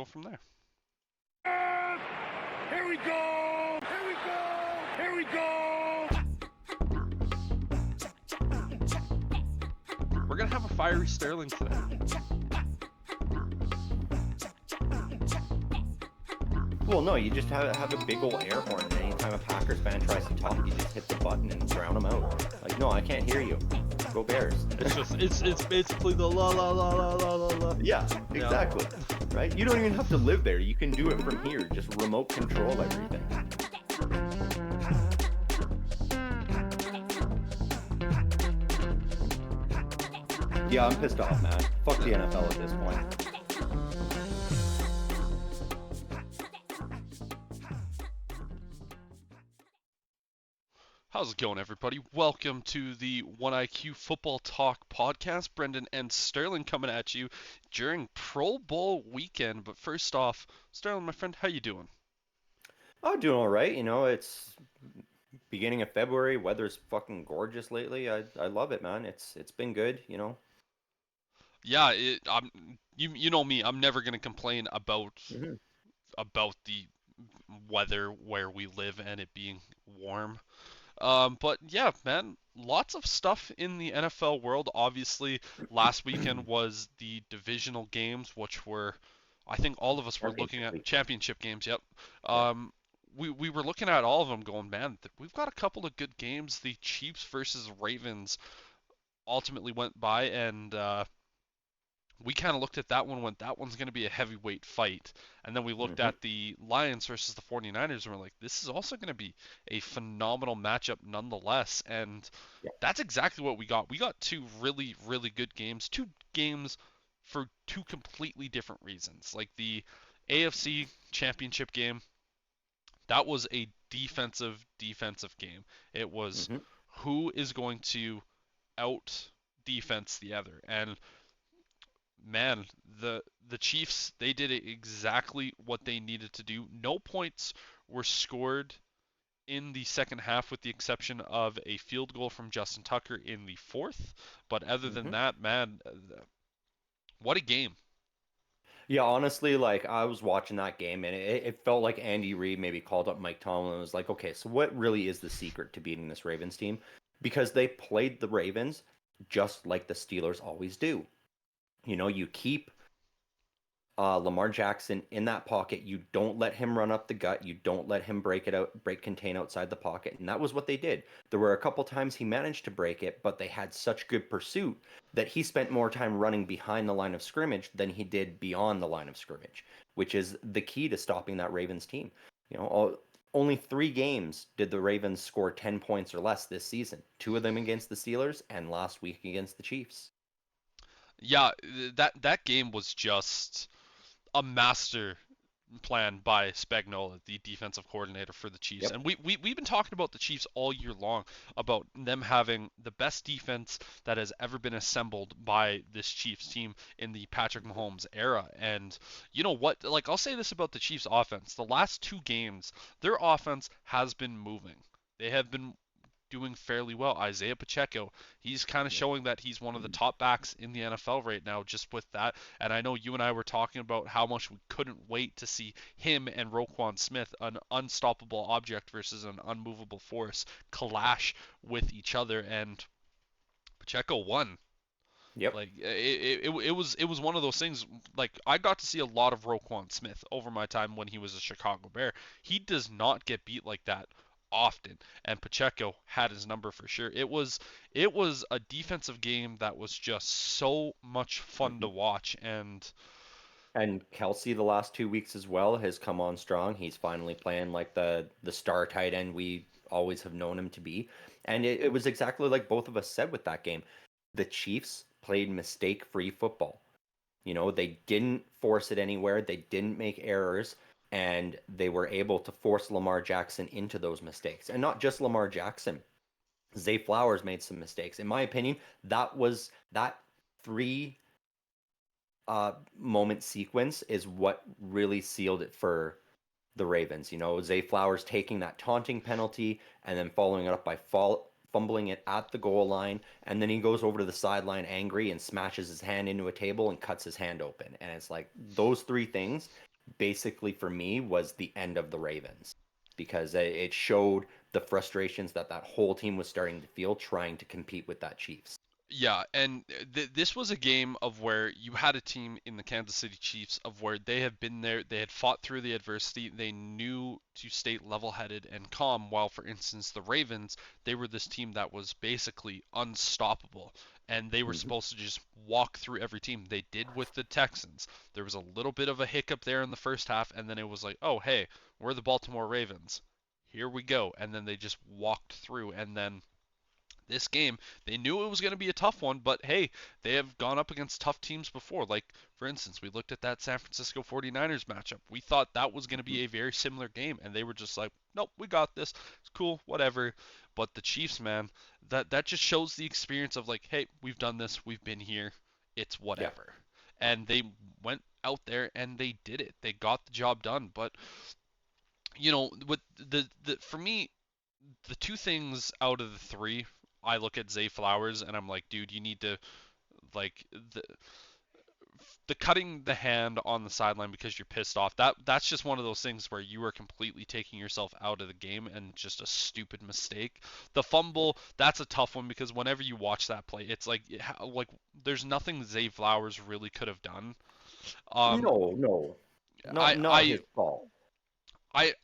from there. Here we go! Here we go! Here we go! We're going to have a fiery Sterling today. Well, no, you just have a big old air horn, and anytime a Packers fan tries to talk, you just hit the button and drown them out. Like, no, I can't hear you. Go Bears. It's basically the la la la la la la la. Yeah, exactly. Right? You don't even have to live there. You can do it from here. Just remote control everything. Yeah, I'm pissed off, man. Fuck the NFL at this point. How's it going, everybody? Welcome to the OneIQ Football Talk podcast. Brendan and Sterling coming at you during Pro Bowl weekend. But first off, Sterling, my friend, how you doing? Oh, doing all right. You know, it's beginning of February. Weather's fucking gorgeous lately. I love it, man. It's been good, you know. Yeah, you know me. I'm never gonna complain about the weather where we live and it being warm. But yeah, man, lots of stuff in the NFL world. Obviously, last weekend was the divisional games, which were, I think all of us were looking at championship games. Yep. We were looking at all of them going, man, we've got a couple of good games. The Chiefs versus Ravens ultimately went by, and we kind of looked at that one, went, that one's going to be a heavyweight fight. And then we looked at the Lions versus the 49ers, and we're like, this is also going to be a phenomenal matchup nonetheless. And that's exactly what we got. We got two really, really good games, two games for two completely different reasons. Like the AFC Championship game, that was a defensive game. It was who is going to out defense the other. And man, the Chiefs, they did exactly what they needed to do. No points were scored in the second half with the exception of a field goal from Justin Tucker in the fourth. But other than that, man, what a game. Yeah, honestly, like I was watching that game and it felt like Andy Reid maybe called up Mike Tomlin and was like, okay, so what really is the secret to beating this Ravens team? Because they played the Ravens just like the Steelers always do. You know, you keep Lamar Jackson in that pocket. You don't let him run up the gut. You don't let him break contain outside the pocket. And that was what they did. There were a couple times he managed to break it, but they had such good pursuit that he spent more time running behind the line of scrimmage than he did beyond the line of scrimmage, which is the key to stopping that Ravens team. You know, only 3 games did the Ravens score 10 points or less this season. 2 of them against the Steelers and last week against the Chiefs. Yeah, that game was just a master plan by Spagnuolo, the defensive coordinator for the Chiefs. And we've been talking about the Chiefs all year long, about them having the best defense that has ever been assembled by this Chiefs team in the Patrick Mahomes era. And you know what? Like, I'll say this about the Chiefs offense. The last 2 games, their offense has been moving. They have been doing fairly well. Isaiah Pacheco, he's kind of showing that he's one of the top backs in the NFL right now just with that. And I know you and I were talking about how much we couldn't wait to see him and Roquan Smith, an unstoppable object versus an unmovable force, clash with each other, and Pacheco won. Yep. Like it was one of those things. Like, I got to see a lot of Roquan Smith over my time when he was a Chicago Bear. He does not get beat like that often, and Pacheco had his number for sure. It was a defensive game that was just so much fun to watch. And Kelsey the last 2 weeks as well has come on strong. He's finally playing like the star tight end we always have known him to be. And it was exactly like both of us said with that game. The Chiefs played mistake-free football. You know, they didn't force it anywhere. They didn't make errors. And they were able to force Lamar Jackson into those mistakes. And not just Lamar Jackson. Zay Flowers made some mistakes. In my opinion, that 3 moment sequence is what really sealed it for the Ravens. You know, Zay Flowers taking that taunting penalty and then following it up by fumbling it at the goal line. And then he goes over to the sideline angry and smashes his hand into a table and cuts his hand open. And it's like those 3 things basically for me was the end of the Ravens because it showed the frustrations that that whole team was starting to feel trying to compete with that Chiefs. Yeah, and this was a game of where you had a team in the Kansas City Chiefs of where they have been there, they had fought through the adversity, they knew to stay level-headed and calm, while for instance the Ravens, they were this team that was basically unstoppable, and they were Hmm. supposed to just walk through every team. They did with the Texans. There was a little bit of a hiccup there in the first half, and then it was like, oh hey, we're the Baltimore Ravens. Here we go. And then they just walked through, and then this game, they knew it was going to be a tough one, but hey, they have gone up against tough teams before. Like, for instance, we looked at that San Francisco 49ers matchup. We thought that was going to Hmm. be a very similar game, and they were just like, nope, we got this. It's cool, whatever. But the Chiefs, man, that just shows the experience of like, hey, we've done this, we've been here, it's Yeah. whatever. And they went out there and they did it. They got the job done. But with the for me, the two things out of the three, I look at Zay Flowers and I'm like, dude, you need to like the cutting the hand on the sideline because you're pissed off. That's just one of those things where you are completely taking yourself out of the game and just a stupid mistake. The fumble, that's a tough one because whenever you watch that play, it's like there's nothing Zay Flowers really could have done. Um, No, no, I not I his fault. I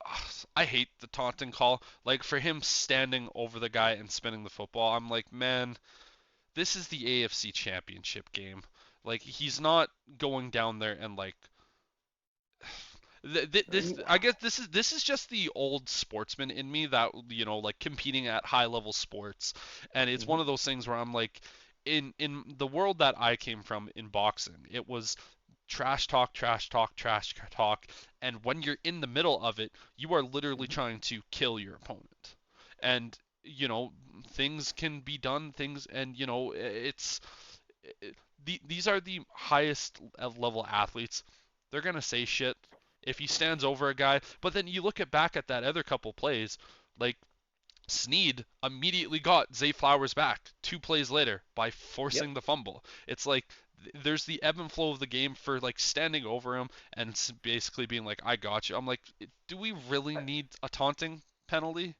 I hate the taunting call. Like for him standing over the guy and spinning the football, I'm like, man, this is the AFC Championship game. Like he's not going down there and like this. I guess this is just the old sportsman in me that like competing at high level sports, and it's one Mhm. of those things where I'm like, in the world that I came from in boxing, it was trash talk, trash talk, trash talk, and when you're in the middle of it, you are literally Mhm. trying to kill your opponent, and you know things can be done, things, and it's these are the highest level athletes. They're gonna say shit if he stands over a guy, but then you look at back at that other couple plays, like Sneed immediately got Zay Flowers back 2 plays later by Yep. forcing the fumble. It's like there's the ebb and flow of the game for like standing over him and basically being like, I got you. I'm like, do we really need a taunting penalty?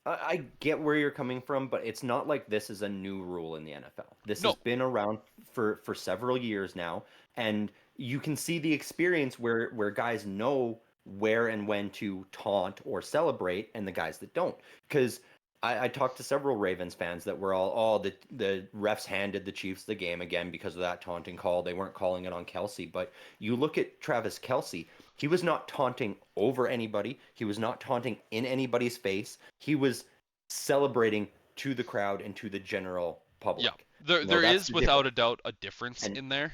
I get where you're coming from, but it's not like this is a new rule in the NFL. This has No. been around for several years now, and you can see the experience where guys know where and when to taunt or celebrate, and the guys that don't. Because I talked to several Ravens fans that were all, oh, the refs handed the Chiefs the game again because of that taunting call. They weren't calling it on Kelsey, but you look at Travis Kelsey. He was not taunting over anybody. He was not taunting in anybody's face. He was celebrating to the crowd and to the general Yeah. public. There That's is the without difference. a doubt a difference And in there.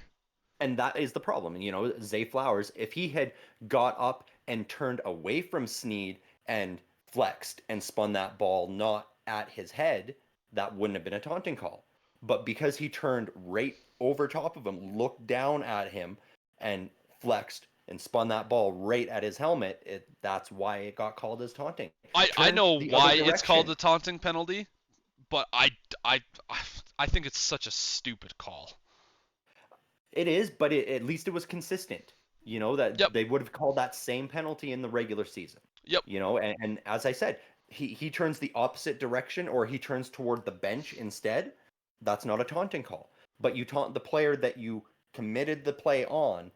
and that is the problem. Zay Flowers, if he had got up and turned away from Sneed and flexed and spun that ball not at his head, that wouldn't have been a taunting call. But because he turned right over top of him, looked down at him, and flexed and spun that ball right at his helmet, that's why it got called as taunting. I Turn know the other why it's called direction. a taunting penalty, but I I think it's such a stupid call. It is, but at least it was consistent. Yep. That they would have called that same penalty in the regular season. Yep. And as I said, he turns the opposite direction or he turns toward the bench instead. That's not a taunting call. But you taunt the player that you committed the play on,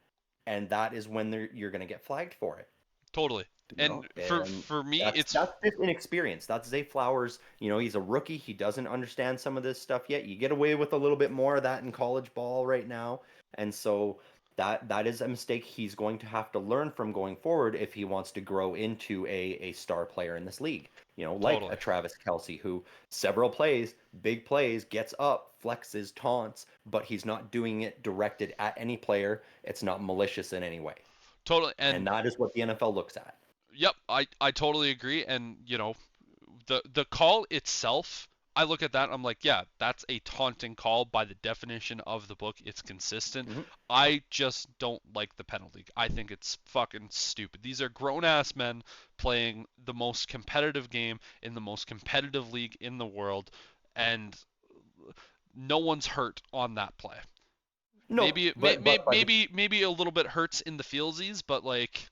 and that is when you're going to get flagged for it. Totally. And for And for me, that's it's that's just inexperience. That's Zay Flowers. He's a rookie. He doesn't understand some of this stuff yet. You get away with a little bit more of that in college ball right now, and so that is a mistake he's going to have to learn from going forward if he wants to grow into a star player in this league. Like totally. a Travis Kelsey, who several plays, big plays, gets up, flexes, taunts, but he's not doing it directed at any player. It's not malicious in any way, Totally. and And that is what the NFL looks at. yep, I totally agree. And the call itself, I look at that, I'm like, yeah, that's a taunting call by the definition of the book. It's consistent. Mhm. I just don't like the penalty. I think it's fucking stupid. These are grown ass men playing the most competitive game in the most competitive league in the world, and no one's hurt on that play. No, Maybe a little bit hurts in the feelsies, but like,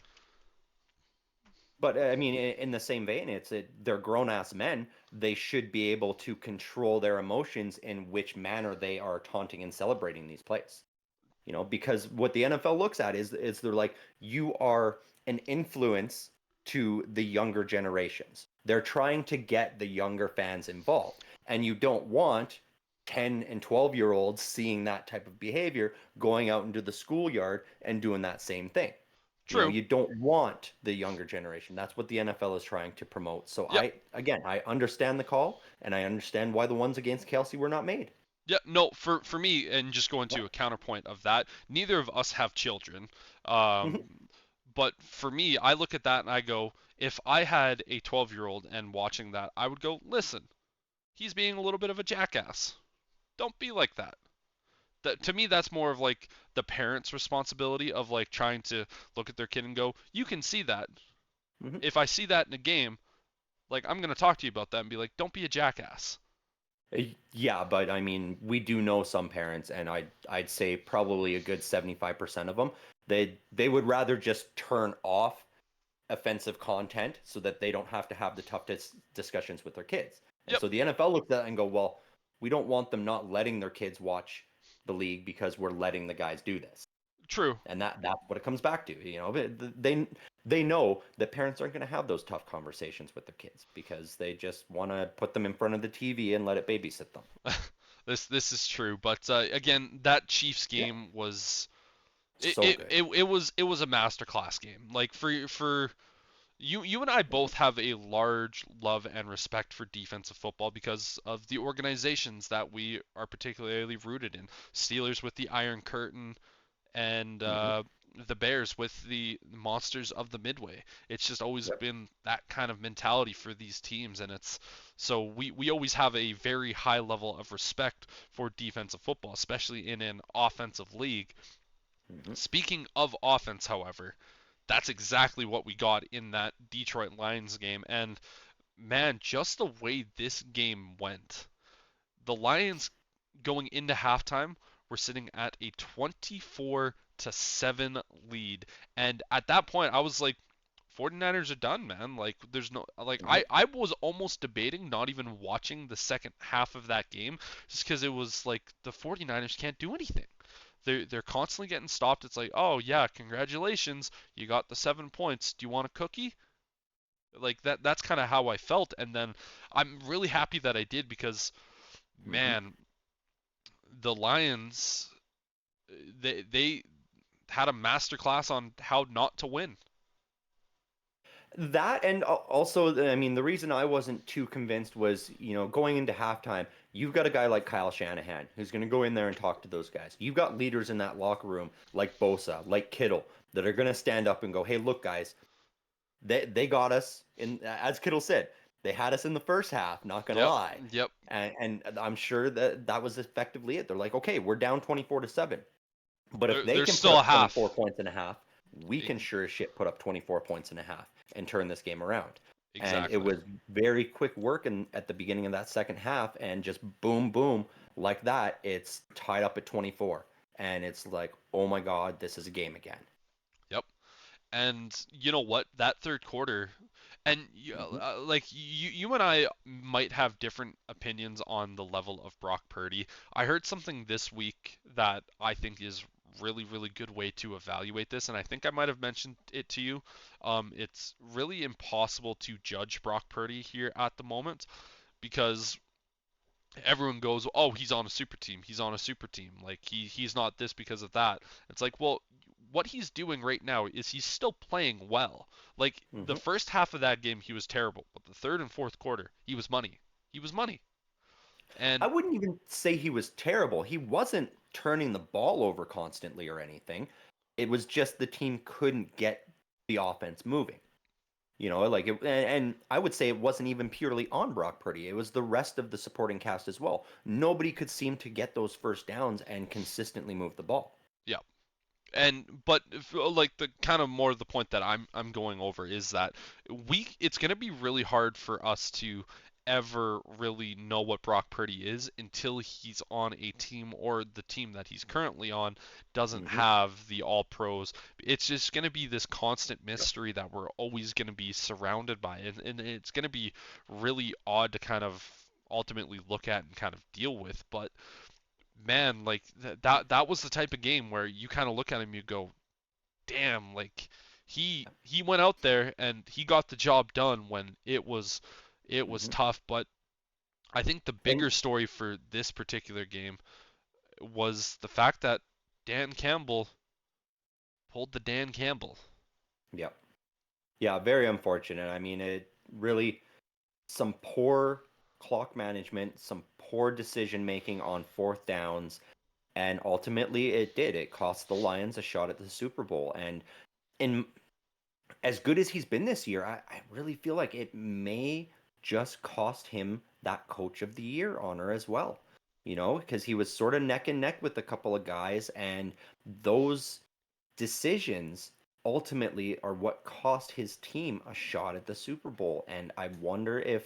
I mean, in the same vein, they're grown ass men. They should be able to control their emotions in which manner they are taunting and celebrating these plays. Because what the NFL looks at is they're like, you are an influence to the younger generations. They're trying to get the younger fans involved, and you don't want 10 and 12-year-olds seeing that type of behavior going out into the schoolyard and doing that same thing. true. You don't want the younger generation. That's what the NFL is trying to promote. So Yep. I understand the call, and I understand why the ones against Kelsey were not made. Yeah, no, for me, and just going to a counterpoint of that, neither of us have children. Mhm, But for me, I look at that and I go, if I had a 12-year-old and watching that, I would go, listen, he's being a little bit of a jackass. Don't be like that. That to me, that's more of like the parents' responsibility of like trying to look at their kid and go, you can see that. mhm. If I see that in a game, like I'm gonna talk to you about that and be like, don't be a jackass. Yeah, but I mean, we do know some parents, and I'd say probably a good 75% of them, they would rather just turn off offensive content so that they don't have to have the tough discussions with their kids. And Yep, so the NFL looked at that and go, well, we don't want them not letting their kids watch the league because we're letting the guys do this. true. And that's what it comes back to. They know that parents aren't going to have those tough conversations with their kids because they just want to put them in front of the TV and let it babysit them. This is true, but again, that Chiefs Yeah, game was so good. it was a masterclass game. Like for you and I both have a large love and respect for defensive football because of the organizations that we are particularly rooted in. Steelers with the Iron Curtain, and Hmm. the Bears with the monsters of the Midway. It's just always Yep. been that kind of mentality for these teams, and it's so we always have a very high level of respect for defensive football, especially in an offensive league. Hmm. Speaking of offense, however, that's exactly what we got in that Detroit Lions game, and man, just the way this game went. The Lions going into halftime were sitting at a 24 to 7 lead. And at that point I was like 49ers are done, man. Like there's no like Hmm. I was almost debating not even watching the second half of that game just cuz it was like the 49ers can't do anything. They're constantly getting stopped. It's like, "Oh yeah, congratulations. You got the 7 points. Do you want a cookie?" Like that's kind of how I felt, and then I'm really happy that I did because Hmm. man, the Lions they had a master class on how not to win. That and also, I mean, the reason I wasn't too convinced was, going into halftime, you've got a guy like Kyle Shanahan who's going to go in there and talk to those guys. You've got leaders in that locker room like Bosa, like Kittle, that are going to stand up and go, "Hey, look, guys, they got us in." As Kittle said, they had us in the first half. Not going to Yep, lie, yep. and I'm sure that was effectively it. They're like, "Okay, we're down 24-7, but if they There's can put still a up 24 half. points and a half, we E- can sure as shit put up 24 points and a half and turn this game around." And it Exactly. was very quick work at the beginning of that second half, and just boom, boom, like that, it's tied up at 24. And it's like, oh my God, this is a game again. Yep. And you know what? That third quarter, and Hmm. like you and I might have different opinions on the level of Brock Purdy. I heard something this week that I think is really good way to evaluate this, and I think I might have mentioned it to you. It's really impossible to judge Brock Purdy here at the moment because everyone goes, "Oh, he's on a super team. He's on a super team. Like he's not this because of that." It's like, well, what he's doing right now is he's still playing well. Like the Hmm. first half of that game he was terrible, but the third and fourth quarter he was money. He was money. I And wouldn't even say he was terrible. He wasn't turning the ball over constantly or anything. It was just the team couldn't get the offense moving. Like and I would say it wasn't even purely on Brock Purdy. It was the rest of the supporting cast as well. Nobody could seem to get those first downs and consistently move the ball. yeah, and but like the kind of more the point that I'm going over is that it's going to be really hard for us to ever really know what Brock Purdy is until he's on a team, or the team that he's currently on doesn't Mm-hmm. have the all pros. It's just going to be this constant Yep. mystery that we're always going to be surrounded by. And it's going to be really odd to kind of ultimately look at and kind of deal with. But man, like that was the type of game where you kind of look at him, you go, damn, like he went out there and he got the job done when it was Mm-hmm. tough. But I think the And bigger story for this particular game was the fact that Dan Campbell pulled the Dan Campbell. yep. Yeah, very unfortunate. I mean, it really some poor clock management, some poor decision making on fourth downs, and ultimately it did. It cost the Lions a shot at the Super Bowl. And in as good as he's been this year, I really feel like it may just cost him that Coach of the Year honor as well. Because he was sort of neck and neck with a couple of guys, and those decisions ultimately are what cost his team a shot at the Super Bowl. And I wonder if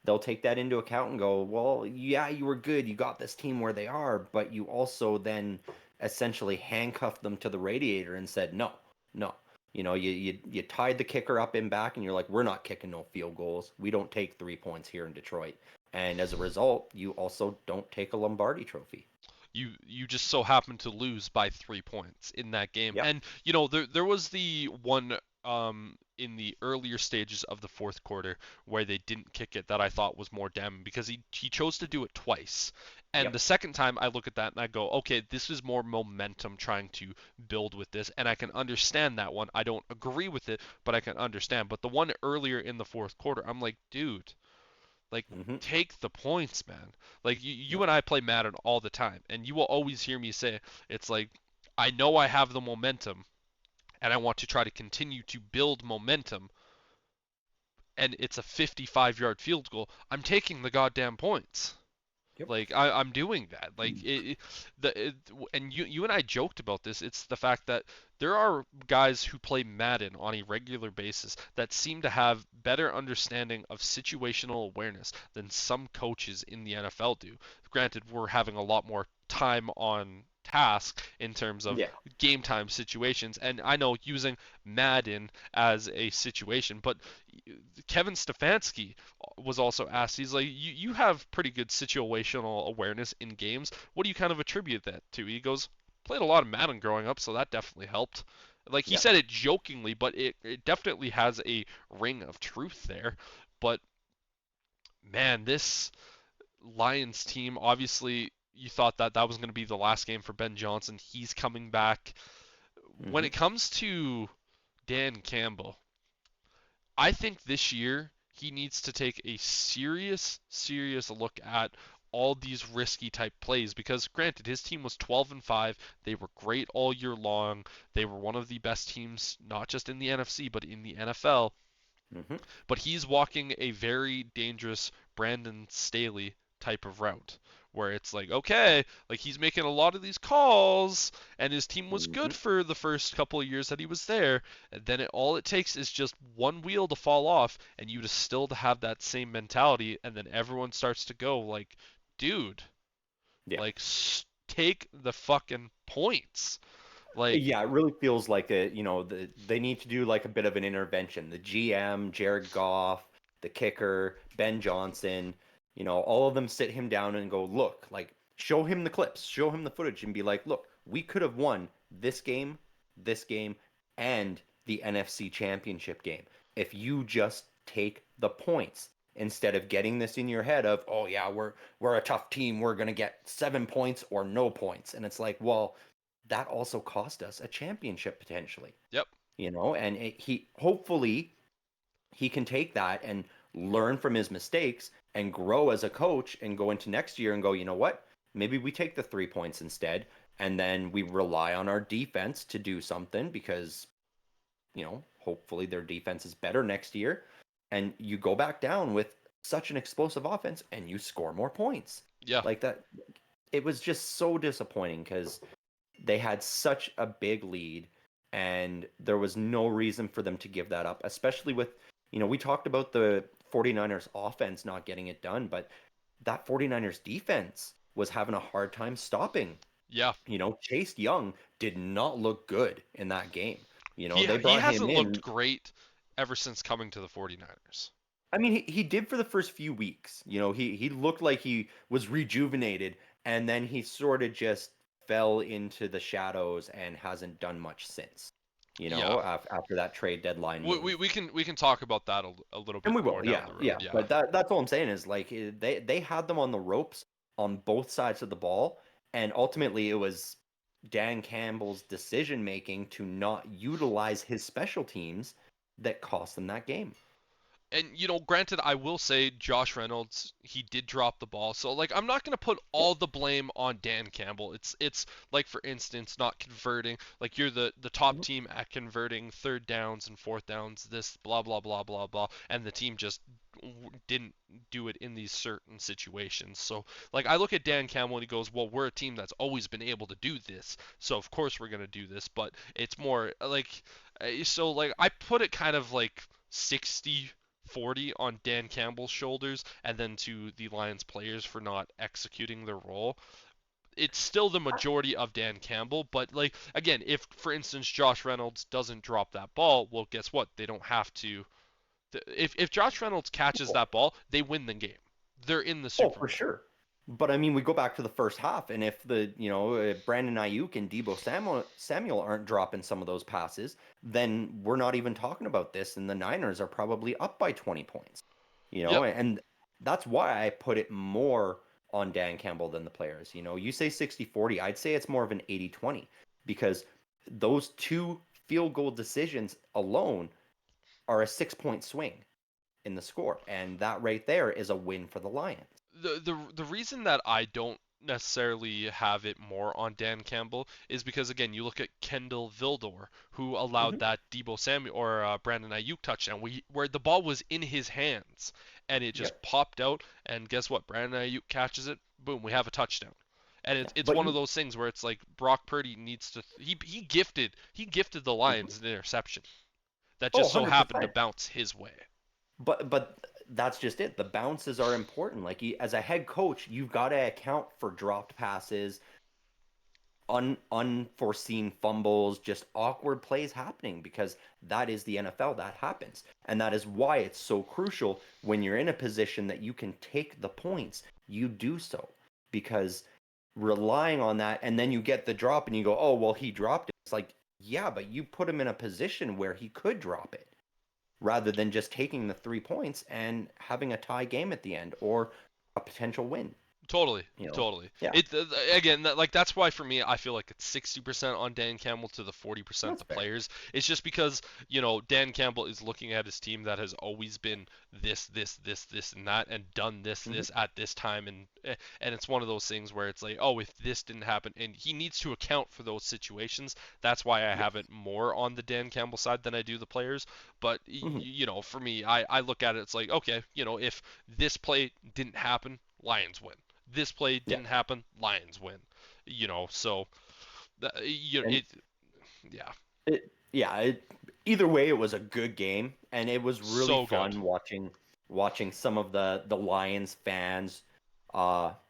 they'll take that into account and go, well, yeah, you were good. You got this team where they are, but you also then essentially handcuffed them to the radiator and said, no, no. You tied the kicker up in back and you're like, we're not kicking no field goals. We don't take 3 points here in Detroit. And as a result, you also don't take a Lombardi trophy. You just so happened to lose by 3 points in that game. Yep. And there was the one in the earlier stages of the fourth quarter where they didn't kick it that I thought was more damning because he chose to do it twice. And the Yep. second time I look at that and I go, okay, this is more momentum trying to build with this, and I can understand that one. I don't agree with it, but I can understand. But the one earlier in the fourth quarter, I'm like, dude, like, Mm-hmm. take the points, man. Like, you Yep. and I play Madden all the time, and you will always hear me say, it's like, I know I have the momentum, and I want to try to continue to build momentum, and it's a 55-yard field goal. I'm taking the goddamn points. Yep. Like I'm doing that. Like and you and I joked about this. It's the fact that there are guys who play Madden on a regular basis that seem to have better understanding of situational awareness than some coaches in the NFL do. Granted, we're having a lot more time on task in terms of Yeah. game time situations, and I know using Madden as a situation, but Kevin Stefanski was also asked, he's like, you have pretty good situational awareness in games. What do you kind of attribute that to? He goes, played a lot of Madden growing up, so that definitely helped. Like he Yeah. said it jokingly, but it definitely has a ring of truth there. But man, this Lions team, obviously, you thought that that was going to be the last game for Ben Johnson. He's coming back. When Mm-hmm. it comes to Dan Campbell, I think this year he needs to take a serious look at all these risky type plays because granted his team was 12 and 5, they were great all year long. They were one of the best teams not just in the NFC but in the NFL, Mm-hmm. but he's walking a very dangerous Brandon Staley type of route where it's like, okay, like he's making a lot of these calls and his team was Mm-hmm. good for the first couple of years that he was there, and then all it takes is just one wheel to fall off and you just still to have that same mentality, and then everyone starts to go like, dude, Yeah. like take the fucking points. Like, Yeah, it really feels like they need to do like a bit of an intervention. The GM, Jared Goff, the kicker, Ben Johnson, all of them sit him down and go, look, like show him the clips, show him the footage and be like, look, we could have won this game, and the NFC Championship game if you just take the points instead of getting this in your head of, oh yeah, we're a tough team, we're gonna get 7 points or no points. And it's like, well, that also cost us a championship potentially, yep, and he hopefully he can take that and learn from his mistakes and grow as a coach and go into next year and go, you know what? Maybe we take the 3 points instead, and then we rely on our defense to do something because, hopefully their defense is better next year. And you go back down with such an explosive offense and you score more points. yeah, Like that, it was just so disappointing because they had such a big lead and there was no reason for them to give that up, especially with, we talked about the 49ers offense not getting it done, but that 49ers defense was having a hard time stopping. Yeah. Chase Young did not look good in that game. They He brought him hasn't looked in. great ever since coming to the 49ers. I mean, he did for the first few weeks. He looked like he was rejuvenated, and then he sort of just fell into the shadows and hasn't done much since. Yeah. After that trade deadline We, we, move. we can we can talk about that a little And bit we more will, down yeah, the road. yeah. Yeah. But that's all I'm saying is like they had them on the ropes on both sides of the ball, and ultimately it was Dan Campbell's decision making to not utilize his special teams that cost them that game. And granted, I will say Josh Reynolds, he did drop the ball. So like I'm not going to put all the blame on Dan Campbell. It's like, for instance, not converting. Like, you're the top Mhm. team at converting third downs and fourth downs, this blah blah blah blah blah, and the team just didn't do it in these certain situations. So like I look at Dan Campbell and he goes, "Well, we're a team that's always been able to do this. So of course we're going to do this." But it's more like so like I put it kind of like 60-40 on Dan Campbell's shoulders, and then to the Lions players for not executing their role. It's still the majority of Dan Campbell, but like again, if for instance Josh Reynolds doesn't drop that ball, well, guess what? They don't have to. If Josh Reynolds catches that ball, they win the game. They're in the Oh, Super for Bowl. sure. But I mean, we go back to the first half, and if Brandon Ayuk and Debo Samuel aren't dropping some of those passes, then we're not even talking about this, and the Niners are probably up by 20 points. Yep. And that's why I put it more on Dan Campbell than the players. You say 60-40, I'd say it's more of an 80-20 because those two field goal decisions alone are a 6-point swing in the score, and that right there is a win for the Lions. The reason that I don't necessarily have it more on Dan Campbell is because again you look at Kendall Vildor, who allowed Hmm. that Debo Samuel or Brandon Ayuk touchdown where the ball was in his hands and it just Yep. popped out, and guess what, Brandon Ayuk catches it, boom, we have a touchdown. And Yeah. it's But one of you those things where it's like Brock Purdy needs to he gifted the Mhm. Lions an interception that Oh, just so happened to 100%. bounce his way. But that's just it. The bounces are important. Like as a head coach, you've got to account for dropped passes, unforeseen fumbles, just awkward plays happening because that is the NFL. That happens. And that is why it's so crucial when you're in a position that you can take the points, you do so. Because relying on that and then you get the drop and you go, "Oh, well, he dropped it." It's like, "Yeah, but you put him in a position where he could drop it." Rather than just taking the 3 points and having a tie game at the end or a potential win. Totally, You know, totally. yeah, It again, like that's why for me, I feel like it's 60% on Dan Campbell to the 40% that's the fair. players. It's just because Dan Campbell is looking at his team that has always been this, and that, and done Hmm. this at this time, and it's one of those things where it's like, oh, if this didn't happen, and he needs to account for those situations. That's why I have Yes. it more on the Dan Campbell side than I do the players. But Hmm. for me, I look at it, it's like, okay, if this play didn't happen, Lions win. This play Yeah. didn't happen, Lions win. So And it, yeah, either way, it was a good game, and it was really so good. fun watching some of the Lions fans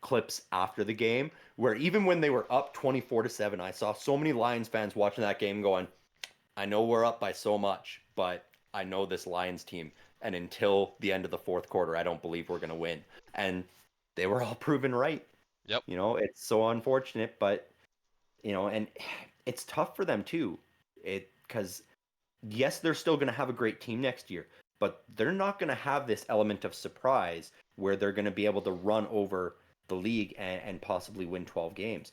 clips after the game, where even when they were up 24-7, I saw so many Lions fans watching that game going, "I know we're up by so much, but I know this Lions team, and until the end of the fourth quarter, I don't believe we're going to win." And they were all proven right. Yep. It's so unfortunate, but and it's tough for them too. Because yes, they're still going to have a great team next year, but they're not going to have this element of surprise where they're going to be able to run over the league and possibly win 12 games.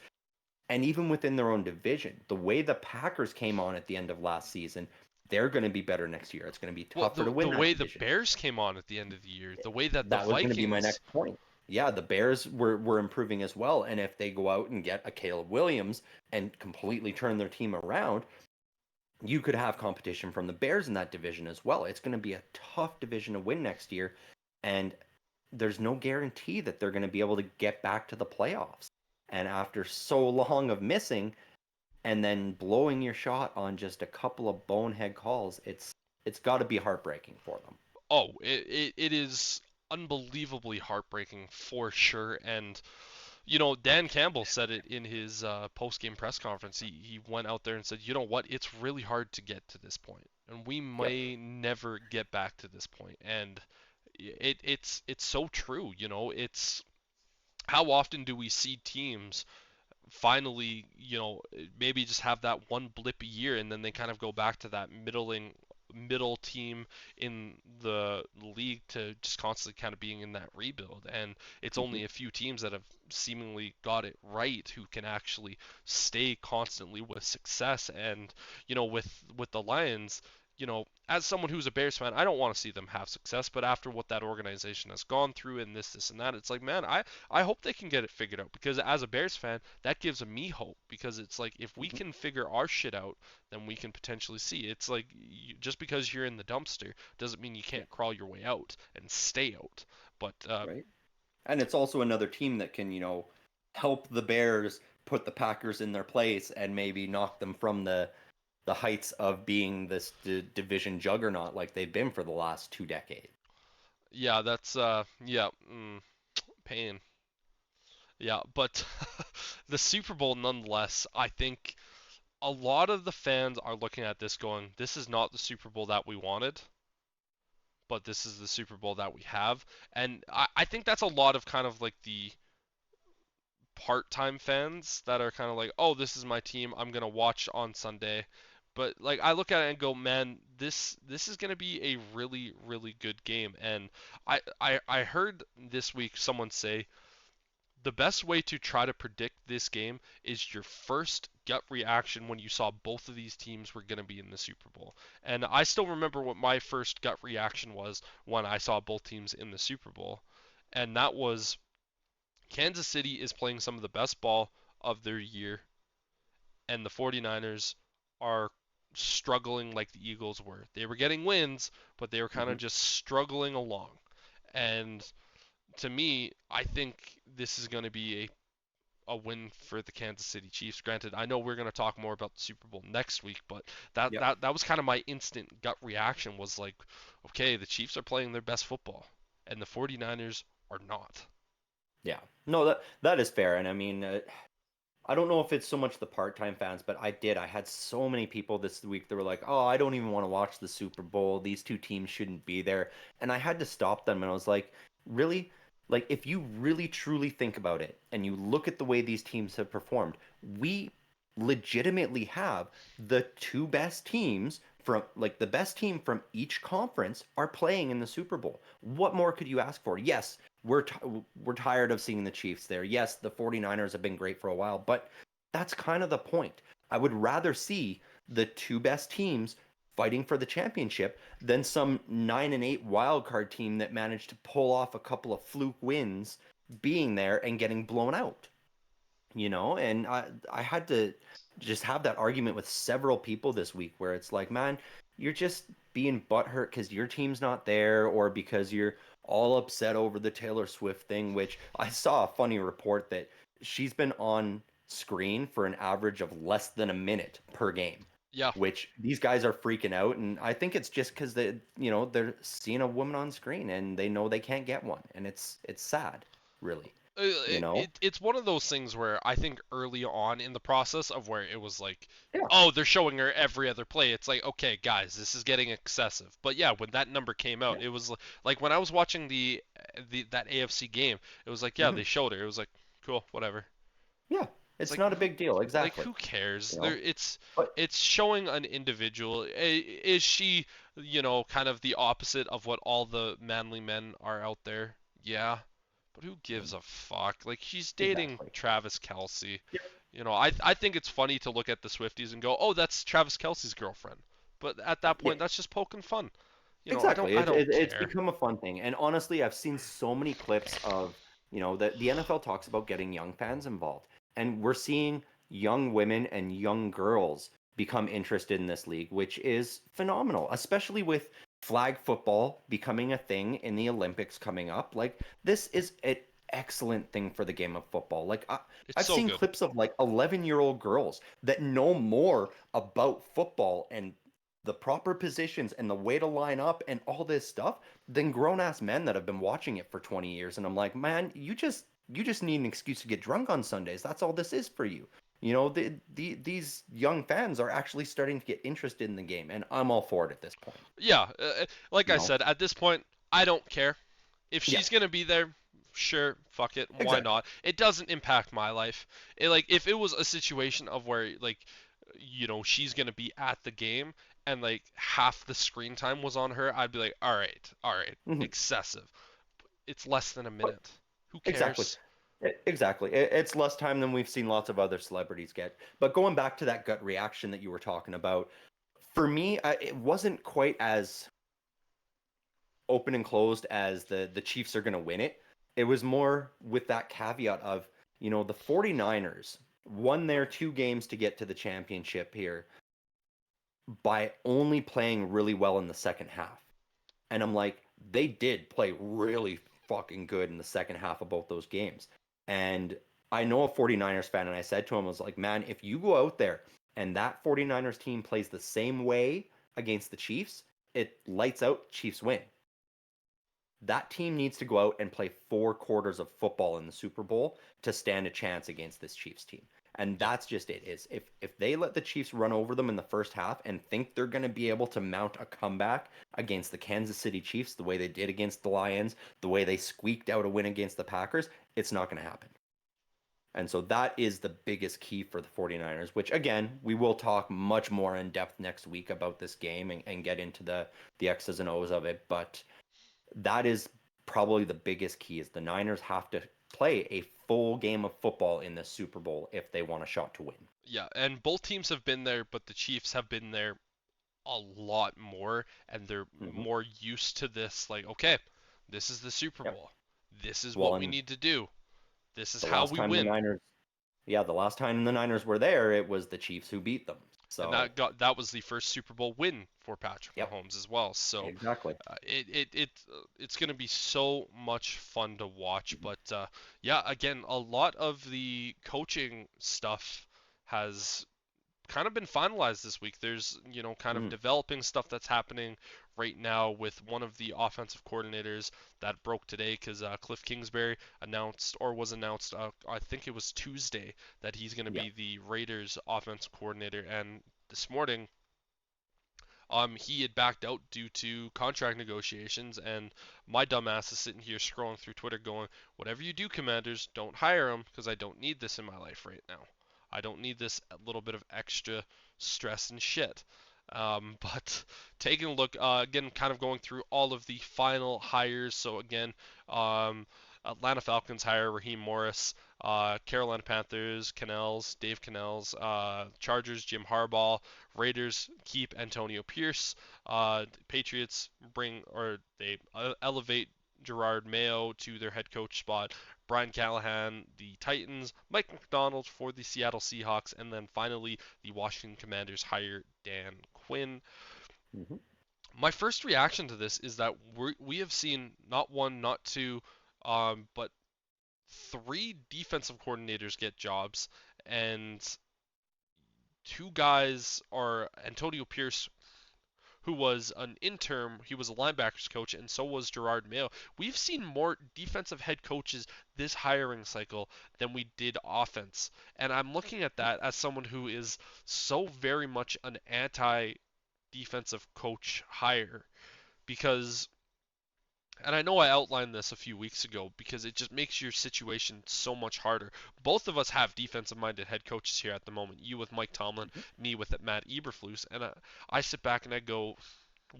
And even within their own division, the way the Packers came on at the end of last season, they're going to be better next year. It's going to be Well, tougher to the win that way the division. Bears came on at the end of the year, the way that the That was going to be my Vikings, next point. Yeah, the Bears were improving as well. And if they go out and get a Caleb Williams and completely turn their team around, you could have competition from the Bears in that division as well. It's going to be a tough division to win next year. And there's no guarantee that they're going to be able to get back to the playoffs. And after so long of missing and then blowing your shot on just a couple of bonehead calls, it's got to be heartbreaking for them. Oh, it is unbelievably heartbreaking for sure. And Dan Campbell said it in his post-game press conference. He went out there and said, you know what, it's really hard to get to this point, and we Yep. may never get back to this point. And it's so true. It's how often do we see teams finally, maybe just have that one blip a year, and then they kind of go back to that middle team in the league to just constantly kind of being in that rebuild. And it's Mhm. only a few teams that have seemingly got it right who can actually stay constantly with success. And with the Lions, as someone who's a Bears fan, I don't want to see them have success, but after what that organization has gone through and this and that, it's like, man, I hope they can get it figured out, because as a Bears fan, that gives me hope, because it's like if we Mhm. can figure our shit out, then we can potentially see. It's like just because you're in the dumpster doesn't mean you Yeah. can't crawl your way out and stay out. But Right. And it's also another team that can, help the Bears put the Packers in their place and maybe knock them from the heights of being this division juggernaut like they've been for the last 2 decades. yeah, that's yeah, pain. Yeah, but the Super Bowl nonetheless, I think a lot of the fans are looking at this going, this is not the Super Bowl that we wanted, but this is the Super Bowl that we have. And I think that's a lot of kind of like the part-time fans that are kind of like, oh, this is my team, I'm gonna watch on Sunday. But like I look at it and go, man, this is gonna be a really really good game. And I heard this week someone say the best way to try to predict this game is your first gut reaction when you saw both of these teams were going to be in the Super Bowl. And I still remember what my first gut reaction was when I saw both teams in the Super Bowl. And that was Kansas City is playing some of the best ball of their year, and the 49ers are struggling like the Eagles were. They were getting wins, but they were kind Hmm. of just struggling along. And to me, I think this is going to be a win for the Kansas City Chiefs. Granted, I know we're going to talk more about the Super Bowl next week, but that Yep. that that was kind of my instant gut reaction was like, okay, the Chiefs are playing their best football and the 49ers are not. Yeah. No, that is fair. And I mean, I don't know if it's so much the part-time fans, but I had so many people this week that were like, "Oh, I don't even want to watch the Super Bowl. These two teams shouldn't be there." And I had to stop them and I was like, "Really? Like if you really truly think about it and you look at the way these teams have performed, we legitimately have the two best teams from like the best team from each conference are playing in the Super Bowl. What more could you ask for? Yes, we're tired of seeing the Chiefs there. Yes, the 49ers have been great for a while, but that's kind of the point. I would rather see the two best teams fighting for the championship than some 9-8 wild card team that managed to pull off a couple of fluke wins being there and getting blown out. And I had to just have that argument with several people this week where it's like, man, you're just being butthurt because your team's not there or because you're all upset over the Taylor Swift thing, which I saw a funny report that she's been on screen for an average of less than a minute per game, Yeah, which these guys are freaking out. And I think it's just because they're seeing a woman on screen and they know they can't get one. And it's sad, really, you know? it's one of those things where I think early on in the process of where it was like, Yeah. oh, they're showing her every other play. It's like, okay, guys, this is getting excessive. But yeah, when that number came Yeah. out, it was like when I was watching the that AFC game, it was like, yeah, Hmm. they showed her. It was like, cool, whatever. Yeah, It's it's like not a big deal. Exactly. who cares? You There, know, it's but it's showing an individual. Is she, kind of the opposite of what all the manly men are out there? Yeah, but who gives a fuck? Like she's dating exactly. Travis Kelsey. Yep. I think it's funny to look at the Swifties and go, oh, that's Travis Kelsey's girlfriend. But at that Yeah, point, that's just poking fun. I don't exactly. I It's don't it's care. become a fun thing, and honestly, I've seen so many clips of that the NFL talks about getting young fans involved, and we're seeing young women and young girls become interested in this league, which is phenomenal, especially with flag football becoming a thing in the Olympics coming up. Like this is an excellent thing for the game of football. Like It's I've so seen good. clips of like 11-year-old girls that know more about football and the proper positions and the way to line up and all this stuff than grown ass men that have been watching it for 20 years. And I'm like, man, you just need an excuse to get drunk on Sundays. That's all this is for you. These young fans are actually starting to get interested in the game, and I'm all for it at this point. Yeah, like You I know? said, at this point, I don't care. If Yeah, she's gonna be there, sure, fuck it, why exactly. not? It doesn't impact my life. Like if it was a situation of where like she's gonna be at the game and like half the screen time was on her, I'd be like, all right, Hmm. excessive. It's less than a But minute. Who exactly. cares? Exactly. It's less time than we've seen lots of other celebrities get. But going back to that gut reaction that you were talking about, for me, it wasn't quite as open and closed as the Chiefs are going to win it. It was more with that caveat of, the 49ers won their 2 games to get to the championship here by only playing really well in the second half. And I'm like, they did play really fucking good in the second half of both those games. And I know a 49ers fan, and I said to him, I was like, man, if you go out there and that 49ers team plays the same way against the Chiefs, it lights out, Chiefs win. That team needs to go out and play 4 quarters of football in the Super Bowl to stand a chance against this Chiefs team. And Yeah. that's just it. Is if they let the Chiefs run over them in the first half and think they're going to be able to mount a comeback against the Kansas City Chiefs the way they did against the Lions, the way they squeaked out a win against the Packers, it's not going to happen. And so that is the biggest key for the 49ers, which again, we will talk much more in depth next week about this game and get into the X's and O's of it. But that is probably the biggest key is the Niners have to play a full game of football in the Super Bowl if they want a shot to win. Yeah, and both teams have been there, but the Chiefs have been there a lot more, and they're Hmm. more used to this. Like, okay, this is the Super Yep. Bowl. This is Well, what we and need to do. This is the how last we time the win. Niners, yeah, the last time the Niners were there, it was the Chiefs who beat them. And So, that was the first Super Bowl win for Patrick yep, Mahomes as well. So exactly. it's going to be so much fun to watch. But yeah, again, a lot of the coaching stuff has kind of been finalized this week. There's, kind of Mm, developing stuff that's happening right now with one of the offensive coordinators that broke today because Cliff Kingsbury was announced, I think it was Tuesday, that he's going to yeah. be the Raiders offensive coordinator. And this morning, he had backed out due to contract negotiations, and my dumbass is sitting here scrolling through Twitter going, whatever you do, Commanders, don't hire him because I don't need this in my life right now. I don't need this little bit of extra stress and shit. But taking a look, again, kind of going through all of the final hires. So again, um, Atlanta Falcons hire Raheem Morris. Carolina Panthers, Dave Cannells. Chargers, Jim Harbaugh. Raiders keep Antonio Pierce. Patriots they elevate Gerard Mayo to their head coach spot. Brian Callahan, the Titans, Mike McDonald for the Seattle Seahawks, and then finally the Washington Commanders hire Dan Quinn. Hmm. My first reaction to this is that we have seen not one, not two, but three defensive coordinators get jobs, and two guys are Antonio Pierce, who was an interim. He was a linebackers coach, and so was Gerard Mayo. We've seen more defensive head coaches this hiring cycle than we did offense. And I'm looking at that as someone who is so very much an anti defensive coach hire because and I know I outlined this a few weeks ago because it just makes your situation so much harder. Both of us have defensive-minded head coaches here at the moment. You with Mike Tomlin, me with Matt Eberflus, and I sit back and I go,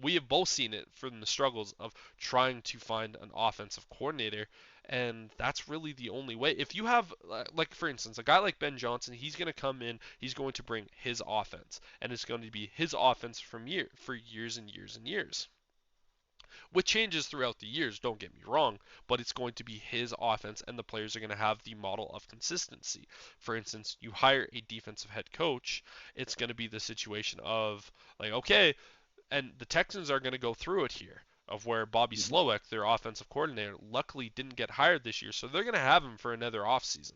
we have both seen it from the struggles of trying to find an offensive coordinator, and that's really the only way. If you have, like for instance, a guy like Ben Johnson, he's going to come in, he's going to bring his offense, and it's going to be his offense for years and years and years with changes throughout the years, don't get me wrong, but it's going to be his offense and the players are going to have the model of consistency. For instance, you hire a defensive head coach, it's going to be the situation of like, okay, and the Texans are going to go through it here of where Bobby Hmm. Slowick, their offensive coordinator, luckily didn't get hired this year, so they're going to have him for another offseason.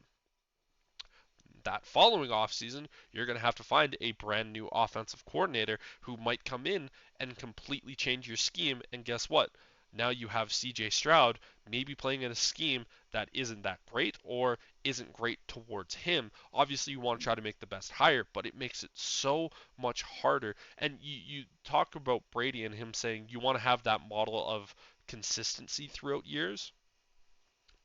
that following offseason, you're going to have to find a brand new offensive coordinator who might come in and completely change your scheme. And guess what? Now you have CJ Stroud maybe playing in a scheme that isn't that great or isn't great towards him. Obviously, you want to try to make the best hire, but it makes it so much harder. And you talk about Brady and him saying you want to have that model of consistency throughout years,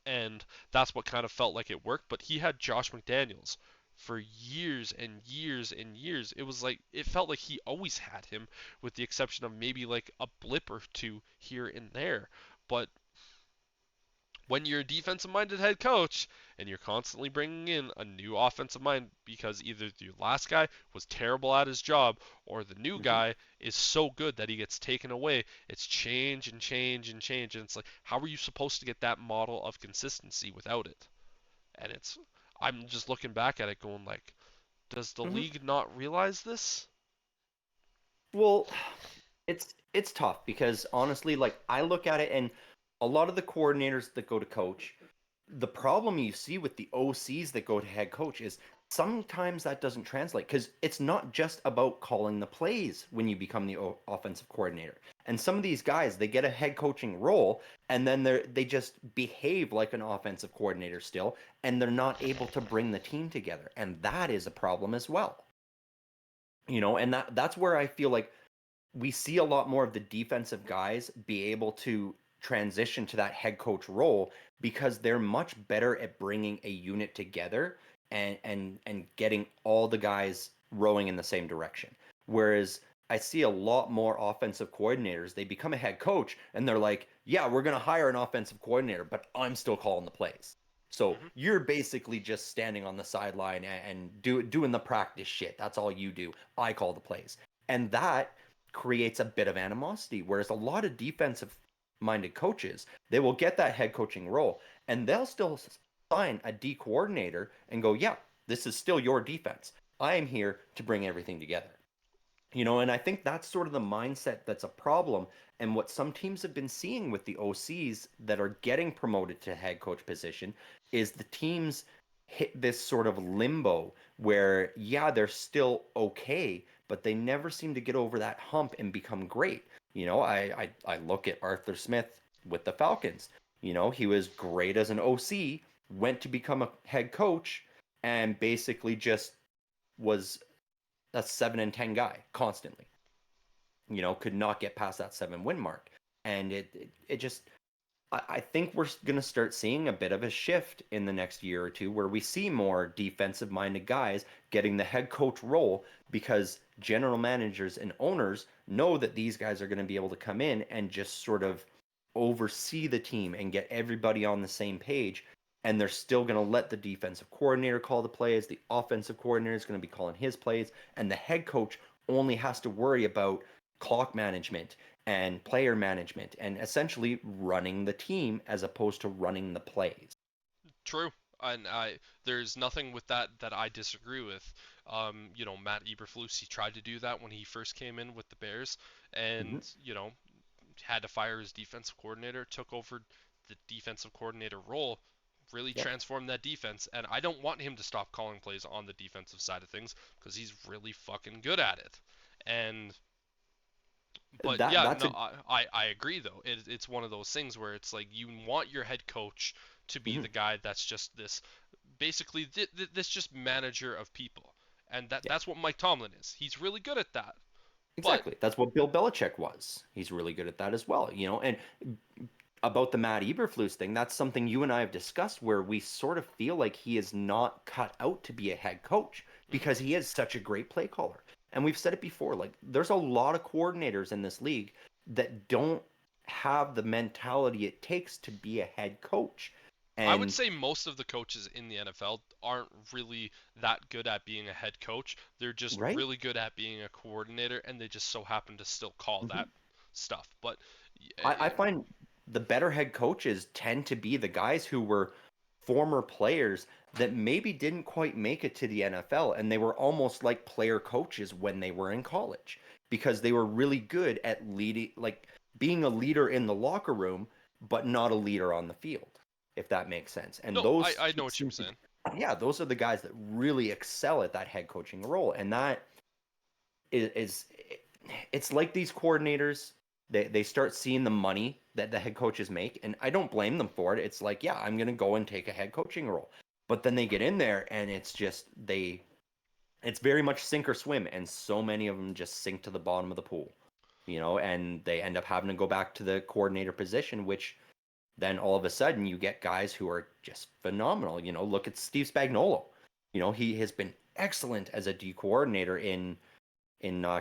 and that's what kind of felt like it worked. But he had Josh McDaniels for years and years and years. It was like it felt like he always had him, with the exception of maybe like a blip or two here and there. But when you're a defensive minded head coach and you're constantly bringing in a new offensive mind because either the last guy was terrible at his job or the new Hmm. guy is so good that he gets taken away, it's change and change and change. And it's like, how are you supposed to get that model of consistency without it? And I'm just looking back at it going like, does the Hmm. league not realize this? Well, it's tough because honestly, like I look at it and a lot of the coordinators that go to coach, the problem you see with the OCs that go to head coach is sometimes that doesn't translate because it's not just about calling the plays when you become the offensive coordinator. And some of these guys, they get a head coaching role and then they just behave like an offensive coordinator still, and they're not able to bring the team together. And that is a problem as well. And that's where I feel like we see a lot more of the defensive guys be able to transition to that head coach role because they're much better at bringing a unit together and getting all the guys rowing in the same direction. Whereas I see a lot more offensive coordinators, they become a head coach and they're like, yeah, we're going to hire an offensive coordinator, but I'm still calling the plays. So Mm-hmm. you're basically just standing on the sideline and doing the practice shit. That's all you do. I call the plays. And that creates a bit of animosity. Whereas a lot of defensive minded coaches, they will get that head coaching role and they'll still sign a D coordinator and go, yeah, this is still your defense. I am here to bring everything together. And I think that's sort of the mindset that's a problem. And what some teams have been seeing with the OCs that are getting promoted to head coach position is the teams hit this sort of limbo where, yeah, they're still okay, but they never seem to get over that hump and become great. I look at Arthur Smith with the Falcons. He was great as an OC, went to become a head coach, and basically just was a 7-10 guy constantly. Could not get past that 7-win mark. And it just, I think we're going to start seeing a bit of a shift in the next year or two where we see more defensive minded guys getting the head coach role because general managers and owners know that these guys are going to be able to come in and just sort of oversee the team and get everybody on the same page. And they're still going to let the defensive coordinator call the plays. The offensive coordinator is going to be calling his plays. And the head coach only has to worry about clock management and player management and essentially running the team as opposed to running the plays. True. And there's nothing with that I disagree with. Matt Eberflus, he tried to do that when he first came in with the Bears, Mm-hmm. and had to fire his defensive coordinator, took over the defensive coordinator role, really Yep. transformed that defense. And I don't want him to stop calling plays on the defensive side of things because he's really fucking good at it. And but That yeah, that's no, a I agree though. It's one of those things where it's like you want your head coach to be mhm. the guy that's just this, basically this just manager of people, and Yeah, that's what Mike Tomlin is. He's really good at that. But exactly. That's what Bill Belichick was. He's really good at that as well. And about the Matt Eberflus thing, that's something you and I have discussed where we sort of feel like he is not cut out to be a head coach mhm, because he is such a great play caller. And we've said it before, like there's a lot of coordinators in this league that don't have the mentality it takes to be a head coach. I would And say most of the coaches in the NFL aren't really that good at being a head coach. They're just right? really good at being a coordinator, and they just so happen to still call Mhm. that stuff. But I find the better head coaches tend to be the guys who were former players that maybe didn't quite make it to the NFL and they were almost like player coaches when they were in college because they were really good at leading, like being a leader in the locker room, but not a leader on the field, if that makes sense. And no, those I know what you're seem to saying. yeah, those are the guys that really excel at that head coaching role. And that is it's like these coordinators, they start seeing the money that the head coaches make, and I don't blame them for it. It's like, yeah, I'm going to go and take a head coaching role. But then they get in there and it's just it's very much sink or swim, and so many of them just sink to the bottom of the pool, and they end up having to go back to the coordinator position, which then all of a sudden you get guys who are just phenomenal. Look at Steve Spagnuolo. He has been excellent as a D coordinator in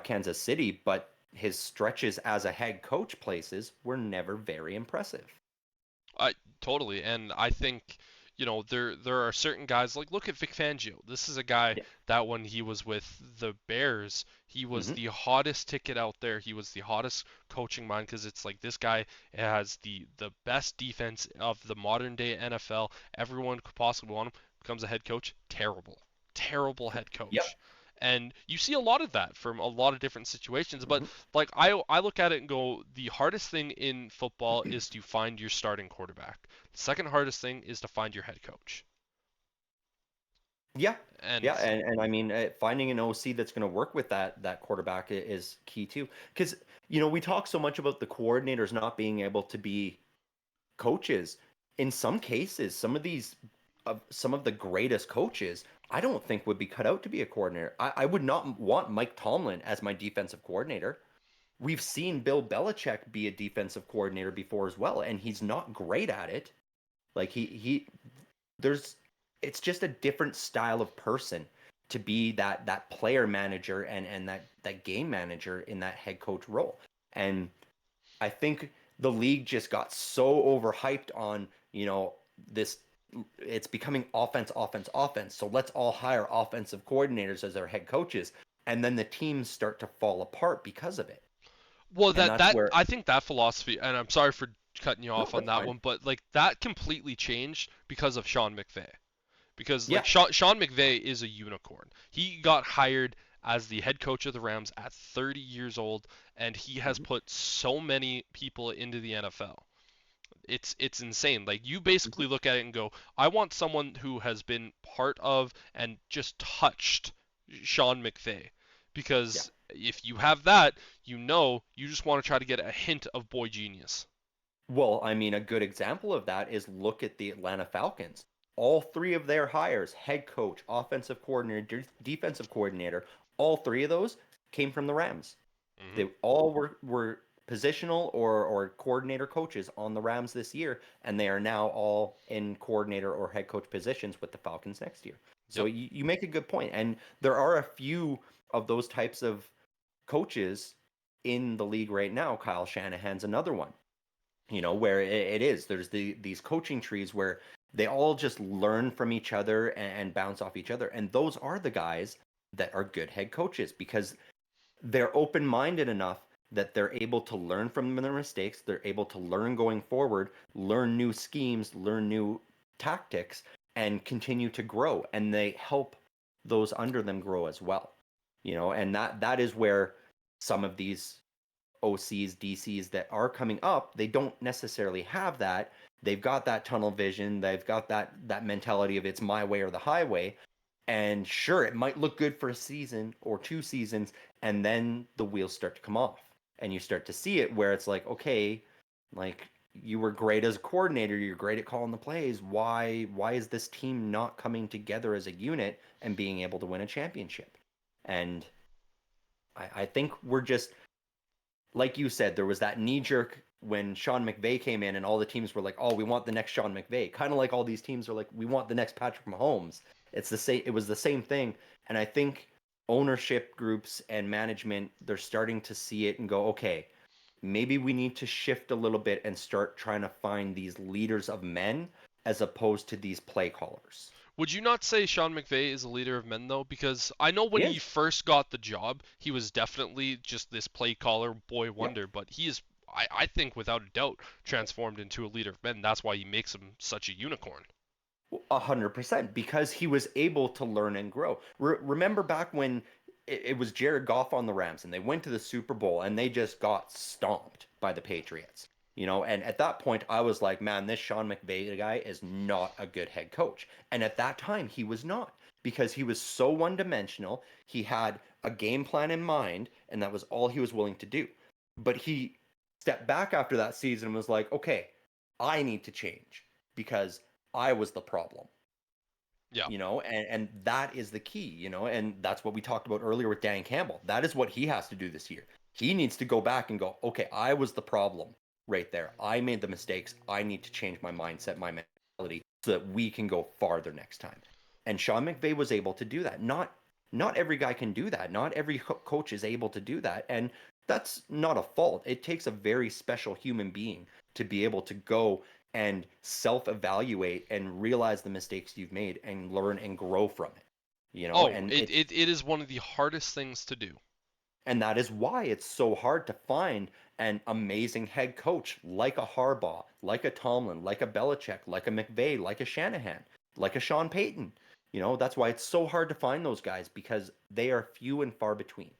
Kansas City, but his stretches as a head coach places were never very impressive. I totally, and I think there are certain guys like look at Vic Fangio. This is a guy Yeah. that when he was with the Bears, he was Hmm. the hottest ticket out there. He was the hottest coaching mind because it's like this guy has the best defense of the modern day NFL. Everyone could possibly want him. Becomes a head coach, terrible, terrible head Yep. coach. And you see a lot of that from a lot of different situations, but Hmm. like I look at it and go, the hardest thing in football is to find your starting quarterback. The second hardest thing is to find your head coach. Yeah. And Yeah, and I mean, finding an OC that's going to work with that quarterback is key too. Because we talk so much about the coordinators not being able to be coaches. In some cases, some of the greatest coaches, I don't think would be cut out to be a coordinator. I would not want Mike Tomlin as my defensive coordinator. We've seen Bill Belichick be a defensive coordinator before as well, and he's not great at it. Like he there's it's just a different style of person to be that player manager and that game manager in that head coach role. And I think the league just got so overhyped on, this it's becoming offense, offense, offense. So let's all hire offensive coordinators as our head coaches. And then the teams start to fall apart because of it. well, And that that's that where, I think that philosophy, and I'm sorry for cutting you no, off on that's that fine. one, but like that completely changed because of Sean McVay. Because like Yeah. Sean McVay is a unicorn. He got hired as the head coach of the Rams at 30 years old, and he has Hmm. put so many people into the NFL. It's insane. Like you Hmm. basically look at it and go, I want someone who has been part of and just touched Sean McVay. Yeah. Because if you have that, you just want to try to get a hint of boy genius. Well, I mean, a good example of that is look at the Atlanta Falcons. All three of their hires, head coach, offensive coordinator, defensive coordinator, all three of those came from the Rams. Hmm. They all were positional or coordinator coaches on the Rams this year, and they are now all in coordinator or head coach positions with the Falcons next year. So Yep. you make a good point, and there are a few of those types of coaches in the league right now. Kyle Shanahan's another one. Where it is. There's these coaching trees where they all just learn from each other and bounce off each other, and those are the guys that are good head coaches because they're open-minded enough that they're able to learn from their mistakes, they're able to learn going forward, learn new schemes, learn new tactics, and continue to grow, and they help those under them grow as well. And that is where some of these OCs, DCs that are coming up, they don't necessarily have that. They've got that tunnel vision, they've got that mentality of it's my way or the highway. And sure, it might look good for a season or two seasons, and then the wheels start to come off. And you start to see it where it's like, okay, like you were great as a coordinator, you're great at calling the plays. Why is this team not coming together as a unit and being able to win a championship? And I think we're just like you said, there was that knee jerk when Sean McVay came in, and all the teams were like, "Oh, we want the next Sean McVay." Kind of like all these teams are like, "We want the next Patrick Mahomes." It's the same. It was the same thing, and I think ownership groups and management they're starting to see it and go, "Okay, maybe we need to shift a little bit and start trying to find these leaders of men as opposed to these play callers." Would you not say Sean McVay is a leader of men though? Because I know He when he is. first got the job, he was definitely just this play caller boy Yep. wonder, but he is I think without a doubt transformed into a leader of men. That's why he makes him such a unicorn. 100% because he was able to learn and grow. Remember back when it was Jared Goff on the Rams and they went to the Super Bowl and they just got stomped by the Patriots. And at that point, I was like, man, this Sean McVay guy is not a good head coach. And at that time, he was not because he was so one dimensional. He had a game plan in mind, and that was all he was willing to do. But he stepped back after that season and was like, okay, I need to change because I was the problem. Yeah. And that is the key, and that's what we talked about earlier with Dan Campbell. That is what he has to do this year. He needs to go back and go, okay, I was the problem right there. I made the mistakes. I need to change my mindset, my mentality, so that we can go farther next time. And Sean McVay was able to do that. Not every guy can do that. Not every coach is able to do that. And that's not a fault. It takes a very special human being to be able to go and self-evaluate and realize the mistakes you've made and learn and grow from it. Oh, And it is one of the hardest things to do. and that is why it's so hard to find an amazing head coach like a Harbaugh, like a Tomlin, like a Belichick, like a McVay, like a Shanahan, like a Sean Payton. That's why it's so hard to find those guys because they are few and far between.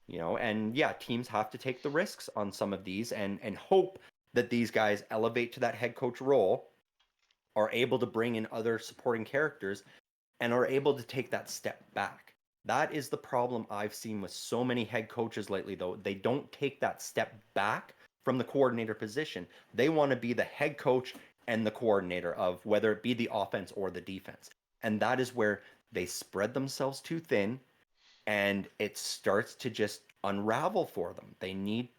And yeah, teams have to take the risks on some of these and hope that these guys elevate to that head coach role, are able to bring in other supporting characters, and are able to take that step back. That is the problem I've seen with so many head coaches lately, though. They don't take that step back from the coordinator position. They want to be the head coach and the coordinator of whether it be the offense or the defense. And that is where they spread themselves too thin and it starts to just unravel for them. They need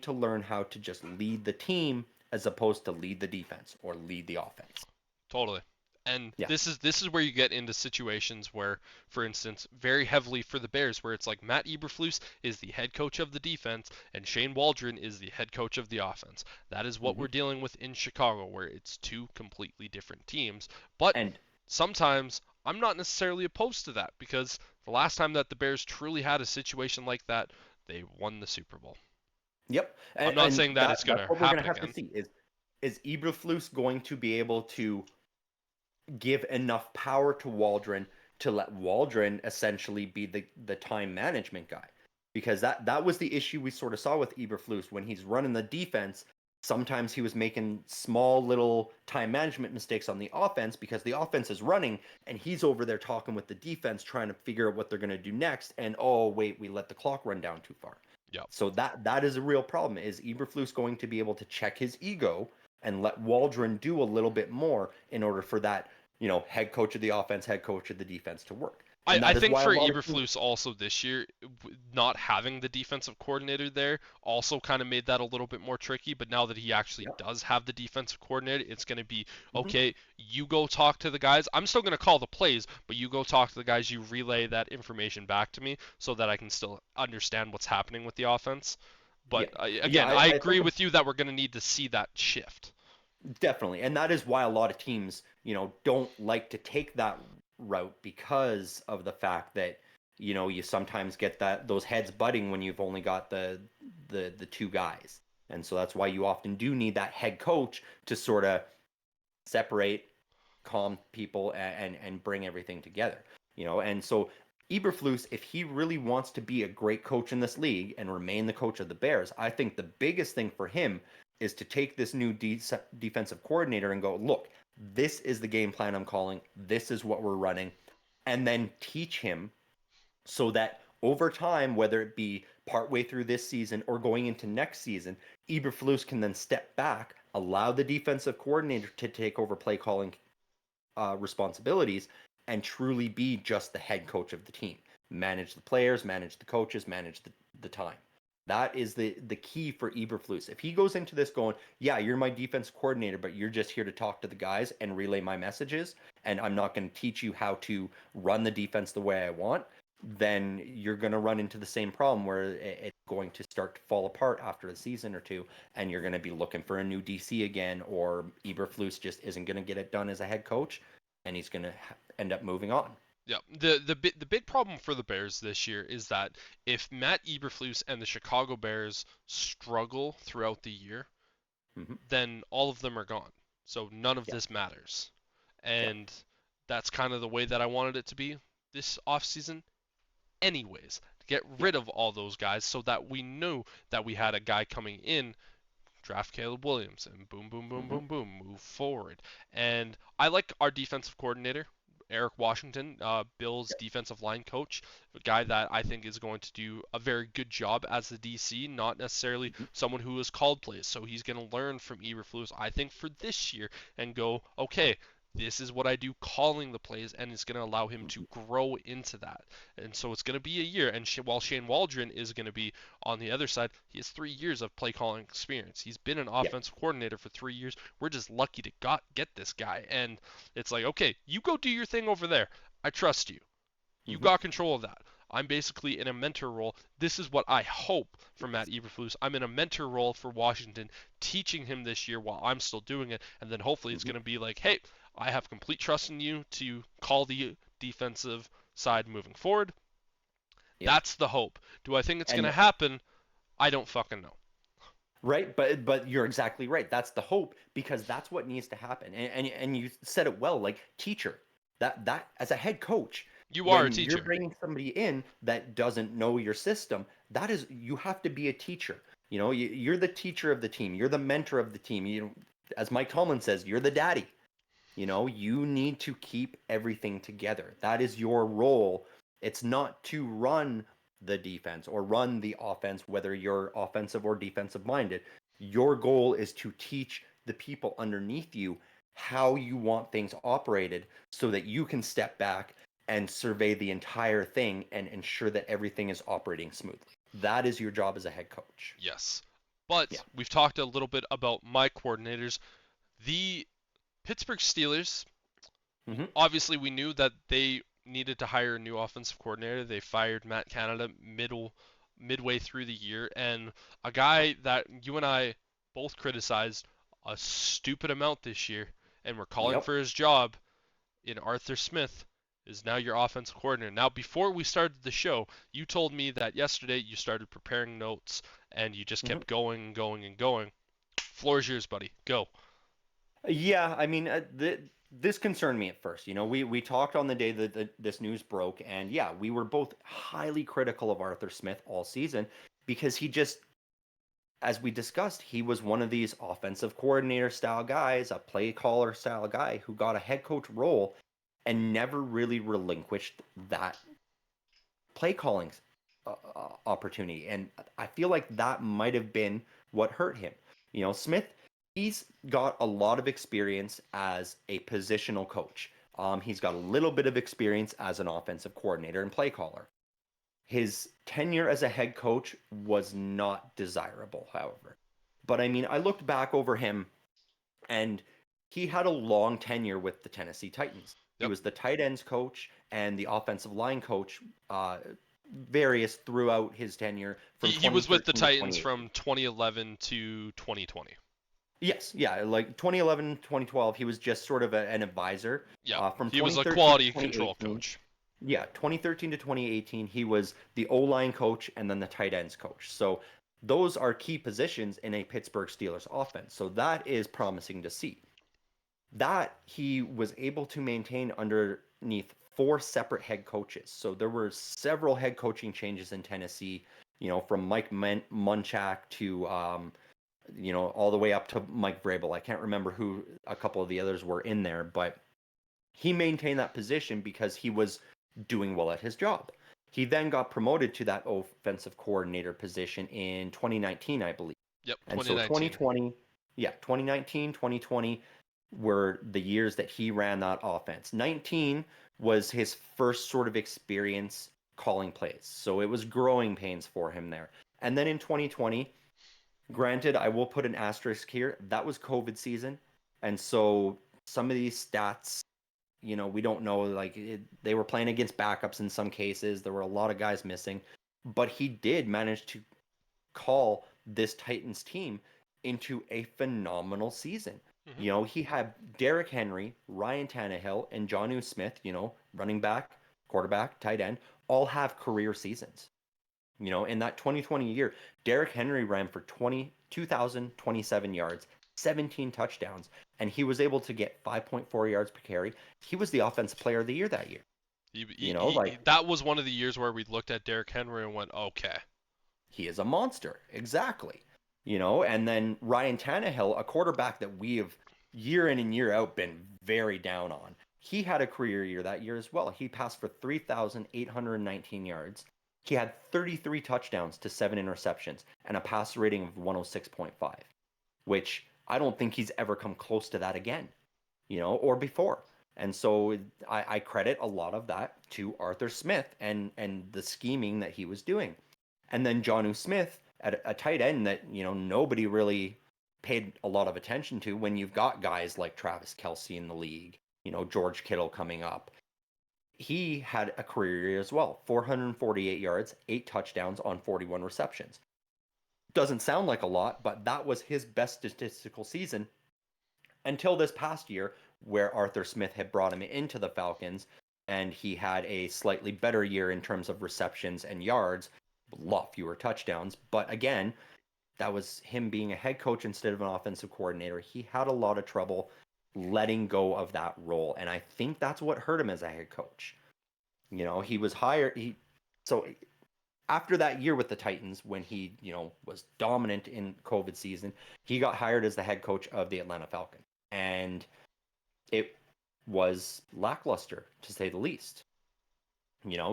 to learn how to just lead the team as opposed to lead the defense or lead the offense. Totally. And Yeah. this is where you get into situations where, for instance, very heavily for the Bears, where it's like Matt Eberflus is the head coach of the defense and Shane Waldron is the head coach of the offense. That is what Mm-hmm. we're dealing with in Chicago, where it's two completely different teams. But And sometimes I'm not necessarily opposed to that because the last time that the Bears truly had a situation like that, they won the Super Bowl. yep, I'm and, not and saying that that it's going that's to what we're gonna happen have to again. see is Eberflus going to be able to give enough power to Waldron to let Waldron essentially be the time management guy. Because that was the issue we sort of saw with Eberflus when he's running the defense. Sometimes he was making small little time management mistakes on the offense because the offense is running and he's over there talking with the defense trying to figure out what they're going to do next. And oh wait, we let the clock run down too far. Yep. So that is a real problem. Is Eberflus going to be able to check his ego and let Waldron do a little bit more in order for that head coach of the offense, head coach of the defense to work? And I that is think why a for lot of teams. Eberflus also this year, not having the defensive coordinator there also kind of made that a little bit more tricky. But now that he actually Yep. does have the defensive coordinator, it's going to be Mhm. okay. You go talk to the guys. I'm still going to call the plays, but you go talk to the guys. You relay that information back to me so that I can still understand what's happening with the offense. Yeah, But yeah. again, I, I I think agree with you that we're going to need to see that shift. definitely, and that is why a lot of teams, don't like to take that route because of the fact that you sometimes get those heads butting when you've only got the two guys, and so that's why you often do need that head coach to sort of separate, calm people, and bring everything together. And so Eberflus, if he really wants to be a great coach in this league and remain the coach of the Bears, I think the biggest thing for him is to take this new defensive coordinator and go, look, this is the game plan I'm calling. This is what we're running. And then teach him so that over time, whether it be partway through this season or going into next season, Eberflus can then step back, allow the defensive coordinator to take over play calling responsibilities, and truly be just the head coach of the team. Manage the players, manage the coaches, manage the time. That is the key for Eberflus. If he goes into this going, yeah, you're my defense coordinator, but you're just here to talk to the guys and relay my messages, and I'm not going to teach you how to run the defense the way I want, then you're going to run into the same problem where it's going to start to fall apart after a season or two, and you're going to be looking for a new DC again, or Eberflus just isn't going to get it done as a head coach, and he's going to end up moving on. Yeah, the big problem for the Bears this year is that if Matt Eberflus and the Chicago Bears struggle throughout the year, Hmm. then all of them are gone. So none of Yeah, this matters. yeah, And that's kind of the way that I wanted it to be this offseason anyways. Get yeah, rid of all those guys so that we knew that we had a guy coming in draft Caleb Williams, and boom, boom, boom, Hmm. boom, boom, move forward. And I like our defensive coordinator, Eric Washington, Bill's defensive line coach, a guy that I think is going to do a very good job as the DC, not necessarily Hmm. someone who has called plays. So he's going to learn from Eberflus, I think, for this year and go, okay, this is what I do calling the plays, and it's going to allow him to grow into that. And so it's going to be a year. And while Shane Waldron is going to be on the other side, he has 3 years of play calling experience. He's been an Yeah. offensive coordinator for 3 years. We're just lucky to get this guy. And it's like, okay, you go do your thing over there. I trust you. You Hmm. got control of that. I'm basically in a mentor role. This is what I hope from Matt Eberflus. I'm in a mentor role for Washington, teaching him this year while I'm still doing it, and then hopefully it's Hmm. going to be like, hey, I have complete trust in you to call the defensive side moving forward. Yep. That's the hope. Do I think it's going to And happen? I don't fucking know. right, but you're exactly right. That's the hope because that's what needs to happen. And you said it well, like teacher. That as a head coach, You are a when you're teacher. bringing somebody in that doesn't know your system, that is you have to be a teacher. You're the teacher of the team. You're the mentor of the team. As Mike Tomlin says, you're the daddy. You need to keep everything together. That is your role. It's not to run the defense or run the offense, whether you're offensive or defensive minded. Your goal is to teach the people underneath you how you want things operated so that you can step back and survey the entire thing and ensure that everything is operating smoothly. That is your job as a head coach. Yes. Yeah. But we've talked a little bit about my coordinators. The Pittsburgh Steelers, Hmm. obviously we knew that they needed to hire a new offensive coordinator. They fired Matt Canada midway through the year, and a guy that you and I both criticized a stupid amount this year and were calling Yep. for his job in Arthur Smith is now your offensive coordinator. Now, before we started the show, you told me that yesterday you started preparing notes and you just Hmm. kept going and going and going. Floor is yours, buddy. Go. Yeah, I mean, this concerned me at first. We talked on the day that this news broke, and yeah, we were both highly critical of Arthur Smith all season because he just, as we discussed, he was one of these offensive coordinator style guys, a play caller style guy who got a head coach role and never really relinquished that play calling opportunity. And I feel like that might have been what hurt him. Smith, he's got a lot of experience as a positional coach. He's got a little bit of experience as an offensive coordinator and play caller. His tenure as a head coach was not desirable, however. But I mean, I looked back over him and he had a long tenure with the Tennessee Titans. He Yep. was the tight ends coach and the offensive line coach, various throughout his tenure from He was with the 2013 to Titans 2018. from 2011 to 2020. Yes, yeah, like 2011, 2012, he was just sort of an advisor. Yeah, From he was a 2013 to quality control 2018, coach. yeah, 2013 to 2018, he was the O-line coach and then the tight ends coach. So those are key positions in a Pittsburgh Steelers offense. So that is promising to see. That he was able to maintain underneath four separate head coaches. So there were several head coaching changes in Tennessee, from Mike Munchak to, all the way up to Mike Vrabel. I can't remember who a couple of the others were in there, but he maintained that position because he was doing well at his job. He then got promoted to that offensive coordinator position in 2019, I believe. Yep, And so 2019. 2020, yeah, 2019, 2020 were the years that he ran that offense. 19 was his first sort of experience calling plays. So it was growing pains for him there. And then in 2020, granted, I will put an asterisk here, that was COVID season. And so some of these stats, we don't know, like they were playing against backups in some cases. There were a lot of guys missing, but he did manage to call this Titans team into a phenomenal season. Hmm. He had Derrick Henry, Ryan Tannehill, and Jonnu Smith, running back, quarterback, tight end, all have career seasons. In that 2020 year, Derrick Henry ran for 2,027 yards, 17 touchdowns, and he was able to get 5.4 yards per carry. He was the offensive player of the year that year. Like That was one of the years where we looked at Derrick Henry and went, okay. he is a monster. Exactly. And then Ryan Tannehill, a quarterback that we have year in and year out been very down on. He had a career year that year as well. He passed for 3,819 yards. He had 33 touchdowns to 7 interceptions and a passer rating of 106.5, which I don't think he's ever come close to that again, or before. And so I credit a lot of that to Arthur Smith and the scheming that he was doing. And then Jonnu Smith at a tight end that, nobody really paid a lot of attention to when you've got guys like Travis Kelce in the league, George Kittle coming up. He had a career year as well, 448 yards, 8 touchdowns on 41 receptions. Doesn't sound like a lot, but that was his best statistical season until this past year, where Arthur Smith had brought him into the Falcons, and he had a slightly better year in terms of receptions and yards, a lot fewer touchdowns. But again, that was him being a head coach instead of an offensive coordinator. He had a lot of trouble letting go of that role, and I think that's what hurt him as a head coach. He was hired. So after that year with the Titans, when he, was dominant in COVID season, he got hired as the head coach of the Atlanta Falcons. And it was lackluster, to say the least.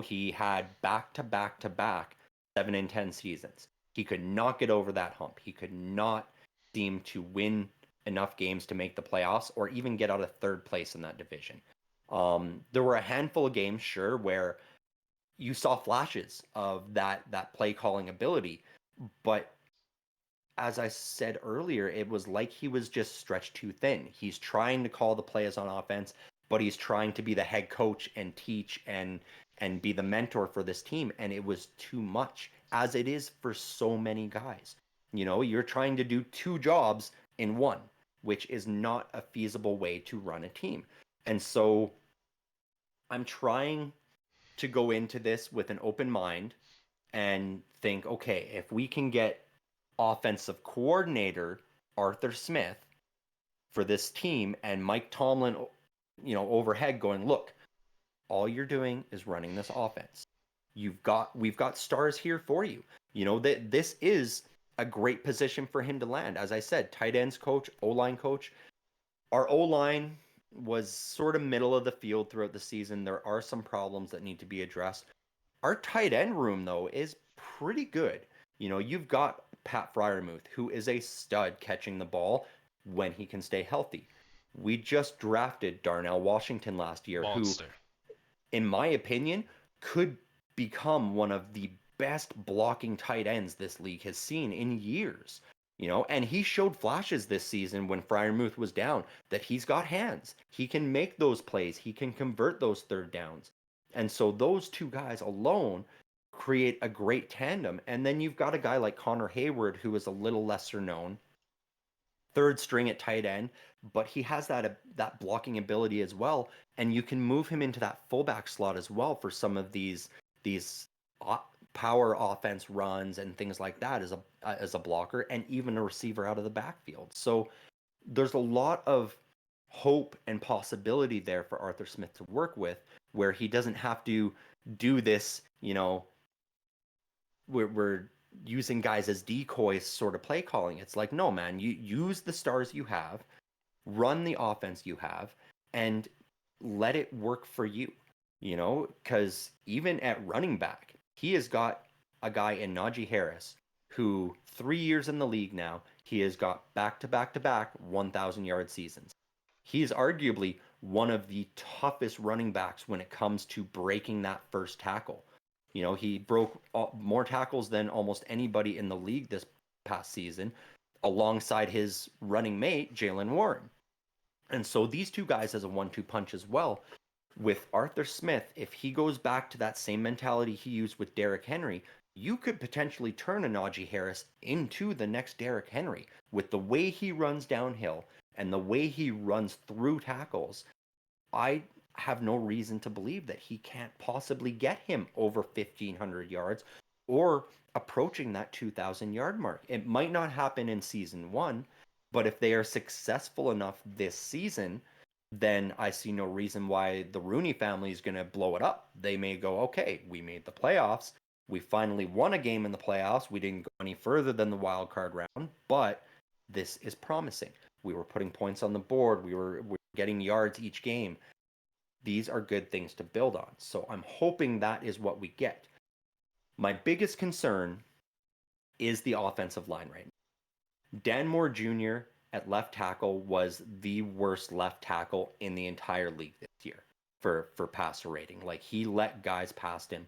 He had back to back to back 7-10 seasons. He could not get over that hump. He could not seem to win enough games to make the playoffs or even get out of third place in that division. There were a handful of games, sure, where you saw flashes of that play calling ability, but as I said earlier, it was like he was just stretched too thin. He's trying to call the plays on offense, but he's trying to be the head coach and teach and be the mentor for this team, and it was too much, as it is for so many guys. You're trying to do 2 jobs in one, which is not a feasible way to run a team. And so I'm trying to go into this with an open mind and think, okay, if we can get offensive coordinator Arthur Smith for this team and Mike Tomlin, overhead going, look, all you're doing is running this offense. We've got stars here for you. That this is a great position for him to land. As I said, tight ends coach, O-line coach. Our O-line was sort of middle of the field throughout the season. There are some problems that need to be addressed. Our tight end room, though, is pretty good. You've got Pat Freiermuth, who is a stud catching the ball when he can stay healthy. We just drafted Darnell Washington last year, Monster. who, in my opinion, could become one of the best blocking tight ends this league has seen in years. And he showed flashes this season when Freiermuth was down that he's got hands. He can make those plays. He can convert those third downs. And so those 2 guys alone create a great tandem. And then you've got a guy like Connor Hayward, who is a little lesser known, third string at tight end, but he has that blocking ability as well. And you can move him into that fullback slot as well for some of these power offense runs and things like that as a blocker, and even a receiver out of the backfield. So there's a lot of hope and possibility there for Arthur Smith to work with, where he doesn't have to do this, we're using guys as decoys sort of play calling. It's like, no, man, you use the stars you have, run the offense you have, and let it work for you, because even at running back, he has got a guy in Najee Harris who 3 years in the league now, he has got back-to-back 1,000-yard seasons. He is arguably one of the toughest running backs when it comes to breaking that first tackle. He broke more tackles than almost anybody in the league this past season, alongside his running mate, Jaylen Warren. And so these 2 guys as a 1-2 punch as well. With Arthur Smith, if he goes back to that same mentality he used with Derrick Henry, you could potentially turn a Najee Harris into the next Derrick Henry. With the way he runs downhill and the way he runs through tackles, I have no reason to believe that he can't possibly get him over 1,500 yards or approaching that 2,000-yard mark. It might not happen in season 1, but if they are successful enough this season, then I see no reason why the Rooney family is going to blow it up. They may go, okay, we made the playoffs. We finally won a game in the playoffs. We didn't go any further than the wild card round, but this is promising. We were putting points on the board. We were getting yards each game. These are good things to build on. So I'm hoping that is what we get. My biggest concern is the offensive line right now. Dan Moore Jr. at left tackle was the worst left tackle in the entire league this year for passer rating. Like, he let guys past him.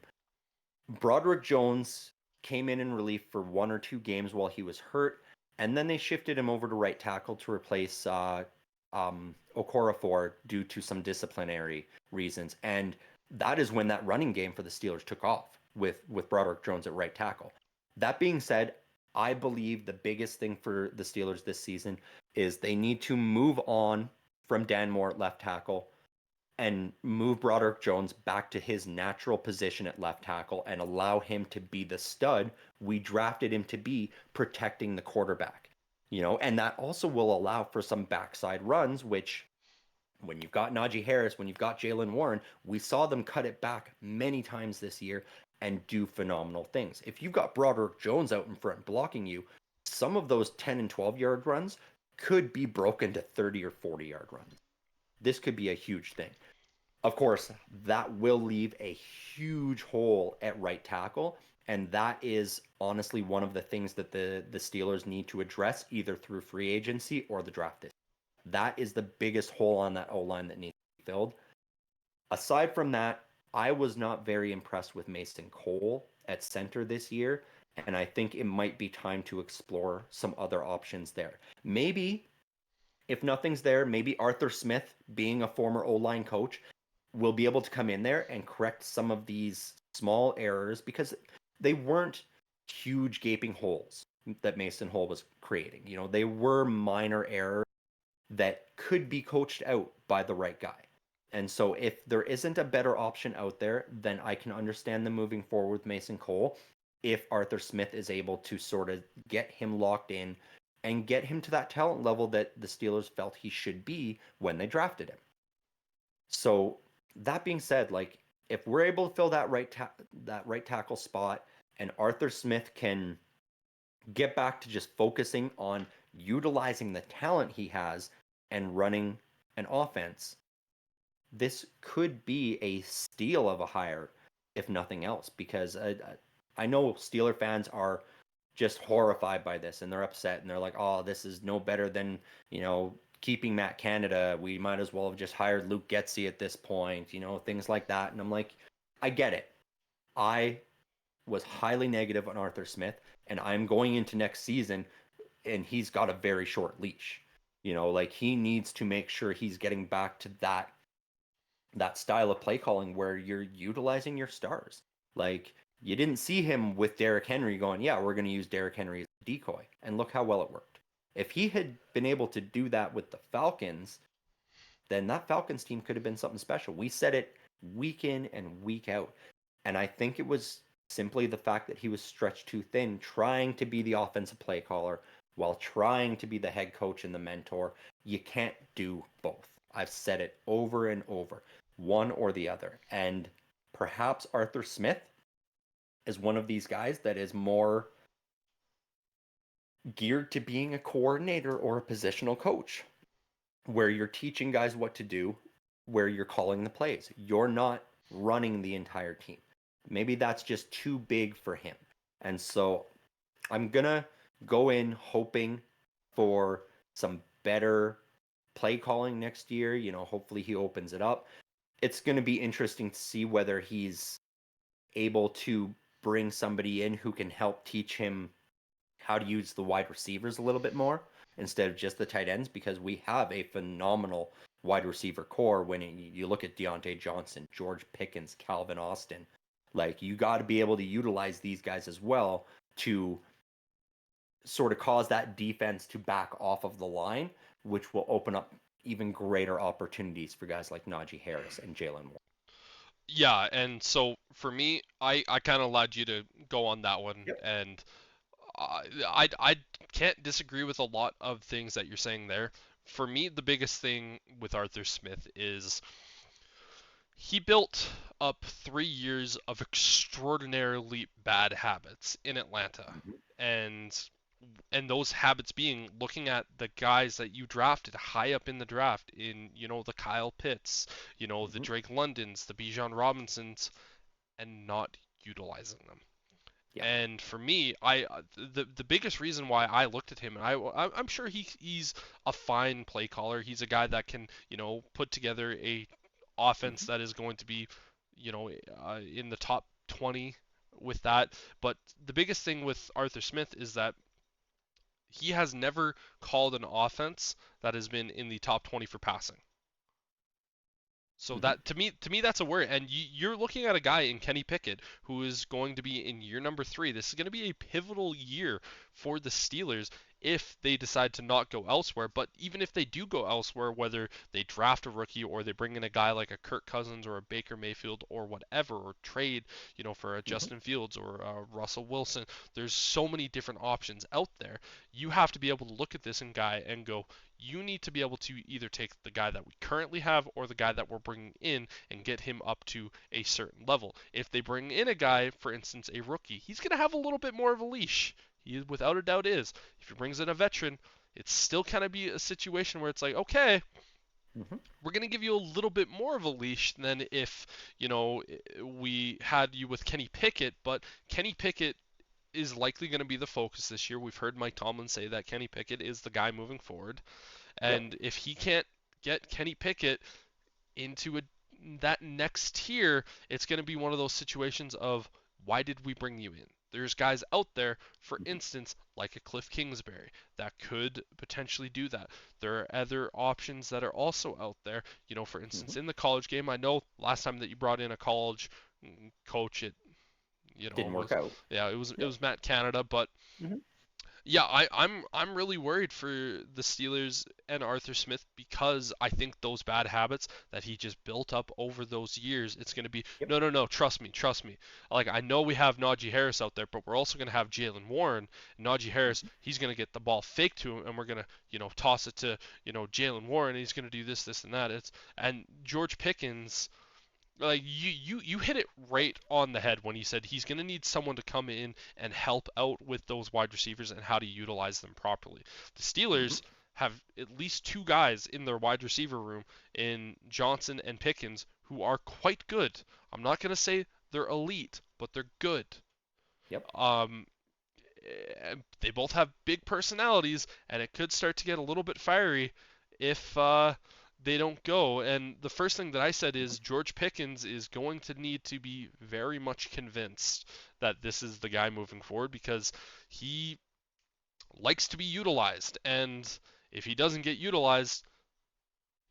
Broderick Jones came in relief for 1 or 2 games while he was hurt, and then they shifted him over to right tackle to replace Okorafor due to some disciplinary reasons. And that is when that running game for the Steelers took off with Broderick Jones at right tackle. That being said, I believe the biggest thing for the Steelers this season is they need to move on from Dan Moore at left tackle and move Broderick Jones back to his natural position at left tackle and allow him to be the stud we drafted him to be, protecting the quarterback. And that also will allow for some backside runs, which, when you've got Najee Harris, when you've got Jaylen Warren, we saw them cut it back many times this year and do phenomenal things. If you've got Broderick Jones out in front blocking you, some of those 10 and 12-yard runs could be broken to 30 or 40-yard runs. This could be a huge thing. Of course, that will leave a huge hole at right tackle, and that is honestly one of the things that the Steelers need to address, either through free agency or the draft. That is the biggest hole on that O-line that needs to be filled. Aside from that, I was not very impressed with Mason Cole at center this year, and I think it might be time to explore some other options there. Maybe, if nothing's there, maybe Arthur Smith, being a former O-line coach, will be able to come in there and correct some of these small errors, because they weren't huge gaping holes that Mason Cole was creating. They were minor errors that could be coached out by the right guy. And so if there isn't a better option out there, then I can understand them moving forward with Mason Cole if Arthur Smith is able to sort of get him locked in and get him to that talent level that the Steelers felt he should be when they drafted him. So that being said, like, if we're able to fill that right tackle spot and Arthur Smith can get back to just focusing on utilizing the talent he has and running an offense, this could be a steal of a hire, if nothing else, because I know Steeler fans are just horrified by this, and they're upset, and they're like, oh, this is no better than, keeping Matt Canada. We might as well have just hired Luke Getsy at this point, things like that. And I'm like, I get it. I was highly negative on Arthur Smith, and I'm going into next season, and he's got a very short leash. Like, he needs to make sure he's getting back to that style of play calling where you're utilizing your stars. Like, you didn't see him with Derrick Henry going, yeah, we're going to use Derrick Henry as a decoy. And look how well it worked. If he had been able to do that with the Falcons, then that Falcons team could have been something special. We said it week in and week out. And I think it was simply the fact that he was stretched too thin, trying to be the offensive play caller while trying to be the head coach and the mentor. You can't do both. I've said it over and over, one or the other. And perhaps Arthur Smith is one of these guys that is more geared to being a coordinator or a positional coach, where you're teaching guys what to do, where you're calling the plays. You're not running the entire team. Maybe that's just too big for him. And so I'm going to go in hoping for some better play calling next year. Hopefully he opens it up. It's going to be interesting to see whether he's able to bring somebody in who can help teach him how to use the wide receivers a little bit more instead of just the tight ends, because we have a phenomenal wide receiver core when you look at Deontay Johnson, George Pickens, Calvin Austin. Like, you got to be able to utilize these guys as well to sort of cause that defense to back off of the line, which will open up even greater opportunities for guys like Najee Harris and Jaylen Warren. Yeah, and so for me, I kind of allowed you to go on that one, Yep. and I can't disagree with a lot of things that you're saying there. For me, the biggest thing with Arthur Smith is He built up 3 years of extraordinarily bad habits in Atlanta, Mhm. and those habits being looking at the guys that you drafted high up in the draft, in the Kyle Pitts, the Mhm. Drake Londons, the Bijan Robinsons, and not utilizing them. Yeah. And for me, the biggest reason why I looked at him, and I'm sure he's a fine play caller. He's a guy that can put together a offense Mhm. that is going to be in the top 20 with that. But the biggest thing with Arthur Smith is that he has never called an offense that has been in the top 20 for passing. So Mhm. that to me that's a worry. And you're looking at a guy in Kenny Pickett who is going to be in year number 3. This is going to be a pivotal year for the Steelers if they decide to not go elsewhere. But even if they do go elsewhere, whether they draft a rookie or they bring in a guy like a Kirk Cousins or a Baker Mayfield or whatever, or trade, for a Mhm. Justin Fields or a Russell Wilson, there's so many different options out there. You have to be able to look at this guy and go, you need to be able to either take the guy that we currently have or the guy that we're bringing in and get him up to a certain level. If they bring in a guy, for instance, a rookie, he's going to have a little bit more of a leash. He without a doubt is. If he brings in a veteran, it's still kind of be a situation where it's like, okay, Mhm. we're going to give you a little bit more of a leash than if, we had you with Kenny Pickett, but Kenny Pickett is likely going to be the focus this year. We've heard Mike Tomlin say that Kenny Pickett is the guy moving forward. Yep. And if he can't get Kenny Pickett into that next tier, it's going to be one of those situations of, why did we bring you in? There's guys out there, for Mhm. instance, like a Cliff Kingsbury, that could potentially do that. There are other options that are also out there. For instance, Mhm. in the college game, I know last time that you brought in a college coach, it Didn't work was, out. yeah, it Yep. was Matt Canada, but Mhm. yeah, I'm really worried for the Steelers and Arthur Smith, because I think those bad habits that he just built up over those years, it's going to be, Yep. no, trust me, trust me. Like, I know we have Najee Harris out there, but we're also going to have Jalen Warren. Najee Harris, Mhm. he's going to get the ball faked to him, and we're going to toss it to Jalen Warren, and he's going to do this, and that. And George Pickens, like, you hit it right on the head when you said he's going to need someone to come in and help out with those wide receivers and how to utilize them properly. The Mhm. Steelers have at least two guys in their wide receiver room, in Johnson and Pickens, who are quite good. I'm not going to say they're elite, but they're good. Yep. Um, they both have big personalities, and it could start to get a little bit fiery if they don't go. And the first thing that I said Mhm. is George Pickens is going to need to be very much convinced that this is the guy moving forward, because he likes to be utilized. And if he doesn't get utilized,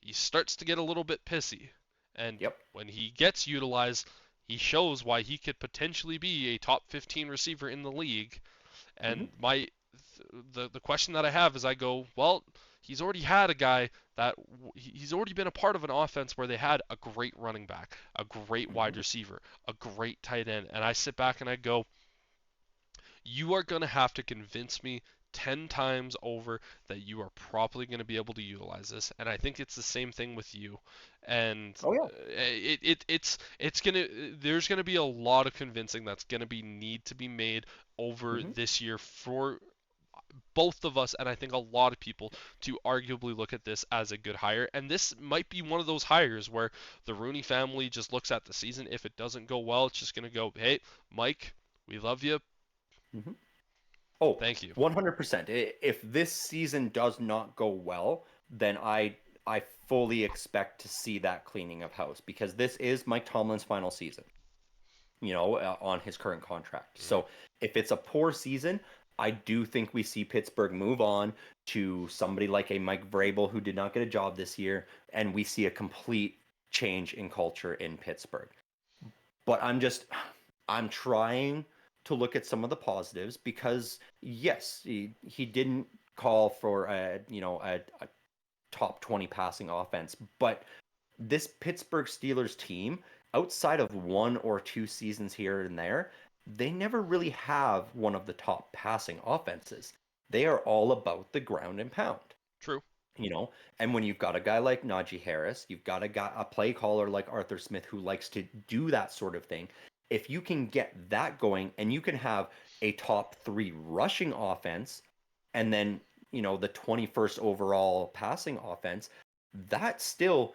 he starts to get a little bit pissy. And Yep. when he gets utilized, he shows why he could potentially be a top 15 receiver in the league. Mhm. And the question that I have is, I go, well, he's already had a guy that he's already been a part of an offense where they had a great running back, a great wide Mhm. receiver, a great tight end, and I sit back and I go, you are going to have to convince me 10 times over that you are probably going to be able to utilize this. And I think it's the same thing with you. And Oh yeah. it's going to, there's going to be a lot of convincing that's going to be need to be made over Mhm. this year for both of us, and I think a lot of people, to arguably look at this as a good hire. And this might be one of those hires where the Rooney family just looks at the season. If it doesn't go well, it's just going to go, hey, Mike, we love you. Mhm. Oh, Thank you. 100%. If this season does not go well, then I fully expect to see that cleaning of house, because this is Mike Tomlin's final season, on his current contract. Mm, So if it's a poor season, I do think we see Pittsburgh move on to somebody like a Mike Vrabel, who did not get a job this year, and we see a complete change in culture in Pittsburgh. But I'm trying to look at some of the positives, because yes, he didn't call for a top 20 passing offense, but this Pittsburgh Steelers team, outside of one or two seasons here and there, they never really have one of the top passing offenses. They are all about the ground and pound. true. you know. And when you've got a guy like Najee Harris, you've got a play caller like Arthur Smith who likes to do that sort of thing. If you can get that going and you can have a top 3 rushing offense and then, the 21st overall passing offense, that still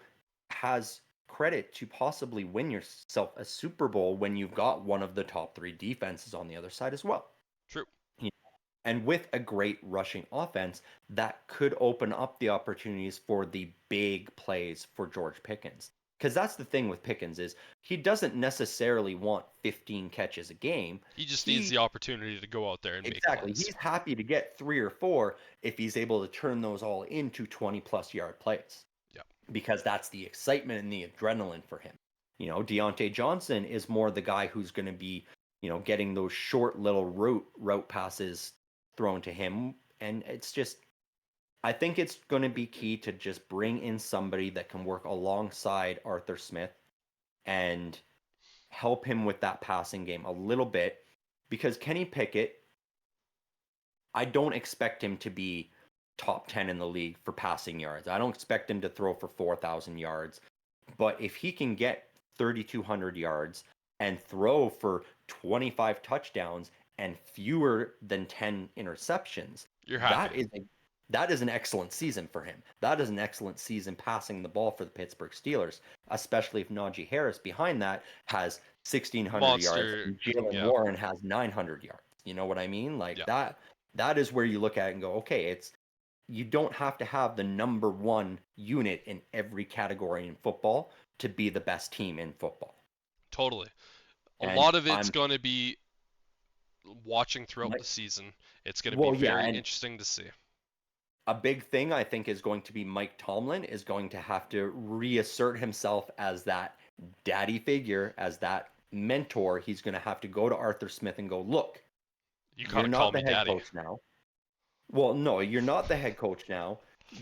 has credit to possibly win yourself a Super Bowl when you've got one of the top 3 defenses on the other side as well. True. And with a great rushing offense, that could open up the opportunities for the big plays for George Pickens. Because that's the thing with Pickens is he doesn't necessarily want 15 catches a game. He just needs the opportunity to go out there and make Exactly. plays. He's happy to get 3 or 4 if he's able to turn those all into 20-plus yard plays. Yeah. Because that's the excitement and the adrenaline for him. Deontay Johnson is more the guy who's going to be, getting those short little route passes thrown to him. And I think it's going to be key to just bring in somebody that can work alongside Arthur Smith and help him with that passing game a little bit, because Kenny Pickett, I don't expect him to be top 10 in the league for passing yards. I don't expect him to throw for 4,000 yards, but if he can get 3,200 yards and throw for 25 touchdowns and fewer than 10 interceptions, You're happy. that is an excellent season for him. That is an excellent season passing the ball for the Pittsburgh Steelers, especially if Najee Harris behind that has 1,600 yards and Jalen Warren has 900 yards. You know what I mean? Like that is where you look at it and go, okay, you don't have to have the number 1 unit in every category in football to be the best team in football. Totally. A lot of it's going to be watching throughout the season. It's going to be very interesting to see. A big thing I think is going to be Mike Tomlin is going to have to reassert himself as that daddy figure, as that mentor. He's going to have to go to Arthur Smith and go, look, you're not the head coach now. Well, no, you're not the head coach now.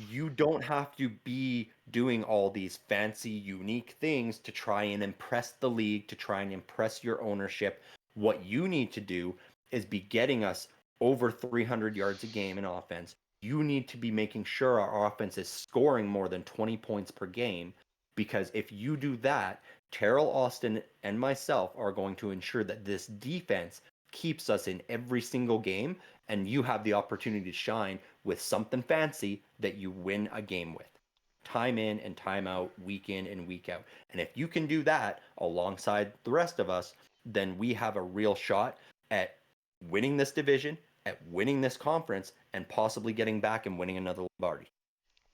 You don't have to be doing all these fancy, unique things to try and impress the league, to try and impress your ownership. What you need to do is be getting us over 300 yards a game in offense. You need to be making sure our offense is scoring more than 20 points per game, because if you do that, Terrell Austin and myself are going to ensure that this defense keeps us in every single game, and you have the opportunity to shine with something fancy that you win a game with. Time in and time out, week in and week out. And if you can do that alongside the rest of us, then we have a real shot at winning this division, at winning this conference, and possibly getting back and winning another Lombardi.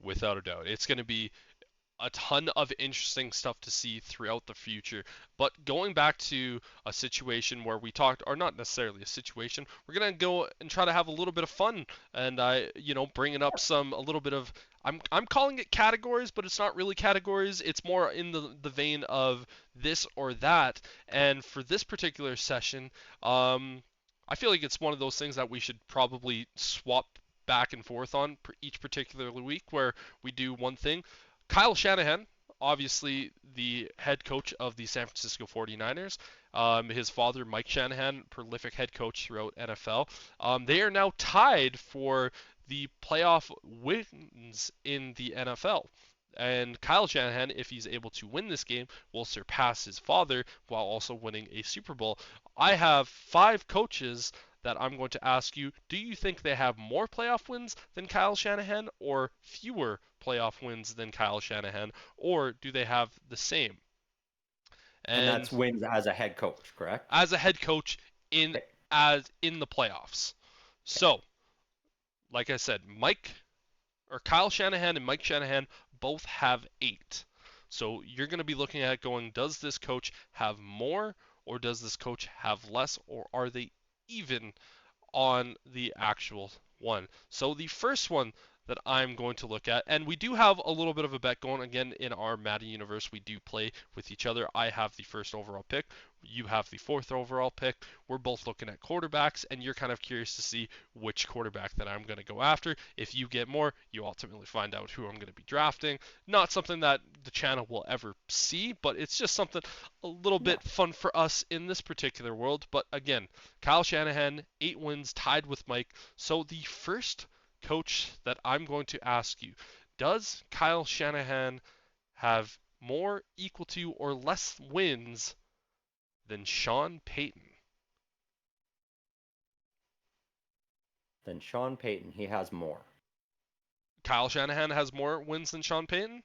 Without a doubt. It's going to be a ton of interesting stuff to see throughout the future. But going back to a situation where we talked, or not necessarily a situation, we're going to go and try to have a little bit of fun. And bringing up a little bit of, I'm calling it categories, but it's not really categories. It's more in the vein of this or that. And for this particular session, I feel like it's one of those things that we should probably swap back and forth on each particular week, where we do one thing. Kyle Shanahan, obviously the head coach of the San Francisco 49ers. His father, Mike Shanahan, prolific head coach throughout NFL. They are now tied for the playoff wins in the NFL. And Kyle Shanahan, if he's able to win this game, will surpass his father while also winning a Super Bowl. I have 5 coaches that I'm going to ask you, do you think they have more playoff wins than Kyle Shanahan, or fewer playoff wins than Kyle Shanahan, or do they have the same? And that's wins as a head coach, correct? As a head coach in the playoffs. So, like I said, Kyle Shanahan and Mike Shanahan both have 8. So you're going to be looking at going, does this coach have more, or does this coach have less, or are they even on the actual one? So the first one that I'm going to look at, and we do have a little bit of a bet going again in our Madden universe. We do play with each other. I have the first overall pick. You have the 4th overall pick. We're both looking at quarterbacks, and you're kind of curious to see which quarterback that I'm going to go after. If you get more, you ultimately find out who I'm going to be drafting. Not something that the channel will ever see, but it's just something a little bit fun for us in this particular world. But again, Kyle Shanahan, 8 wins, tied with Mike. So the first coach that I'm going to ask you, Does Kyle Shanahan have more, equal to, or less wins than Sean Payton? Then Sean Payton, he has more. Kyle Shanahan has more wins than Sean Payton?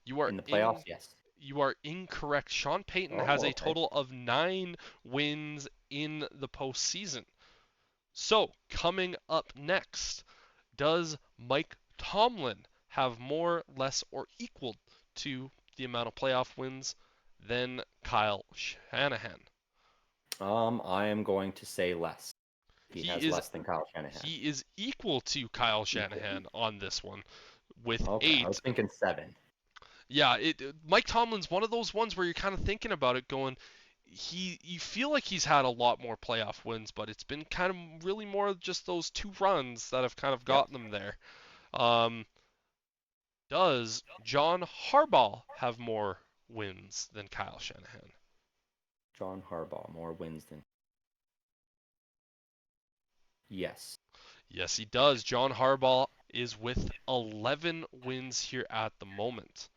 You are In the playoffs, yes. you are incorrect. Sean Payton has Oh, a okay. total of 9 wins in the postseason. So, coming up next, does Mike Tomlin have more, less, or equal to the amount of playoff wins than Kyle Shanahan? I am going to say less. He He has is less than Kyle Shanahan. he is equal to Kyle Equal. Shanahan on this one with Okay, I 8. was thinking 7. Yeah, Mike Tomlin's one of those ones where you're kind of thinking about it going, you feel like he's had a lot more playoff wins, but it's been kind of really more just those 2 runs that have kind of Yep. gotten them there. Um, does John Harbaugh have more wins than Kyle Shanahan? John Harbaugh, more wins than. Yes. Yes, he does. John Harbaugh is with 11 wins here at the moment.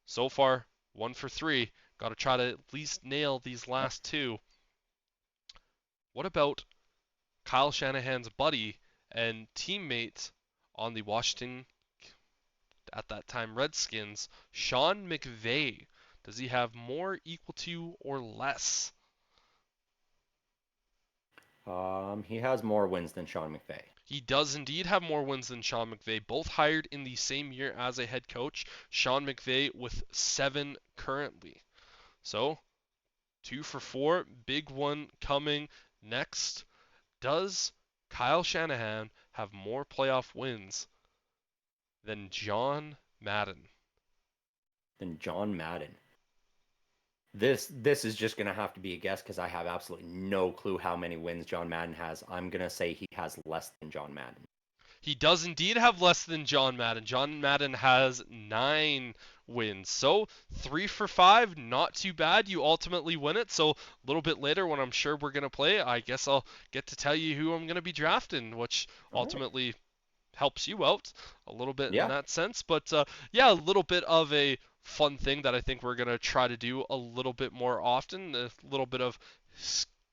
So far, 1 for 3. Got to try to at least nail these last 2. What about Kyle Shanahan's buddy and teammate on the Washington, at that time, Redskins, Sean McVay? Does he have more, equal to, or less? He has more wins than Sean McVay. He does indeed have more wins than Sean McVay, both hired in the same year as a head coach. Sean McVay with 7 currently. So, 2 for 4, big one coming next. Does Kyle Shanahan have more playoff wins than John Madden? Than John Madden. This is just gonna have to be a guess because I have absolutely no clue how many wins John Madden has. I'm gonna say he has less than John Madden. He does indeed have less than John Madden. John Madden has 9 wins. So 3 for 5, not too bad. You ultimately win it. So a little bit later, when I'm sure we're going to play, I guess I'll get to tell you who I'm going to be drafting, which All right. ultimately helps you out a little bit in Yeah. that sense. But yeah, a little bit of a fun thing that I think we're going to try to do a little bit more often. A little bit of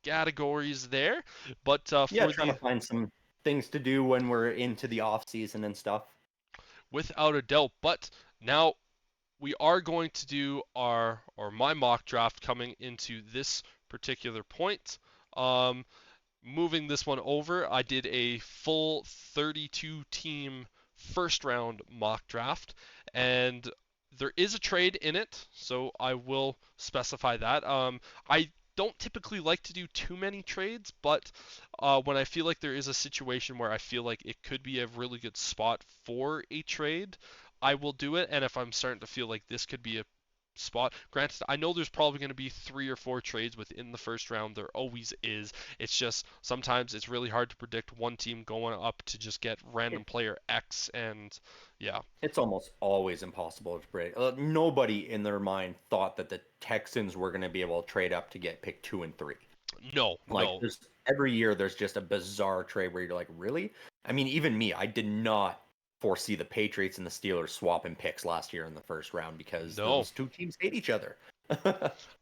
categories there. But Yeah, for trying to the find some things to do when we're into the off season and stuff. without a doubt. But now we are going to do our or my mock draft coming into this particular point. Um, moving this one over, I did a full 32 team first round mock draft, and there is a trade in it, so I will specify that. I don't typically like to do too many trades, but when I feel like there is a situation where I feel like it could be a really good spot for a trade, I will do it. And if I'm starting to feel like this could be a spot. Granted, I know there's probably going to be 3 or 4 trades within the first round. There always is. It's just sometimes it's really hard to predict one team going up to just get random It, player X, and yeah. it's almost always impossible to predict. Nobody in their mind thought that the Texans were going to be able to trade up to get pick 2 and 3. No, Like no. there's every year there's just a bizarre trade where you're like, really? I mean, even me, I did not foresee the Patriots and the Steelers swapping picks last year in the first round because No. those 2 teams hate each other.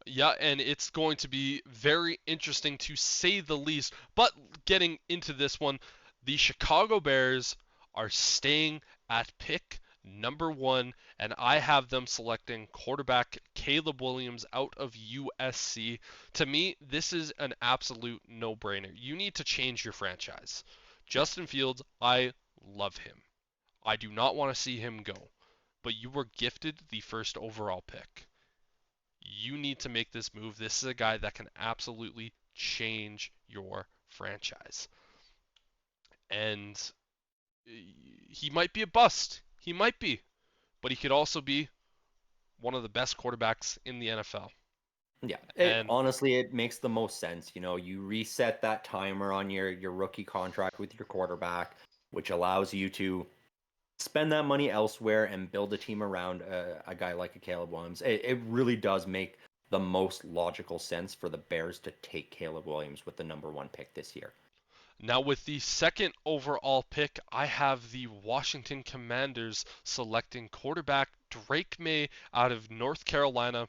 Yeah, and it's going to be very interesting to say the least. But getting into this one, the Chicago Bears are staying at pick number 1, and I have them selecting quarterback Caleb Williams out of USC. To me, this is an absolute no-brainer. You need to change your franchise. Yeah. Justin Fields, I love him. I do not want to see him go, but you were gifted the first overall pick. You need to make this move. This is a guy that can absolutely change your franchise. And he might be a bust. He might be. But he could also be one of the best quarterbacks in the NFL. Yeah, And honestly, it makes the most sense. You know, you reset that timer on your rookie contract with your quarterback, which allows you to spend that money elsewhere and build a team around a guy like a Caleb Williams. It really does make the most logical sense for the Bears to take Caleb Williams with the number 1 pick this year. Now, with the second overall pick, I have the Washington Commanders selecting quarterback Drake May out of North Carolina.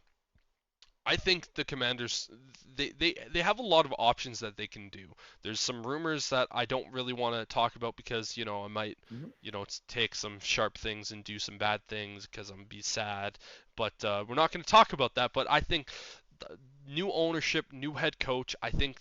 I think the Commanders they have a lot of options that they can do. There's some rumors that I don't really want to talk about because I might Mhm. take some sharp things and do some bad things because I'm be sad. But we're not going to talk about that. But I think new ownership, new head coach. I think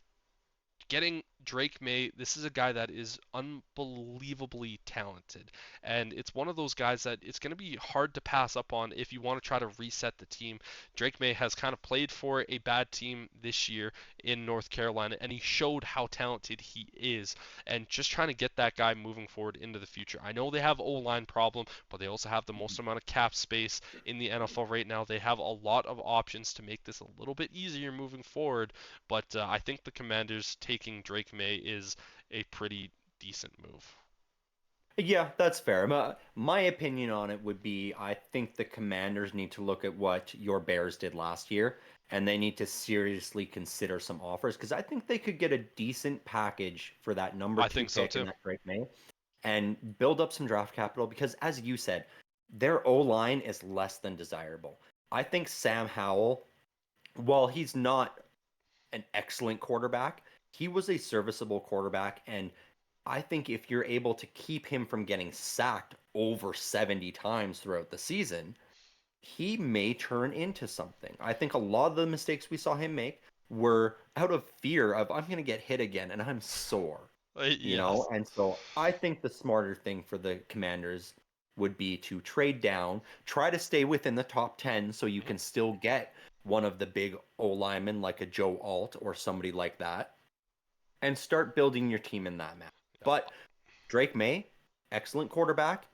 getting Drake May, this is a guy that is unbelievably talented. And it's one of those guys that it's going to be hard to pass up on if you want to try to reset the team. Drake May has kind of played for a bad team this year in North Carolina, and he showed how talented he is. And just trying to get that guy moving forward into the future. I know they have O-line problem, but they also have the most amount of cap space in the NFL right now. They have a lot of options to make this a little bit easier moving forward. But I think the Commanders taking Drake May is a pretty decent move. Yeah, that's fair. My opinion on it would be I think the Commanders need to look at what your Bears did last year, and they need to seriously consider some offers because I think they could get a decent package for that number I two think so pick in too. that Drake May and build up some draft capital because, as you said, their O line is less than desirable. I think Sam Howell, while he's not an excellent quarterback, he was a serviceable quarterback, and I think if you're able to keep him from getting sacked over 70 times throughout the season, he may turn into something. I think a lot of the mistakes we saw him make were out of fear of I'm going to get hit again and I'm sore, Yes. And so I think the smarter thing for the Commanders would be to trade down, try to stay within the top 10 so you Mhm. can still get one of the big O linemen like a Joe Alt or somebody like that and start building your team in that manner. Yeah. But Drake May, excellent quarterback.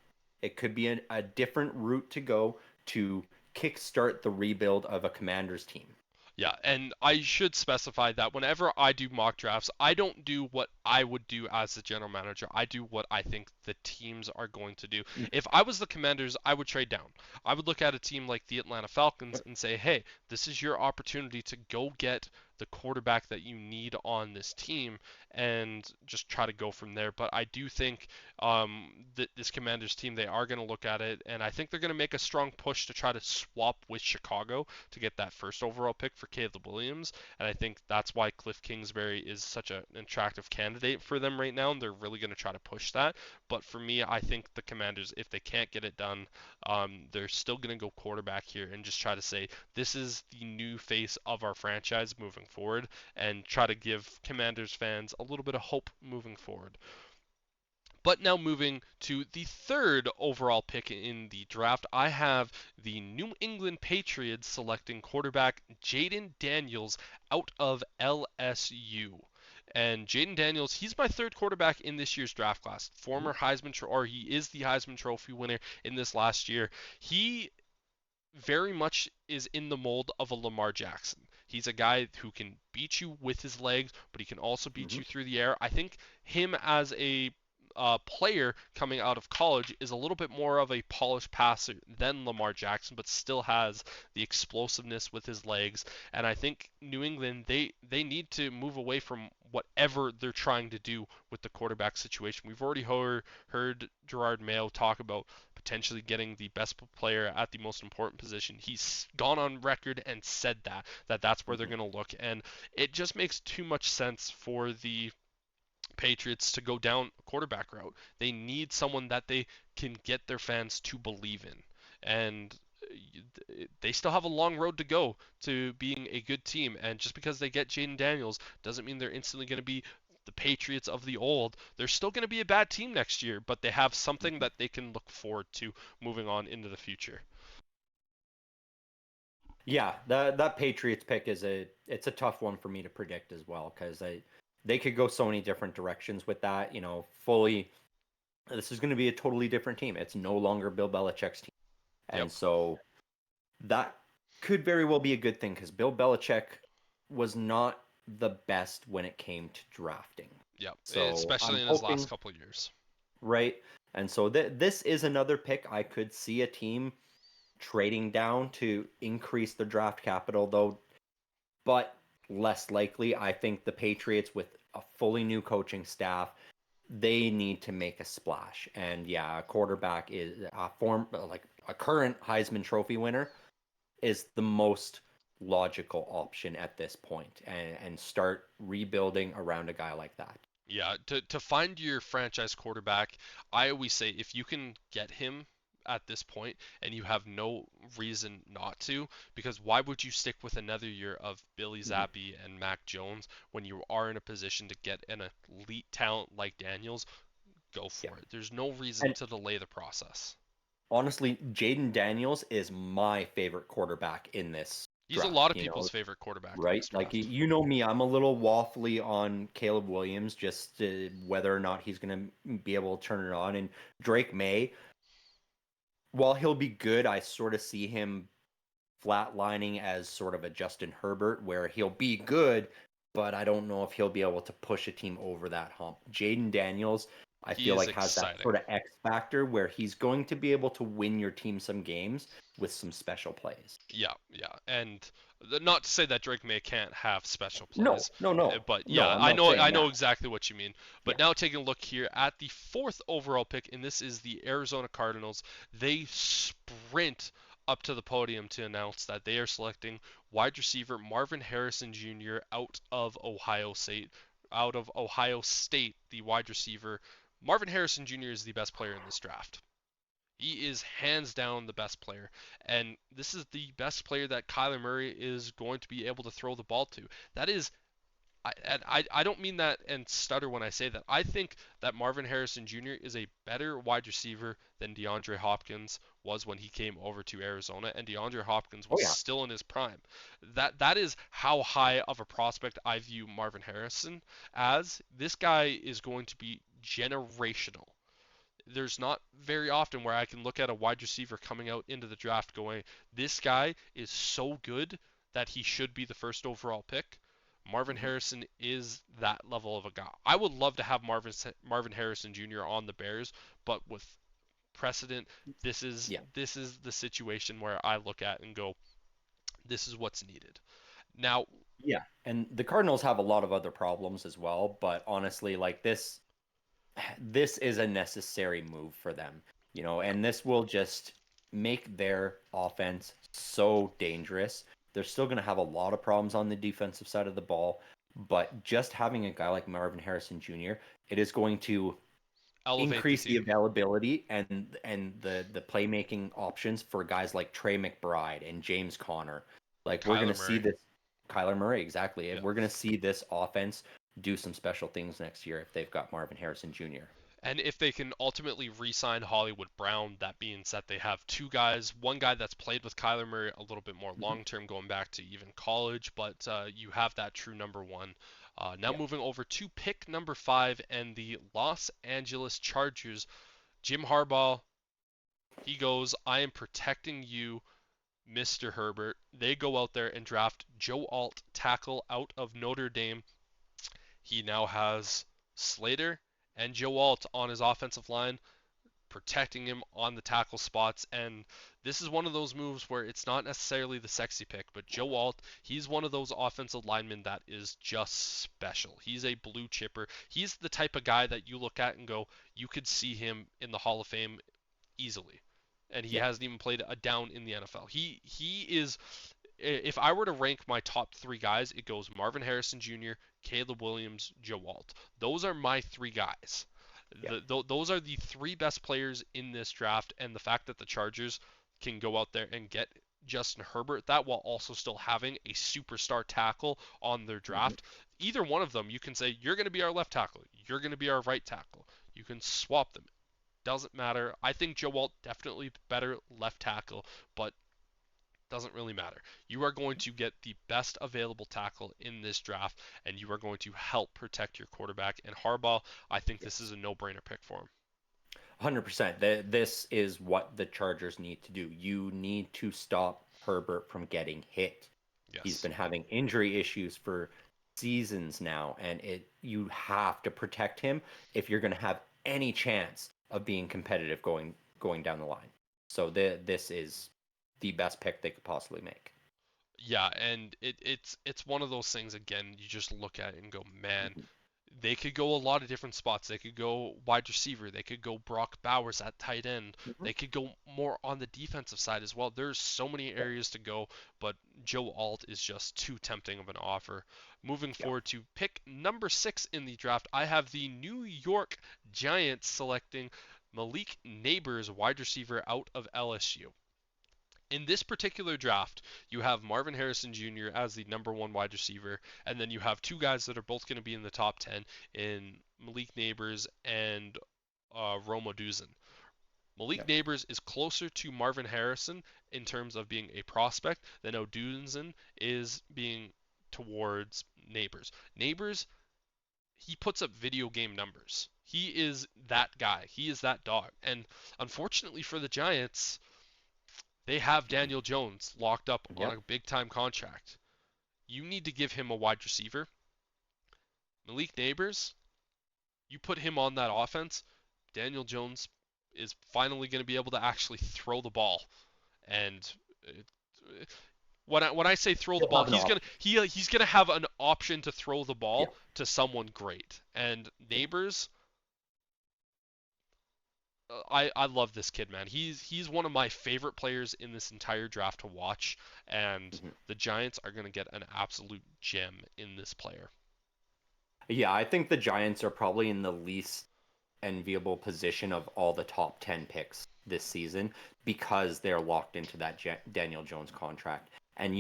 It could be a different route to go to kickstart the rebuild of a Commanders team. Yeah, and I should specify that whenever I do mock drafts, I don't do what I would do as the general manager. I do what I think the teams are going to do. If I was the Commanders, I would trade down. I would look at a team like the Atlanta Falcons and say, hey, this is your opportunity to go get the quarterback that you need on this team and just try to go from there. But I do think that this Commanders team, they are going to look at it, and I think they're going to make a strong push to try to swap with Chicago to get that first overall pick for Caleb Williams. And I think that's why Cliff Kingsbury is such an attractive candidate for them right now. And they're really going to try to push that. But for me, I think the Commanders, if they can't get it done, they're still going to go quarterback here and just try to say, this is the new face of our franchise moving forward and try to give Commanders fans a little bit of hope moving forward. But now moving to the third overall pick in the draft, I have the New England Patriots selecting quarterback Jaden Daniels out of LSU. And Jaden Daniels, he's my third quarterback in this year's draft class. Former Heisman, or he is the Heisman Trophy winner in this last year. He very much is in the mold of a Lamar Jackson. He's a guy who can beat you with his legs, but he can also beat Mm-hmm. you through the air. I think him as a player coming out of college is a little bit more of a polished passer than Lamar Jackson, but still has the explosiveness with his legs. And I think New England they need to move away from whatever they're trying to do with the quarterback situation. We've already heard Gerard Mayo talk about potentially getting the best player at the most important position. He's gone on record and said that's where they're Mm-hmm. going to look, and it just makes too much sense for the Patriots to go down a quarterback route. They need someone that they can get their fans to believe in. And they still have a long road to go to being a good team. And just because they get Jaden Daniels doesn't mean they're instantly going to be the Patriots of the old. They're still going to be a bad team next year, but they have something Mm-hmm. that they can look forward to moving on into the future. Yeah, that Patriots pick it's a tough one for me to predict as well because they could go so many different directions with that. Fully this is going to be a totally different team. It's no longer Bill Belichick's team, Yep. and so that could very well be a good thing because Bill Belichick was not the best when it came to drafting. Yep. So I'm Especially in his last hoping, couple of years. right? And so this is another pick I could see a team trading down to increase their draft capital, though, but less likely. I think the Patriots, with a fully new coaching staff. They need to make a splash. And yeah, a quarterback is a current Heisman Trophy winner is the most logical option at this point, and start rebuilding around a guy like that. Yeah, to find your franchise quarterback, I always say if you can get him at this point and you have no reason not to, because why would you stick with another year of Billy Mhm. Zappi and Mac Jones when you are in a position to get an elite talent like Daniels? Go Yeah. for it. There's no reason And to delay the process. honestly, Jaden Daniels is my favorite quarterback in this He's a lot draft, of people's favorite quarterback in right? this Like draft. you know me, I'm a little waffly on Caleb Williams, just whether or not he's going to be able to turn it on. And Drake May, while he'll be good, I sort of see him flatlining as sort of a Justin Herbert, where he'll be good, but I don't know if he'll be able to push a team over that hump. Jaden Daniels, I He feel is like has that exciting. sort of X factor where he's going to be able to win your team some games with some special plays. Yeah, yeah, and not to say that Drake May can't have special No, plays, no, no, but no. yeah, I'm I not know saying I know that. exactly what you mean. Yeah. But now taking a look here at the fourth overall pick, and this is the Arizona Cardinals. They sprint up to the podium to announce that they are selecting wide receiver Marvin Harrison Jr. out of Ohio State. Out of Ohio State, the wide receiver Marvin Harrison Jr. is the best player in this draft. He is hands down the best player. And this is the best player that Kyler Murray is going to be able to throw the ball to. That is, I don't mean that and stutter when I say that. I think that Marvin Harrison Jr. is a better wide receiver than DeAndre Hopkins was when he came over to Arizona, and DeAndre Hopkins Oh was yeah. still in his prime. That is how high of a prospect I view Marvin Harrison as. This guy is going to be generational. There's not very often where I can look at a wide receiver coming out into the draft going, this guy is so good that he should be the first overall pick. Marvin Mhm. Harrison is that level of a guy. I would love to have Marvin Harrison Jr. on the Bears, but with precedent, Yeah. this is the situation where I look at and go, this is what's needed. Now, Yeah. And the Cardinals have a lot of other problems as well, but honestly, like this is a necessary move for them, yeah, and this will just make their offense so dangerous. They're still going to have a lot of problems on the defensive side of the ball, but just having a guy like Marvin Harrison Jr., it is going to elevate the increase the team. availability and the playmaking options for guys like Trey McBride and James Conner. Like we're going Kyler to see Murray. this Kyler Murray, exactly. And Yeah. we're going to see this offense do some special things next year if they've got Marvin Harrison Jr. And if they can ultimately re-sign Hollywood Brown, that means that they have two guys. One guy that's played with Kyler Murray a little bit more Mhm. long-term, going back to even college, but you have that true number one. Now Yeah. moving over to pick number 5 and the Los Angeles Chargers. Jim Harbaugh, he goes, I am protecting you, Mr. Herbert. They go out there and draft Joe Alt, tackle out of Notre Dame. He now has Slater and Joe Alt on his offensive line, protecting him on the tackle spots. And this is one of those moves where it's not necessarily the sexy pick, but Joe Alt, he's one of those offensive linemen that is just special. He's a blue chipper. He's the type of guy that you look at and go, you could see him in the Hall of Fame easily. And he Yeah. hasn't even played a down in the NFL. He is, if I were to rank my top 3 guys, it goes Marvin Harrison Jr., Caleb Williams, Joe Alt. Those are my 3 guys. Yeah. Those are the 3 best players in this draft, and the fact that the Chargers can go out there and get Justin Herbert that while also still having a superstar tackle on their Mhm. draft. Either one of them, you can say, you're going to be our left tackle, you're going to be our right tackle. You can swap them. Doesn't matter. I think Joe Alt definitely better left tackle, but doesn't really matter. You are going to get the best available tackle in this draft, and you are going to help protect your quarterback. And Harbaugh, I think this is Yes. a no-brainer pick for him. 100%. This is what the Chargers need to do. You need to stop Herbert from getting hit. He's Yes. been having injury issues for seasons now, and you have to protect him if you're going to have any chance of being competitive going down the line. So this is the best pick they could possibly make. Yeah, and it's one of those things again. You just look at it and go, man, Mhm. they could go a lot of different spots. They could go wide receiver. They could go Brock Bowers at tight end. Mhm. They could go more on the defensive side as well. There's so many Yeah. areas to go, but Joe Alt is just too tempting of an offer. Moving Yeah. forward to pick number 6 in the draft, I have the New York Giants selecting Malik Neighbors, wide receiver out of LSU. In this particular draft, you have Marvin Harrison Jr. as the number 1 wide receiver, and then you have two guys that are both going to be in the top 10 in Malik Neighbors and Rome Odunze. Yeah. Malik Neighbors is closer to Marvin Harrison in terms of being a prospect than Odunze is being towards Neighbors. Neighbors, he puts up video game numbers. He is that guy. He is that dog. And unfortunately for the Giants, they have Daniel Jones locked up on Yep. a big time contract. You need to give him a wide receiver. Malik Neighbors, you put him on that offense, Daniel Jones is finally going to be able to actually throw the ball. And when I say throw the He'll ball, have an he's option. gonna have an option to throw the Yeah. ball to someone great. And Yeah. Neighbors, I love this kid, man. He's one of my favorite players in this entire draft to watch, and Mhm. the Giants are going to get an absolute gem in this player. Yeah, I think the Giants are probably in the least enviable position of all the top 10 picks this season because they're locked into that Daniel Jones contract. And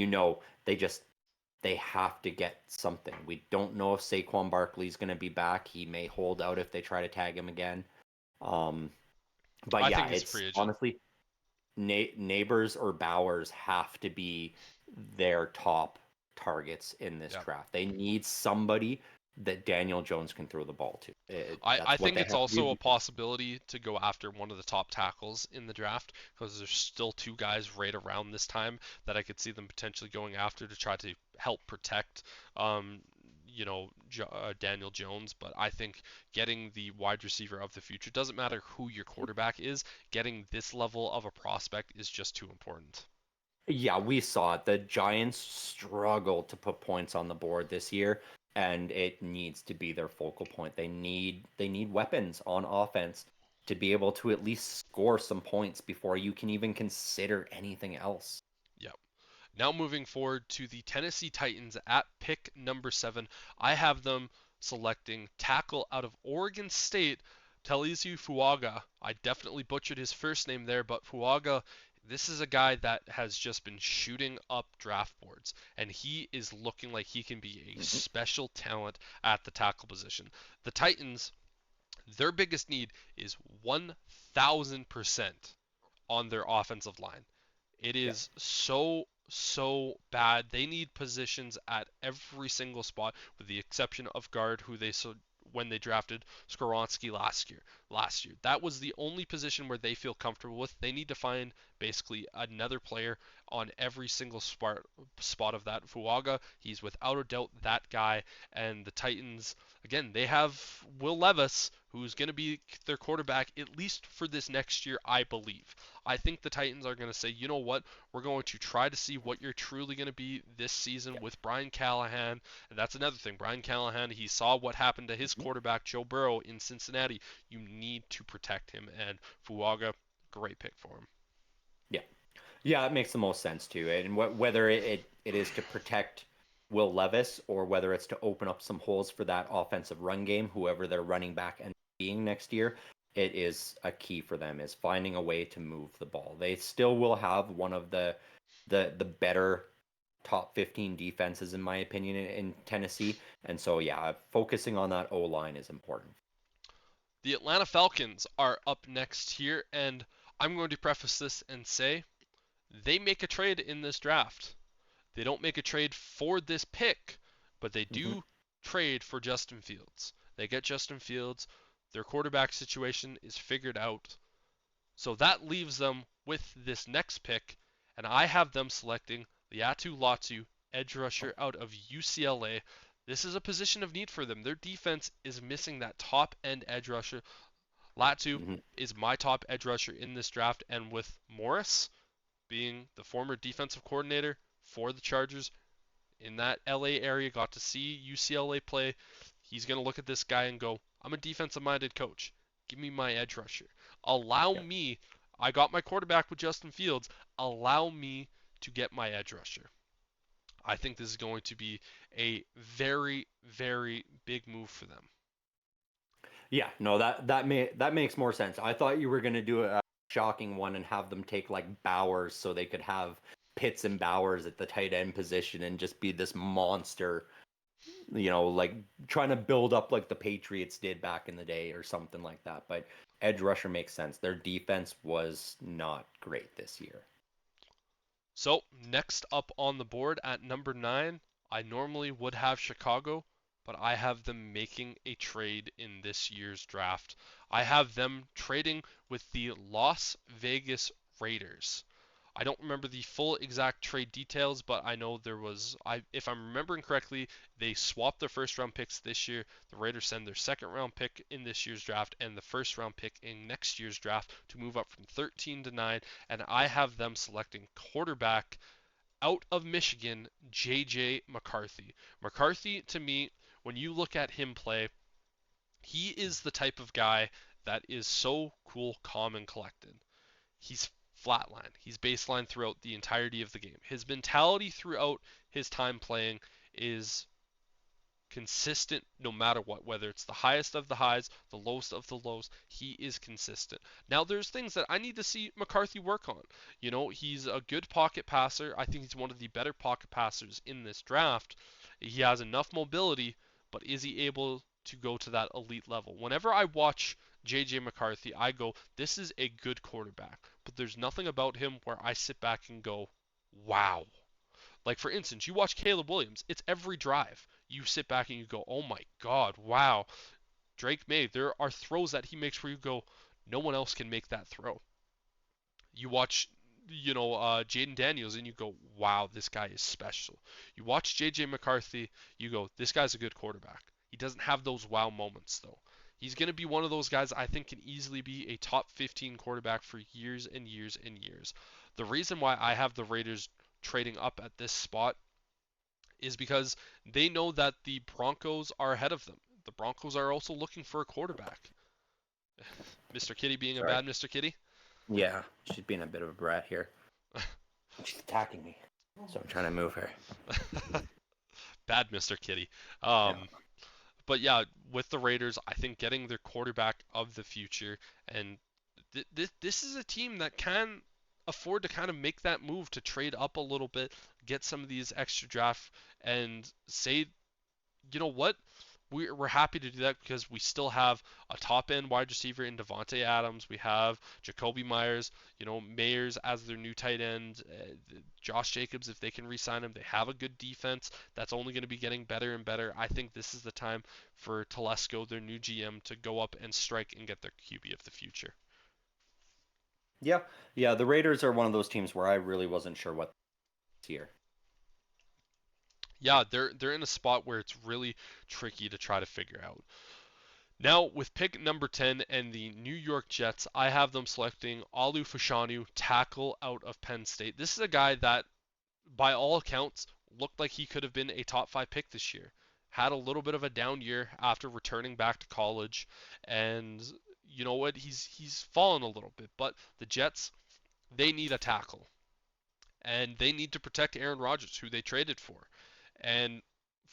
they have to get something. We don't know if Saquon Barkley's going to be back. He may hold out if they try to tag him again. Um, but I yeah, think he's a it's free agent. honestly Neighbors or Bowers have to be their top targets in this Yeah. draft. They need somebody that Daniel Jones can throw the ball to. I That's what think they it's have to also a do. possibility to go after one of the top tackles in the draft because there's still two guys right around this time that I could see them potentially going after to try to help protect, um, Daniel Jones. But I think getting the wide receiver of the future doesn't matter who your quarterback is. Getting this level of a prospect is just too important. Yeah, we saw it. The Giants struggled to put points on the board this year, and it needs to be their focal point. They need weapons on offense to be able to at least score some points before you can even consider anything else. Yep. Now moving forward to the Tennessee Titans at pick number 7, I have them selecting tackle out of Oregon State, Talisu Fuaga. I definitely butchered his first name there, but Fuaga, this is a guy that has just been shooting up draft boards, and he is looking like he can be a Mhm. special talent at the tackle position. The Titans, their biggest need is 1,000% on their offensive line. It Yeah. is so bad. They need positions at every single spot, with the exception of guard, who when they drafted Skoronski last year. That was the only position where they feel comfortable with. They need to find basically another player on every single spot of that. Fuaga, he's without a doubt that guy. And the Titans, again, they have Will Levis, who's going to be their quarterback at least for this next year, I believe. I think the Titans are going to say, you know what, we're going to try to see what you're truly going to be this season Yeah. with Brian Callahan. And that's another thing. Brian Callahan, he saw what happened to his Mhm. quarterback, Joe Burrow, in Cincinnati. You need to protect him. And Fuaga, great pick for him. Yeah. Yeah, it makes the most sense too. And whether it is to protect Will Levis or whether it's to open up some holes for that offensive run game, whoever their running back and being next year, it is a key for them is finding a way to move the ball. They still will have one of the better top 15 defenses in my opinion in Tennessee. And so yeah, focusing on that O line is important. The Atlanta Falcons are up next here, and I'm going to preface this and say they make a trade in this draft. They don't make a trade for this pick, but they Hmm. do trade for Justin Fields. They get Justin Fields. Their quarterback situation is figured out. So that leaves them with this next pick, and I have them selecting Liatu Latu, edge rusher out of UCLA. This is a position of need for them. Their defense is missing that top end edge rusher. Latu Hmm. is my top edge rusher in this draft, and with Morris being the former defensive coordinator for the Chargers in that LA area, got to see UCLA play. He's going to look at this guy and go, I'm a defensive-minded coach. Give me my edge rusher. Allow Yeah. me. I got my quarterback with Justin Fields. Allow me to get my edge rusher. I think this is going to be a very, very big move for them. Yeah, no, that makes more sense. I thought you were gonna do a shocking one and have them take like Bowers so they could have Pitts and Bowers at the tight end position and just be this monster, like trying to build up like the Patriots did back in the day or something like that. But edge rusher makes sense. Their defense was not great this year. So, next up on the board at number 9, I normally would have Chicago, but I have them making a trade in this year's draft. I have them trading with the Las Vegas Raiders. I don't remember the full exact trade details, but I know if I'm remembering correctly, they swapped their first round picks this year. The Raiders send their second round pick in this year's draft and the first round pick in next year's draft to move up from 13 to 9, and I have them selecting quarterback out of Michigan, JJ McCarthy. McCarthy, to me, when you look at him play, he is the type of guy that is so cool, calm, and collected. He's flatline. He's baseline throughout the entirety of the game. His mentality throughout his time playing is consistent no matter what, whether it's the highest of the highs, the lowest of the lows, he is consistent. Now, there's things that I need to see McCarthy work on. He's a good pocket passer. I think he's one of the better pocket passers in this draft. He has enough mobility, but is he able to go to that elite level? Whenever I watch JJ McCarthy, I go, this is a good quarterback, but there's nothing about him where I sit back and go, wow. Like, for instance, you watch Caleb Williams, it's every drive. You sit back and you go, oh my God, wow. Drake May, there are throws that he makes where you go, no one else can make that throw. You watch, Jaden Daniels and you go, wow, this guy is special. You watch JJ McCarthy, you go, this guy's a good quarterback. He doesn't have those wow moments, though. He's going to be one of those guys I think can easily be a top 15 quarterback for years and years and years. The reason why I have the Raiders trading up at this spot is because they know that the Broncos are ahead of them. The Broncos are also looking for a quarterback. Mr. Kitty being a Sorry. bad Mr. Kitty? Yeah, she's being a bit of a brat here. She's attacking me, so I'm trying to move her. Bad Mr. Kitty. Yeah. But yeah, with the Raiders, I think getting their quarterback of the future, and this is a team that can afford to kind of make that move to trade up a little bit, get some of these extra draft, and say, you know what? We're happy to do that because we still have a top end wide receiver in Devontae Adams. We have Jacoby Myers, Mayers as their new tight end. Josh Jacobs, if they can re-sign him, they have a good defense that's only going to be getting better and better. I think this is the time for Telesco, their new GM, to go up and strike and get their QB of the future. Yeah. The Raiders are one of those teams where I really wasn't sure what here. Yeah, they're in a spot where it's really tricky to try to figure out. Now, with pick number 10 and the New York Jets, I have them selecting Olu Fashanu, tackle out of Penn State. This is a guy that, by all accounts, looked like he could have been a top 5 pick this year. Had a little bit of a down year after returning back to college, and you know what? He's fallen a little bit, but the Jets, they need a tackle, and they need to protect Aaron Rodgers, who they traded for. And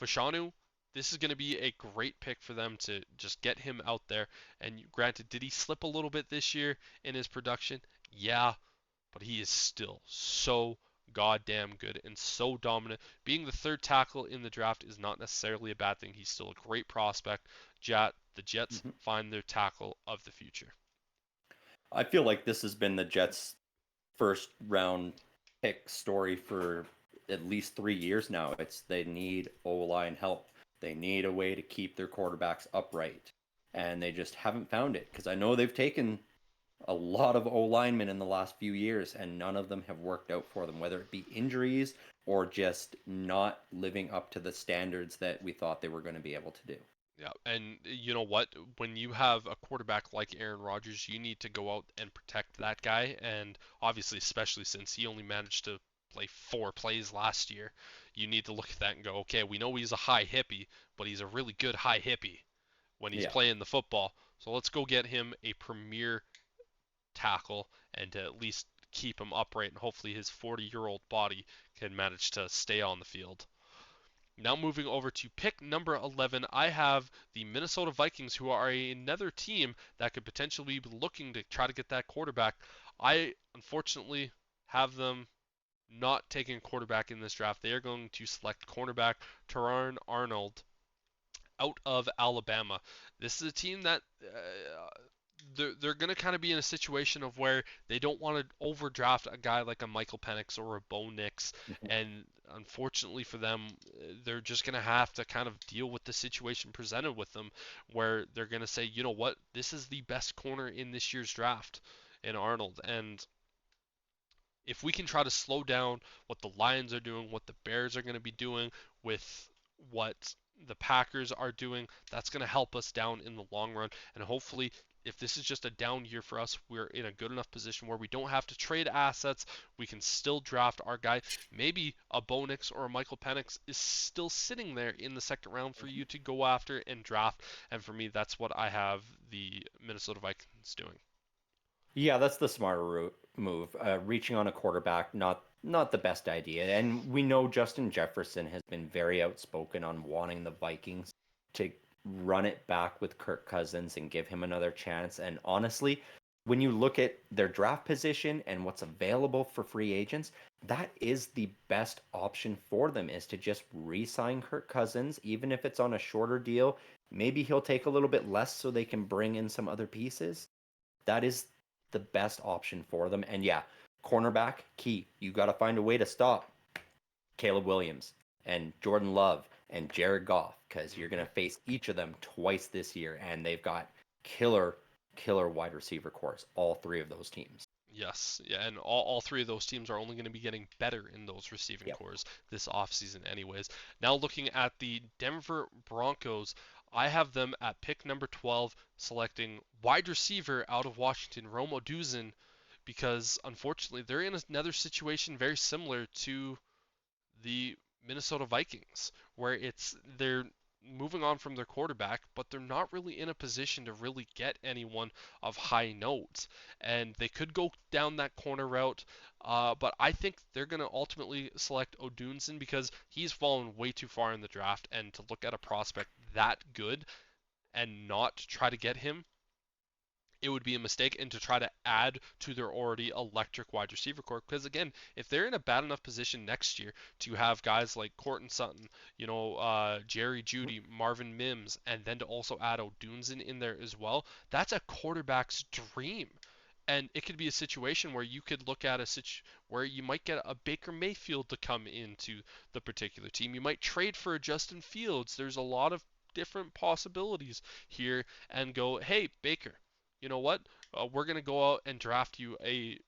Fashanu, this is going to be a great pick for them to just get him out there. And granted, did he slip a little bit this year in his production? Yeah, but he is still so goddamn good and so dominant. Being the third tackle in the draft is not necessarily a bad thing. He's still a great prospect. The Jets find their tackle of the future. I feel like this has been the Jets' first round pick story for at least 3 years now. They need O-line help. They need a way to keep their quarterbacks upright, and they just haven't found it. Because I know they've taken a lot of O-linemen in the last few years, and none of them have worked out for them, whether it be injuries or just not living up to the standards that we thought they were going to be able to do. Yeah, and you know what? When you have a quarterback like Aaron Rodgers, you need to go out and protect that guy. And obviously, especially since he only managed to play 4 plays last year, you need to look at that and go, okay, we know he's a high hippie, but he's a really good high hippie when he's Yeah. playing the football. So let's go get him a premier tackle and to at least keep him upright, and hopefully his 40-year-old body can manage to stay on the field. Now moving over to pick number 11, I have the Minnesota Vikings, who are another team that could potentially be looking to try to get that quarterback. I unfortunately have them not taking a quarterback in this draft. They are going to select cornerback Terran Arnold out of Alabama. This is a team that they're going to kind of be in a situation of where they don't want to overdraft a guy like a Michael Penix or a Bo Nix, Mhm. and unfortunately for them, they're just going to have to kind of deal with the situation presented with them, where they're going to say, you know what, this is the best corner in this year's draft in Arnold, and if we can try to slow down what the Lions are doing, what the Bears are going to be doing, with what the Packers are doing, that's going to help us down in the long run. And hopefully, if this is just a down year for us, we're in a good enough position where we don't have to trade assets. We can still draft our guy. Maybe a Bo Nix or a Michael Penix is still sitting there in the second round for you to go after and draft. And for me, that's what I have the Minnesota Vikings doing. Yeah, that's the smarter move. Reaching on a quarterback, not the best idea. And we know Justin Jefferson has been very outspoken on wanting the Vikings to run it back with Kirk Cousins and give him another chance. And honestly, when you look at their draft position and what's available for free agents, that is the best option for them, is to just re-sign Kirk Cousins, even if it's on a shorter deal. Maybe he'll take a little bit less so they can bring in some other pieces. That is the best option for them. And yeah, cornerback, key. You got to find a way to stop Caleb Williams and Jordan Love and Jared Goff, because you're going to face each of them twice this year. And they've got killer wide receiver cores, all three of those teams. Yes, yeah, and all three of those teams are only going to be getting better in those receiving Yep. cores this offseason anyways. Now looking at the Denver Broncos, I have them at pick number 12, selecting wide receiver out of Washington, Rome Odunze, because unfortunately they're in another situation very similar to the Minnesota Vikings, where they're moving on from their quarterback, but they're not really in a position to really get anyone of high note. And they could go down that corner route, but I think they're going to ultimately select Odunze because he's fallen way too far in the draft, and to look at a prospect that good and not try to get him, it would be a mistake, and to try to add to their already electric wide receiver core. Because again, if they're in a bad enough position next year to have guys like Cortland Sutton, Jerry Jeudy, Marvin Mims, and then to also add Odunze in there as well, that's a quarterback's dream. And it could be a situation where you could look at where you might get a Baker Mayfield to come into the particular team. You might trade for a Justin Fields. There's a lot of different possibilities here, and go, hey, Baker, you know what? We're going to go out and draft you a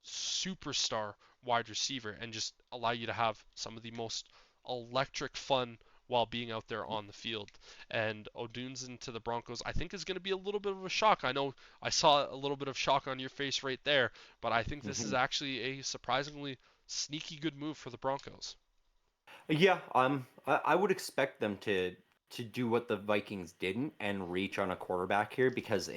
superstar wide receiver and just allow you to have some of the most electric fun while being out there on the field. And Odunze to the Broncos, I think, is going to be a little bit of a shock. I know I saw a little bit of shock on your face right there, but I think this is Mhm. actually a surprisingly sneaky good move for the Broncos. Yeah, I would expect them to do what the Vikings didn't and reach on a quarterback here, because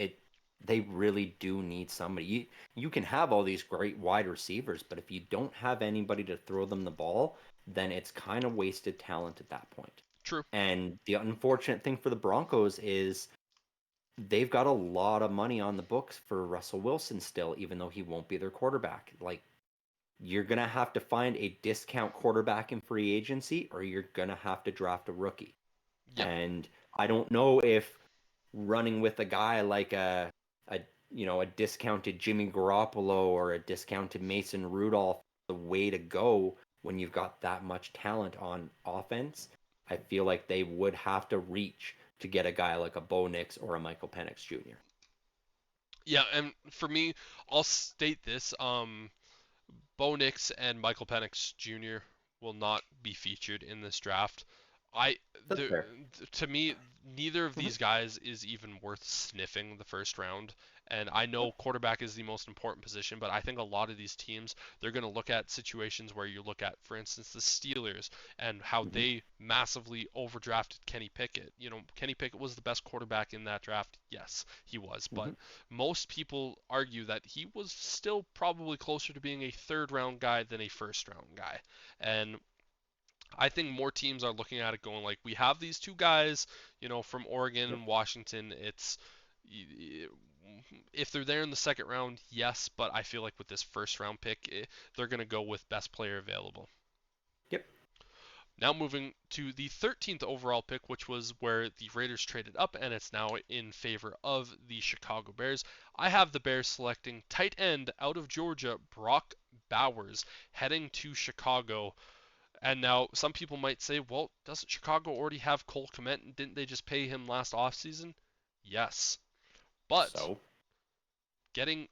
they really do need somebody. You can have all these great wide receivers, but if you don't have anybody to throw them the ball, then it's kind of wasted talent at that point. True. And the unfortunate thing for the Broncos is they've got a lot of money on the books for Russell Wilson still, even though he won't be their quarterback. Like, you're going to have to find a discount quarterback in free agency, or you're going to have to draft a rookie. Yep. And I don't know if running with a guy like a a discounted Jimmy Garoppolo or a discounted Mason Rudolph the way to go when you've got that much talent on offense. I feel like they would have to reach to get a guy like a Bo Nix or a Michael Penix Jr. Yeah, and for me, I'll state this. Bo Nix and Michael Penix Jr. will not be featured in this draft. I That's the fair. to me, neither of Mhm. these guys is even worth sniffing the first round. And I know quarterback is the most important position, but I think a lot of these teams, they're going to look at situations where you look at, for instance, the Steelers and how Mhm. they massively overdrafted Kenny Pickett. You know, Kenny Pickett was the best quarterback in that draft. Yes, he was, but Mhm. most people argue that he was still probably closer to being a third round guy than a first round guy. And I think more teams are looking at it going like, we have these two guys, you know, from Oregon Yep. and Washington. It's if they're there in the second round, yes, but I feel like with this first round pick, they're going to go with best player available. Yep. Now moving to the 13th overall pick, which was where the Raiders traded up, and it's now in favor of the Chicago Bears. I have the Bears selecting tight end out of Georgia, Brock Bowers, heading to Chicago. And now some people might say, well, doesn't Chicago already have Cole Kmet, and didn't they just pay him last offseason? Yes. But So. getting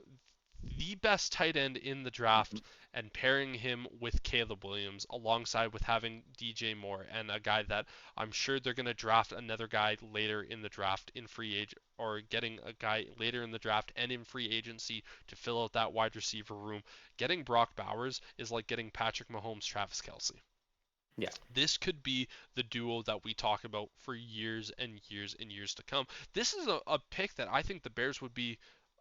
the best tight end in the Mhm. draft and pairing him with Caleb Williams alongside with having DJ Moore and a guy that I'm sure they're going to draft another guy later in the draft in free agent or getting a guy later in the draft and in free agency to fill out that wide receiver room. Getting Brock Bowers is like getting Patrick Mahomes, Travis Kelsey. Yeah. This could be the duo that we talk about for years and years and years to come. This is a pick that I think the Bears would be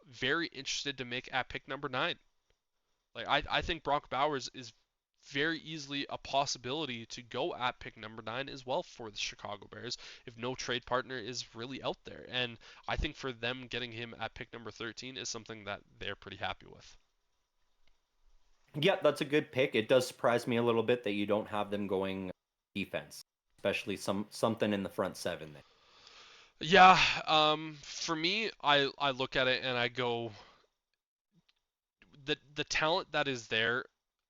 very interested to make at pick number 9. Like I think Brock Bowers is very easily a possibility to go at pick number 9 as well for the Chicago Bears if no trade partner is really out there. And I think for them getting him at pick number 13 is something that they're pretty happy with. Yeah, that's a good pick. It does surprise me a little bit that you don't have them going defense, especially something in the front seven there. Yeah, for me, I look at it and I go, the talent that is there,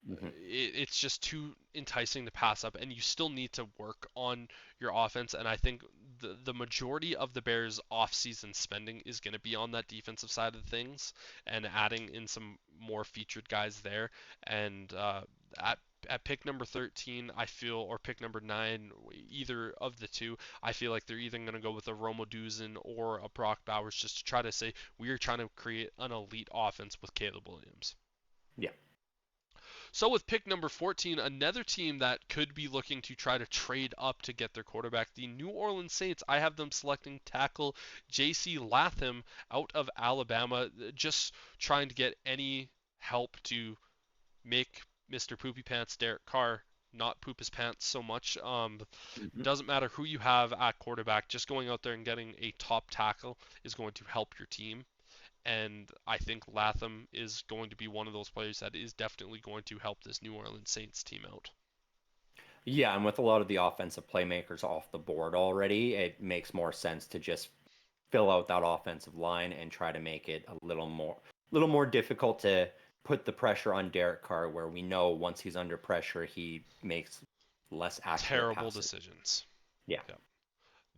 Hmm. it's just too enticing to pass up, and you still need to work on your offense. And I think the majority of the Bears' off-season spending is going to be on that defensive side of things and adding in some more featured guys there. And at at pick number 13, I feel, or pick number 9, either of the two, I feel like they're either going to go with a Romo Duzin or a Brock Bowers just to try to say we are trying to create an elite offense with Caleb Williams. Yeah. So with pick number 14, another team that could be looking to try to trade up to get their quarterback, the New Orleans Saints. I have them selecting tackle J.C. Latham out of Alabama, just trying to get any help to make Mr. Poopy Pants Derek Carr not poop his pants so much. Hmm. Doesn't matter who you have at quarterback, just going out there and getting a top tackle is going to help your team. And I think Latham is going to be one of those players that is definitely going to help this New Orleans Saints team out. Yeah, and with a lot of the offensive playmakers off the board already, it makes more sense to just fill out that offensive line and try to make it a little more difficult to put the pressure on Derek Carr, where we know once he's under pressure, he makes less accurate Terrible passes. decisions. Yeah. Yeah.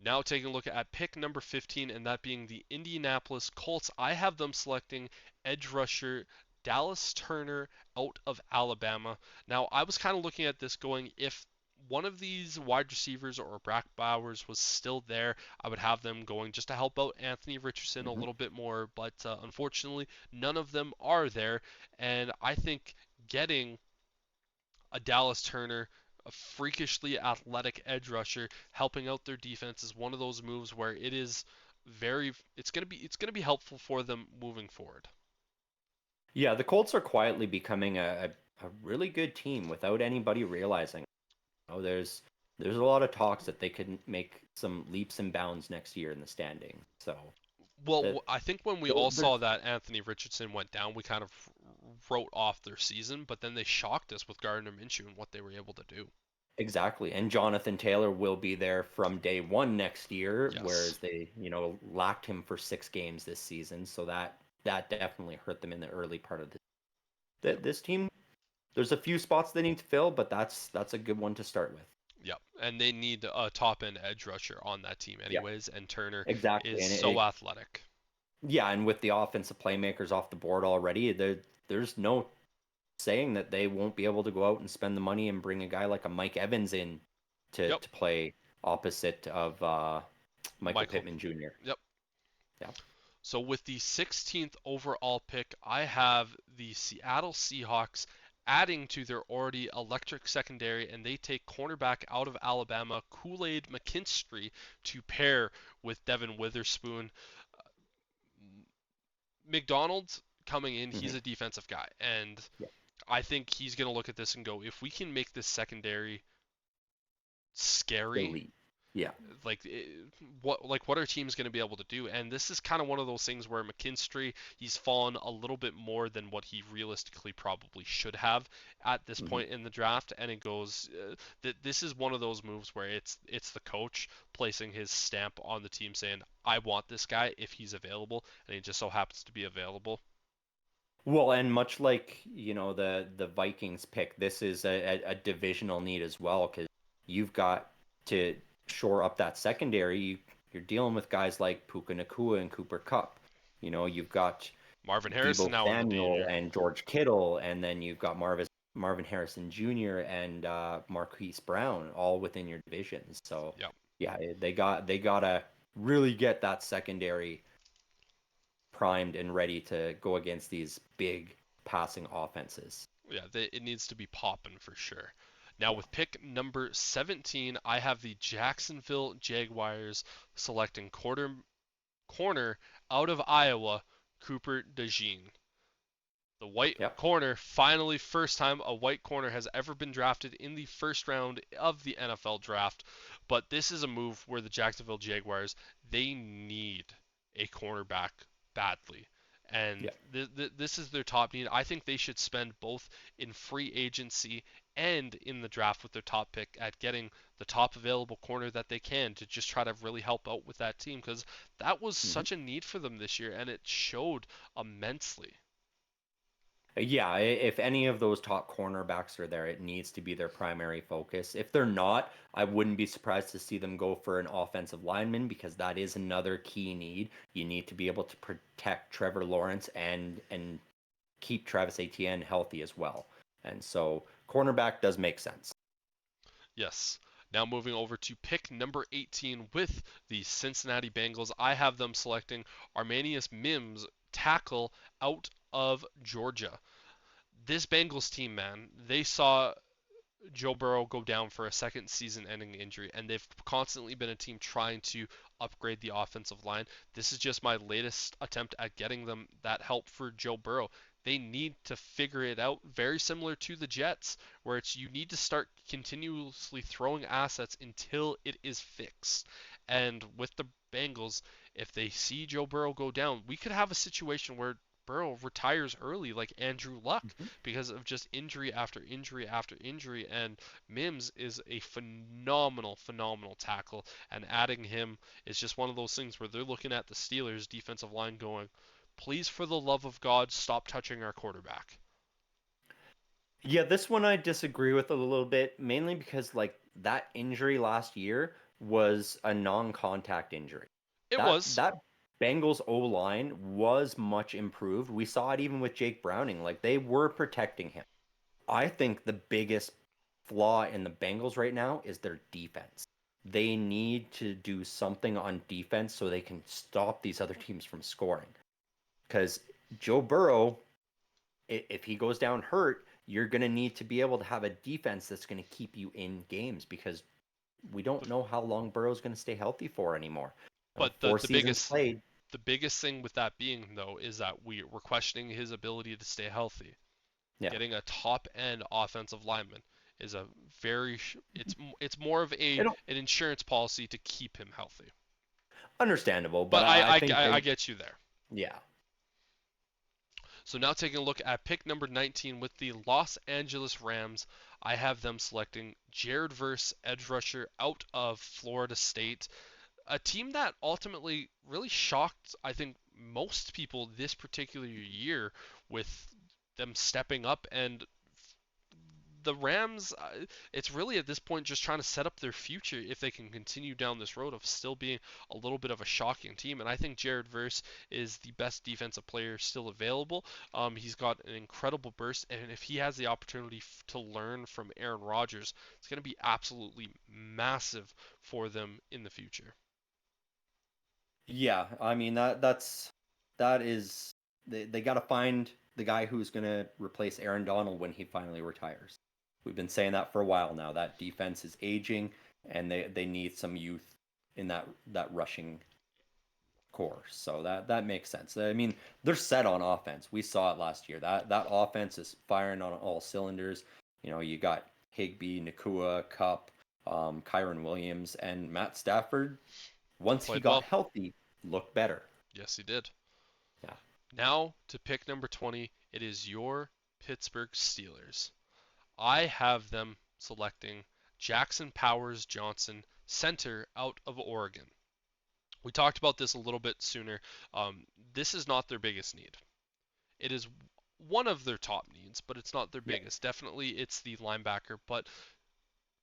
Now taking a look at pick number 15, and that being the Indianapolis Colts. I have them selecting edge rusher Dallas Turner out of Alabama. Now, I was kind of looking at this going, if one of these wide receivers or Brock Bowers was still there, I would have them going just to help out Anthony Richardson a Hmm. little bit more. But unfortunately, none of them are there. And I think getting a Dallas Turner, a freakishly athletic edge rusher, helping out their defense is one of those moves where it is very it's gonna be helpful for them moving forward. Yeah, the Colts are quietly becoming a really good team without anybody realizing. There's a lot of talks that they could make some leaps and bounds next year in the standing. So Well, that I think when we they'll- all there's saw that Anthony Richardson went down, we kind of wrote off their season, but then they shocked us with Gardner Minshew and what they were able to do. exactly, and Jonathan Taylor will be there from day one next year, Yes. whereas they lacked him for 6 games this season. So that definitely hurt them in the early part of this team. There's a few spots they need to fill, but that's a good one to start with. Yep. And they need a top end edge rusher on that team Yeah, anyways, and Turner exactly, is and so athletic. yeah, and with the offensive playmakers off the board already, there's no saying that they won't be able to go out and spend the money and bring a guy like a Mike Evans in to Yep. to play opposite of Michael Michael. Pittman Jr. Yep. Yeah. So with the 16th overall pick, I have the Seattle Seahawks adding to their already electric secondary, and they take cornerback out of Alabama, Kool-Aid McKinstry, to pair with Devin Witherspoon. McDonald's coming in, he's Hmm. a defensive guy, and Yeah. I think he's going to look at this and go, if we can make this secondary scary, Elite. Yeah. like what are teams going to be able to do? And this is kind of one of those things where McKinstry, he's fallen a little bit more than what he realistically probably should have at this Hmm. point in the draft, and it goes that this is one of those moves where it's the coach placing his stamp on the team saying, I want this guy if he's available, and he just so happens to be available. Well, and much like, the Vikings pick, this is a divisional need as well, because you've got to shore up that secondary. You're dealing with guys like Puka Nakua and Cooper Cup. You've got Marvin Harrison Debo now in the Samuel danger. and George Kittle, and then you've got Marvin Harrison Jr. and Marquise Brown all within your division. So Yep. yeah, they gotta really get that secondary primed and ready to go against these big passing offenses. Yeah, it needs to be popping for sure. Now, Yeah. with pick number 17, I have the Jacksonville Jaguars selecting corner out of Iowa, Cooper DeJean. The white Yep. corner, finally, first time a white corner has ever been drafted in the first round of the NFL draft. But this is a move where the Jacksonville Jaguars, they need a cornerback badly. And Yeah. this is their top need. I think they should spend both in free agency and in the draft with their top pick at getting the top available corner that they can to just try to really help out with that team, because that was Hmm. such a need for them this year and it showed immensely. Yeah, if any of those top cornerbacks are there, it needs to be their primary focus. If they're not, I wouldn't be surprised to see them go for an offensive lineman, because that is another key need. You need to be able to protect Trevor Lawrence and keep Travis Etienne healthy as well. And so cornerback does make sense. Yes. Now moving over to pick number 18 with the Cincinnati Bengals, I have them selecting Armanius Mims, tackle out of Georgia. This Bengals team, man, they saw Joe Burrow go down for a second season-ending injury, and they've constantly been a team trying to upgrade the offensive line. This is just my latest attempt at getting them that help for Joe Burrow. They need to figure it out, very similar to the Jets, where it's you need to start continuously throwing assets until it is fixed. And with the Bengals, if they see Joe Burrow go down, we could have a situation where Burrow retires early like Andrew Luck Mhm. because of just injury after injury after injury. And Mims is a phenomenal, phenomenal tackle. And adding him is just one of those things where they're looking at the Steelers' defensive line going, please, for the love of God, stop touching our quarterback. Yeah, this one I disagree with a little bit, mainly because like that injury last year was a non-contact injury. It That was, that Bengals O-line was much improved. We saw it even with Jake Browning. Like they were protecting him. I think the biggest flaw in the Bengals right now is their defense. They need to do something on defense so they can stop these other teams from scoring. Because Joe Burrow, if he goes down hurt, you're going to need to be able to have a defense that's going to keep you in games, because we don't but, know how long Burrow's going to stay healthy for anymore. but the, Four the seasons biggest played. the biggest thing with that being though is that we're questioning his ability to stay healthy. Yeah. Getting a top end offensive lineman is a very it's more of a It'll an insurance policy to keep him healthy. understandable, but But I think I they, get you there. yeah. So now taking a look at pick number 19 with the Los Angeles Rams, I have them selecting Jared Verse, edge rusher out of Florida State, a team that ultimately really shocked, I think, most people this particular year with them stepping up and the Rams, it's really at this point just trying to set up their future if they can continue down this road of still being a little bit of a shocking team. And I think Jared Verse is the best defensive player still available. He's got an incredible burst, and if he has the opportunity to learn from Aaron Rodgers, it's going to be absolutely massive for them in the future. Yeah, I mean that is they got to find the guy who's going to replace Aaron Donald when he finally retires. We've been saying that for a while now. That defense is aging, and they need some youth in that rushing core. So that makes sense. I mean, they're set on offense. We saw it last year. That offense is firing on all cylinders. You know, you got Higbee, Nakua, Cup, Kyron Williams, and Matt Stafford. Once he Played got well. healthy, looked better. Yes, he did. Yeah. Now to pick number 20, it is your Pittsburgh Steelers. I have them selecting Jackson Powers Johnson, center out of Oregon. We talked about this a little bit sooner. This is not their biggest need. It is one of their top needs, but it's not their Yeah. biggest. Definitely, it's the linebacker. But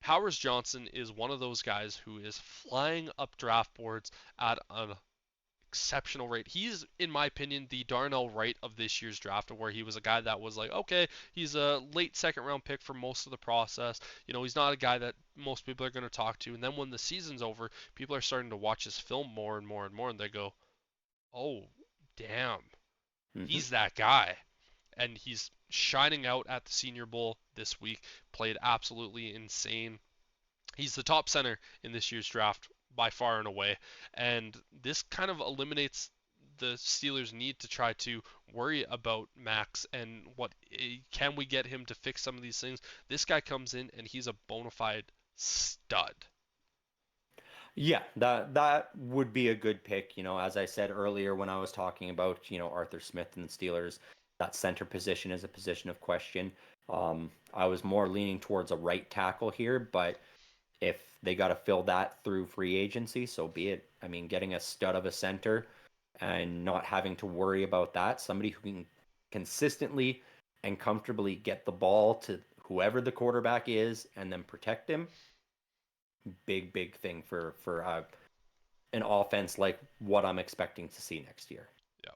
Powers Johnson is one of those guys who is flying up draft boards at an exceptional rate. He's, in my opinion, the Darnell Wright of this year's draft, where he was a guy that was like, okay, he's a late second round pick for most of the process. You know, he's not a guy that most people are going to talk to. And then when the season's over, people are starting to watch his film more and more and more, and they go, oh, damn, Mm-hmm. he's that guy. And he's shining out at the Senior Bowl this week, played absolutely insane. He's the top center in this year's draft by far and away. And this kind of eliminates the Steelers' need to try to worry about Max and what can we get him to fix some of these things. This guy comes in and he's a bona fide stud. Yeah, that would be a good pick. You know, as I said earlier when I was talking about, Arthur Smith and the Steelers, that center position is a position of question. I was more leaning towards a right tackle here, but if they got to fill that through free agency, so be it. I mean, getting a stud of a center and not having to worry about that, somebody who can consistently and comfortably get the ball to whoever the quarterback is and then protect him. Big thing for an offense like what I'm expecting to see next year. Yeah.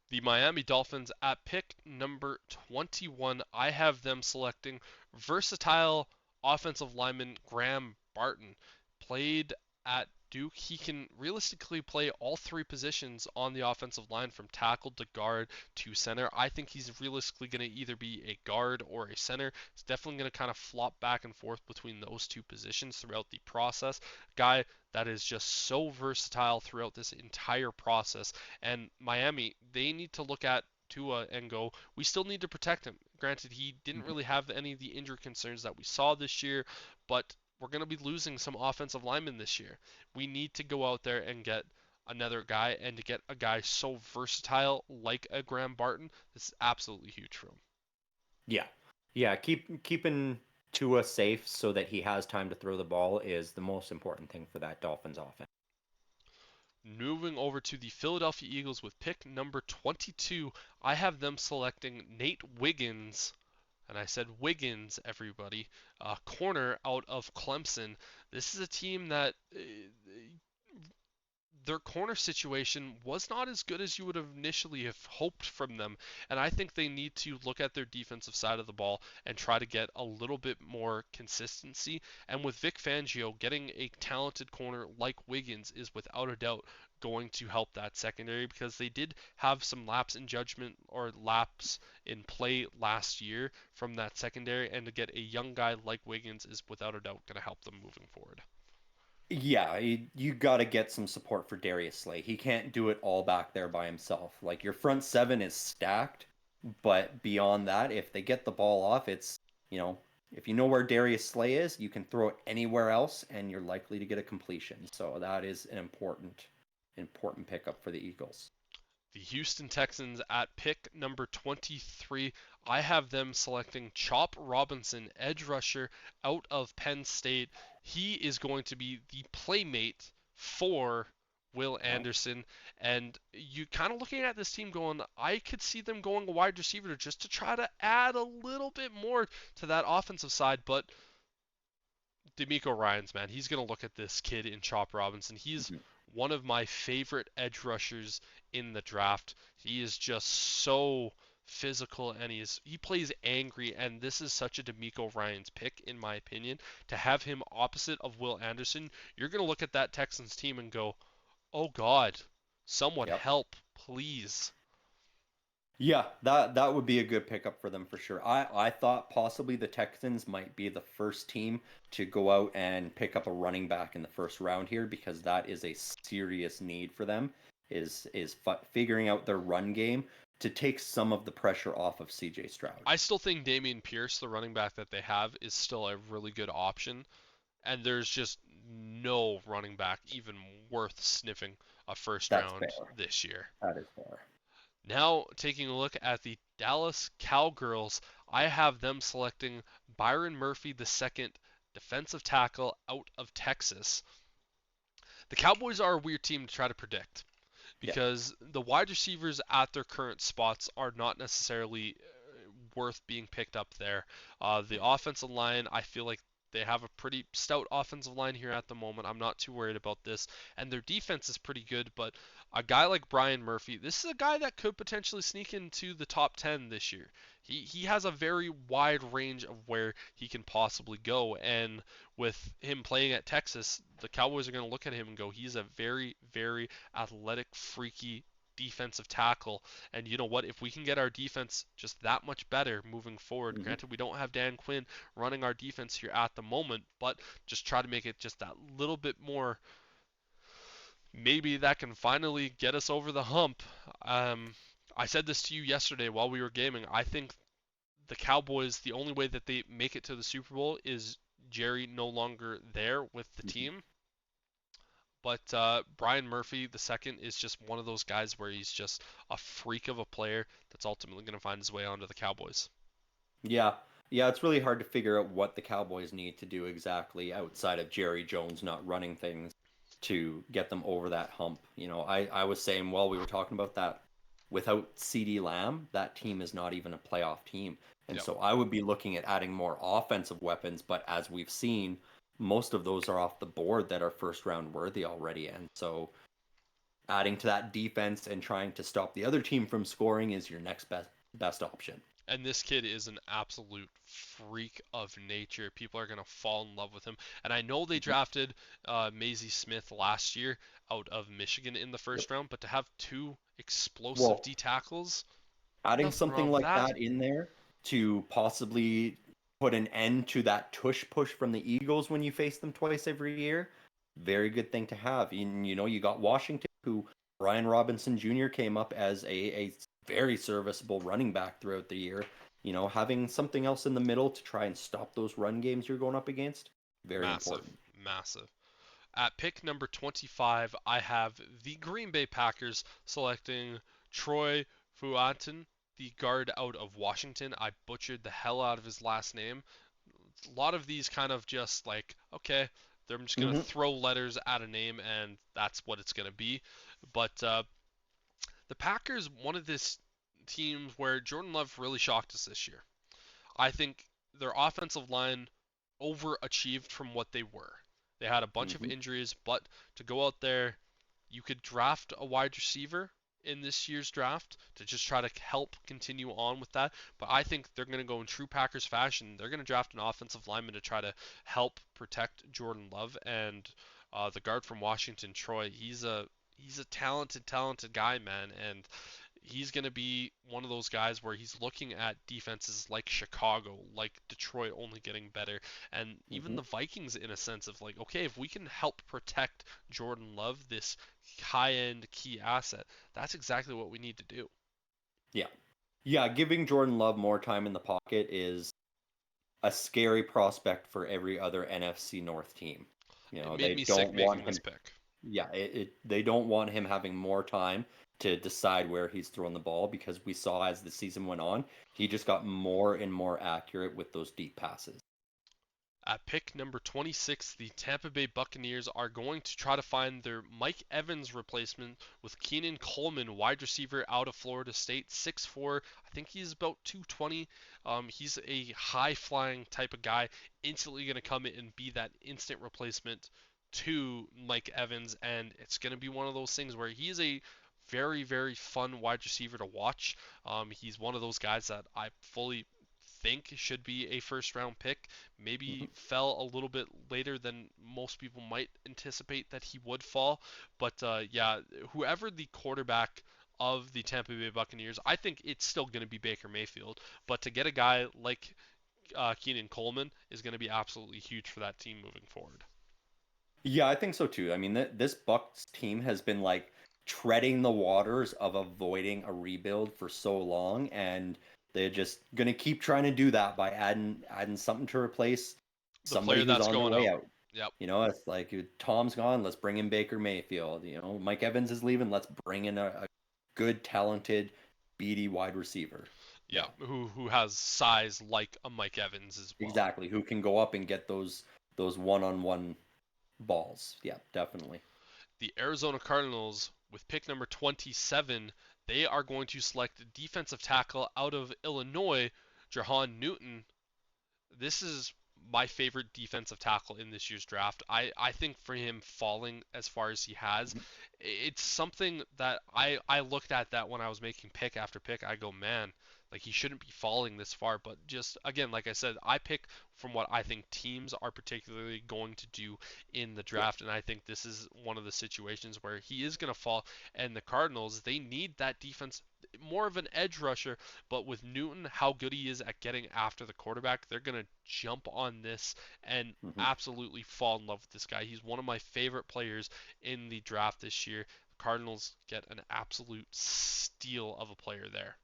The Miami Dolphins at pick number 21, I have them selecting versatile offensive lineman Graham Barton. Played at Duke. He can realistically play all three positions on the offensive line from tackle to guard to center. I think he's realistically going to either be a guard or a center. It's definitely going to kind of flop back and forth between those two positions throughout the process. Guy that is just so versatile throughout this entire process. And Miami, they need to look at Tua and go, we still need to protect him. Granted, he didn't really have any of the injury concerns that we saw this year, but we're going to be losing some offensive linemen this year. We need to go out there and get another guy, and to get a guy so versatile like a Graham Barton, this is absolutely huge for him. Yeah. Keeping Tua safe so that he has time to throw the ball is the most important thing for that Dolphins offense. Moving over to the Philadelphia Eagles with pick number 22, I have them selecting Nate Wiggins. And I said Wiggins, everybody, corner out of Clemson. This is a team that their corner situation was not as good as you would have initially have hoped from them. And I think they need to look at their defensive side of the ball and try to get a little bit more consistency. And with Vic Fangio, getting a talented corner like Wiggins is without a doubt going to help that secondary, because they did have some lapse in judgment or lapse in play last year from that secondary, and to get a young guy like Wiggins is without a doubt going to help them moving forward. Yeah, you got to get some support for Darius Slay. He can't do it all back there by himself. Like, your front seven is stacked, but beyond that, if they get the ball off, it's, if you know where Darius Slay is, you can throw it anywhere else and you're likely to get a completion. So that is an important pickup for the Eagles. The Houston Texans at pick number 23, I have them selecting Chop Robinson, edge rusher out of Penn State. He is going to be the playmate for Will Anderson, and you kind of looking at this team going, I could see them going a wide receiver just to try to add a little bit more to that offensive side, but D'Amico Ryans, man, he's going to look at this kid in Chop Robinson. He's Mm-hmm. one of my favorite edge rushers in the draft. He is just so physical and he plays angry, and this is such a D'Amico Ryans pick in my opinion. To have him opposite of Will Anderson, you're going to look at that Texans team and go, "Oh God, someone Yep. help, please." Yeah, that would be a good pickup for them for sure. I thought possibly the Texans might be the first team to go out and pick up a running back in the first round here because that is a serious need for them. Is figuring out their run game to take some of the pressure off of CJ Stroud. I still think Damian Pierce, the running back that they have, is still a really good option. And there's just no running back even worth sniffing a first That's fair. round this year. That is fair. Now, taking a look at the Dallas Cowgirls, I have them selecting Byron Murphy II, defensive tackle out of Texas. The Cowboys are a weird team to try to predict Yeah. because the wide receivers at their current spots are not necessarily worth being picked up there. The offensive line, I feel like they have a pretty stout offensive line here at the moment. I'm not too worried about this. And their defense is pretty good, but a guy like Brian Murphy, this is a guy that could potentially sneak into the top 10 this year. He has a very wide range of where he can possibly go. And with him playing at Texas, the Cowboys are going to look at him and go, he's a very, very athletic, freaky defensive tackle. And you know what? If we can get our defense just that much better moving forward, Mm-hmm. granted we don't have Dan Quinn running our defense here at the moment, but just try to make it just that little bit more. Maybe that can finally get us over the hump. I said this to you yesterday while we were gaming. I think the Cowboys, the only way that they make it to the Super Bowl is Jerry no longer there with the Mm-hmm. team. But Brian Murphy the second is just one of those guys where he's just a freak of a player that's ultimately going to find his way onto the Cowboys. Yeah. Yeah, it's really hard to figure out what the Cowboys need to do exactly outside of Jerry Jones not running things to get them over that hump. I was saying while we were talking about that, without CD Lamb, that team is not even a playoff team. And Yep. so I would be looking at adding more offensive weapons, but as we've seen, most of those are off the board that are first round worthy already. And so adding to that defense and trying to stop the other team from scoring is your next best option. And this kid is an absolute freak of nature. People are going to fall in love with him. And I know they Mhm. drafted Maisie Smith last year out of Michigan in the Yep. first round, but to have two explosive Well, D tackles, adding nothing something wrong with like that. that in there to possibly put an end to that tush push from the Eagles when you face them twice every year, very good thing to have. And you got Washington, who Brian Robinson Jr. came up as a very serviceable running back throughout the year. Having something else in the middle to try and stop those run games you're going up against, very Massive, important. massive. At pick number 25, I have the Green Bay Packers selecting Troy Fuatin, the guard out of Washington. I butchered the hell out of his last name. A lot of these kind of just like, okay, they're just going to Hmm. throw letters at a name and that's what it's going to be. But the Packers, one of this teams where Jordan Love really shocked us this year. I think their offensive line overachieved from what they were. They had a bunch of Hmm. injuries, but to go out there, you could draft a wide receiver in this year's draft to just try to help continue on with that. But I think they're going to go in true Packers fashion. They're going to draft an offensive lineman to try to help protect Jordan Love and the guard from Washington, Troy. He's a talented guy, man, and he's going to be one of those guys where he's looking at defenses like Chicago, like Detroit only getting better, and even Hmm. the Vikings in a sense of like, okay, if we can help protect Jordan Love, this high-end key asset, that's exactly what we need to do. Yeah. Yeah, giving Jordan Love more time in the pocket is a scary prospect for every other NFC North team. It made They me don't sick want making this him. pick. Yeah, they don't want him having more time to decide where he's throwing the ball because we saw as the season went on, he just got more and more accurate with those deep passes. At pick number 26, the Tampa Bay Buccaneers are going to try to find their Mike Evans replacement with Keenan Coleman, wide receiver out of Florida State, 6'4". I think he's about 220. He's a high-flying type of guy, instantly going to come in and be that instant replacement to Mike Evans, and it's going to be one of those things where he is a very, very fun wide receiver to watch. He's one of those guys that I fully think should be a first round pick. Maybe fell a little bit later than most people might anticipate that he would fall. But yeah, whoever the quarterback of the Tampa Bay Buccaneers, I think it's still going to be Baker Mayfield. But to get a guy like Keenan Coleman is going to be absolutely huge for that team moving forward. Yeah, I think so too. I mean, this Bucks team has been like treading the waters of avoiding a rebuild for so long, and they're just gonna keep trying to do that by adding something to replace The somebody player who's that's on their going way out. out. Yep. It's like Tom's gone, let's bring in Baker Mayfield. Mike Evans is leaving, let's bring in a good, talented, beady wide receiver. Yeah, who has size like a Mike Evans as well. Exactly, who can go up and get those one-on-one balls. Yeah, definitely. The Arizona Cardinals, with pick number 27, they are going to select a defensive tackle out of Illinois, Jahan Newton. This is my favorite defensive tackle in this year's draft. I think for him falling as far as he has, it's something that I looked at that when I was making pick after pick. I go, man, like he shouldn't be falling this far. But just again, like I said, I pick from what I think teams are particularly going to do in the Yeah. draft, and I think this is one of the situations where he is going to fall. And the Cardinals, they need that defense, more of an edge rusher, but with Newton, how good he is at getting after the quarterback, they're going to jump on this and Mhm. absolutely fall in love with this guy. He's one of my favorite players in the draft this year. The Cardinals get an absolute steal of a player there.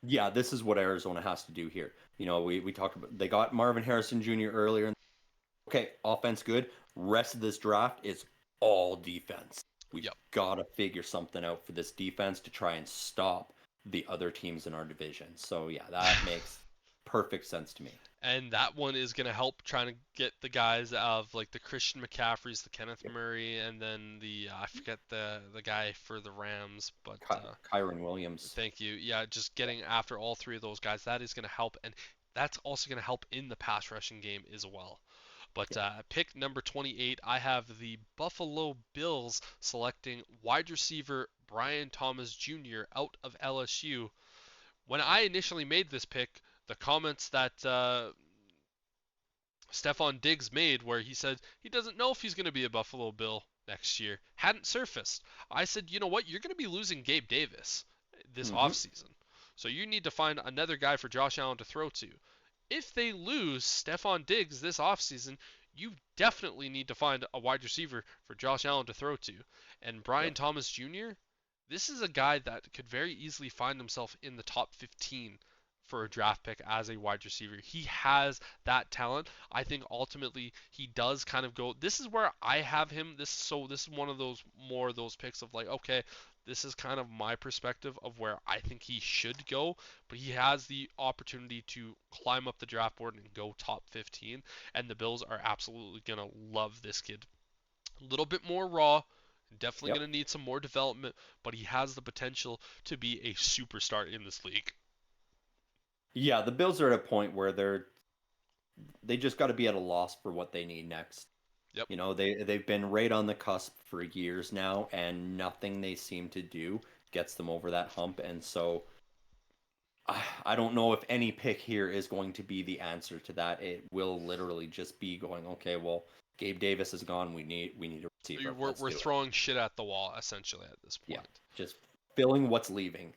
Yeah, this is what Arizona has to do here. We talked about they got Marvin Harrison Jr. earlier. Okay, offense good. Rest of this draft is all defense. We've Yep. got to figure something out for this defense to try and stop the other teams in our division. So yeah, that makes perfect sense to me. And that one is going to help trying to get the guys of like the Christian McCaffreys, the Kenneth Yep. Murray, and then the I forget the guy for the Rams, but Kyron Williams. thank you. Yeah, just getting after all three of those guys, that is going to help, and that's also going to help in the pass rushing game as well. But Yeah. pick number 28, I have the Buffalo Bills selecting wide receiver Brian Thomas Jr. out of LSU. When I initially made this pick, the comments that Stefan Diggs made, where he said he doesn't know if he's going to be a Buffalo Bill next year, hadn't surfaced. I said, you know what? You're going to be losing Gabe Davis this Hmm. offseason. So you need to find another guy for Josh Allen to throw to. If they lose Stefan Diggs this offseason, you definitely need to find a wide receiver for Josh Allen to throw to. And Brian Yep. Thomas Jr., this is a guy that could very easily find himself in the top 15 for a draft pick as a wide receiver. He has that talent. I think ultimately he does kind of go. This is where I have him. This is one of those more of those picks of like, okay, this is kind of my perspective of where I think he should go, but he has the opportunity to climb up the draft board and go top 15, and the Bills are absolutely going to love this kid. A little bit more raw, definitely Yep. going to need some more development, but he has the potential to be a superstar in this league. Yeah, the Bills are at a point where they just got to be at a loss for what they need next. Yep. They've been right on the cusp for years now, and nothing they seem to do gets them over that hump. And so I don't know if any pick here is going to be the answer to that. It will literally just be going, okay, well, Gabe Davis is gone. We need a receiver. Let's We're do it. throwing shit at the wall essentially at this Yeah, point. just filling what's leaving.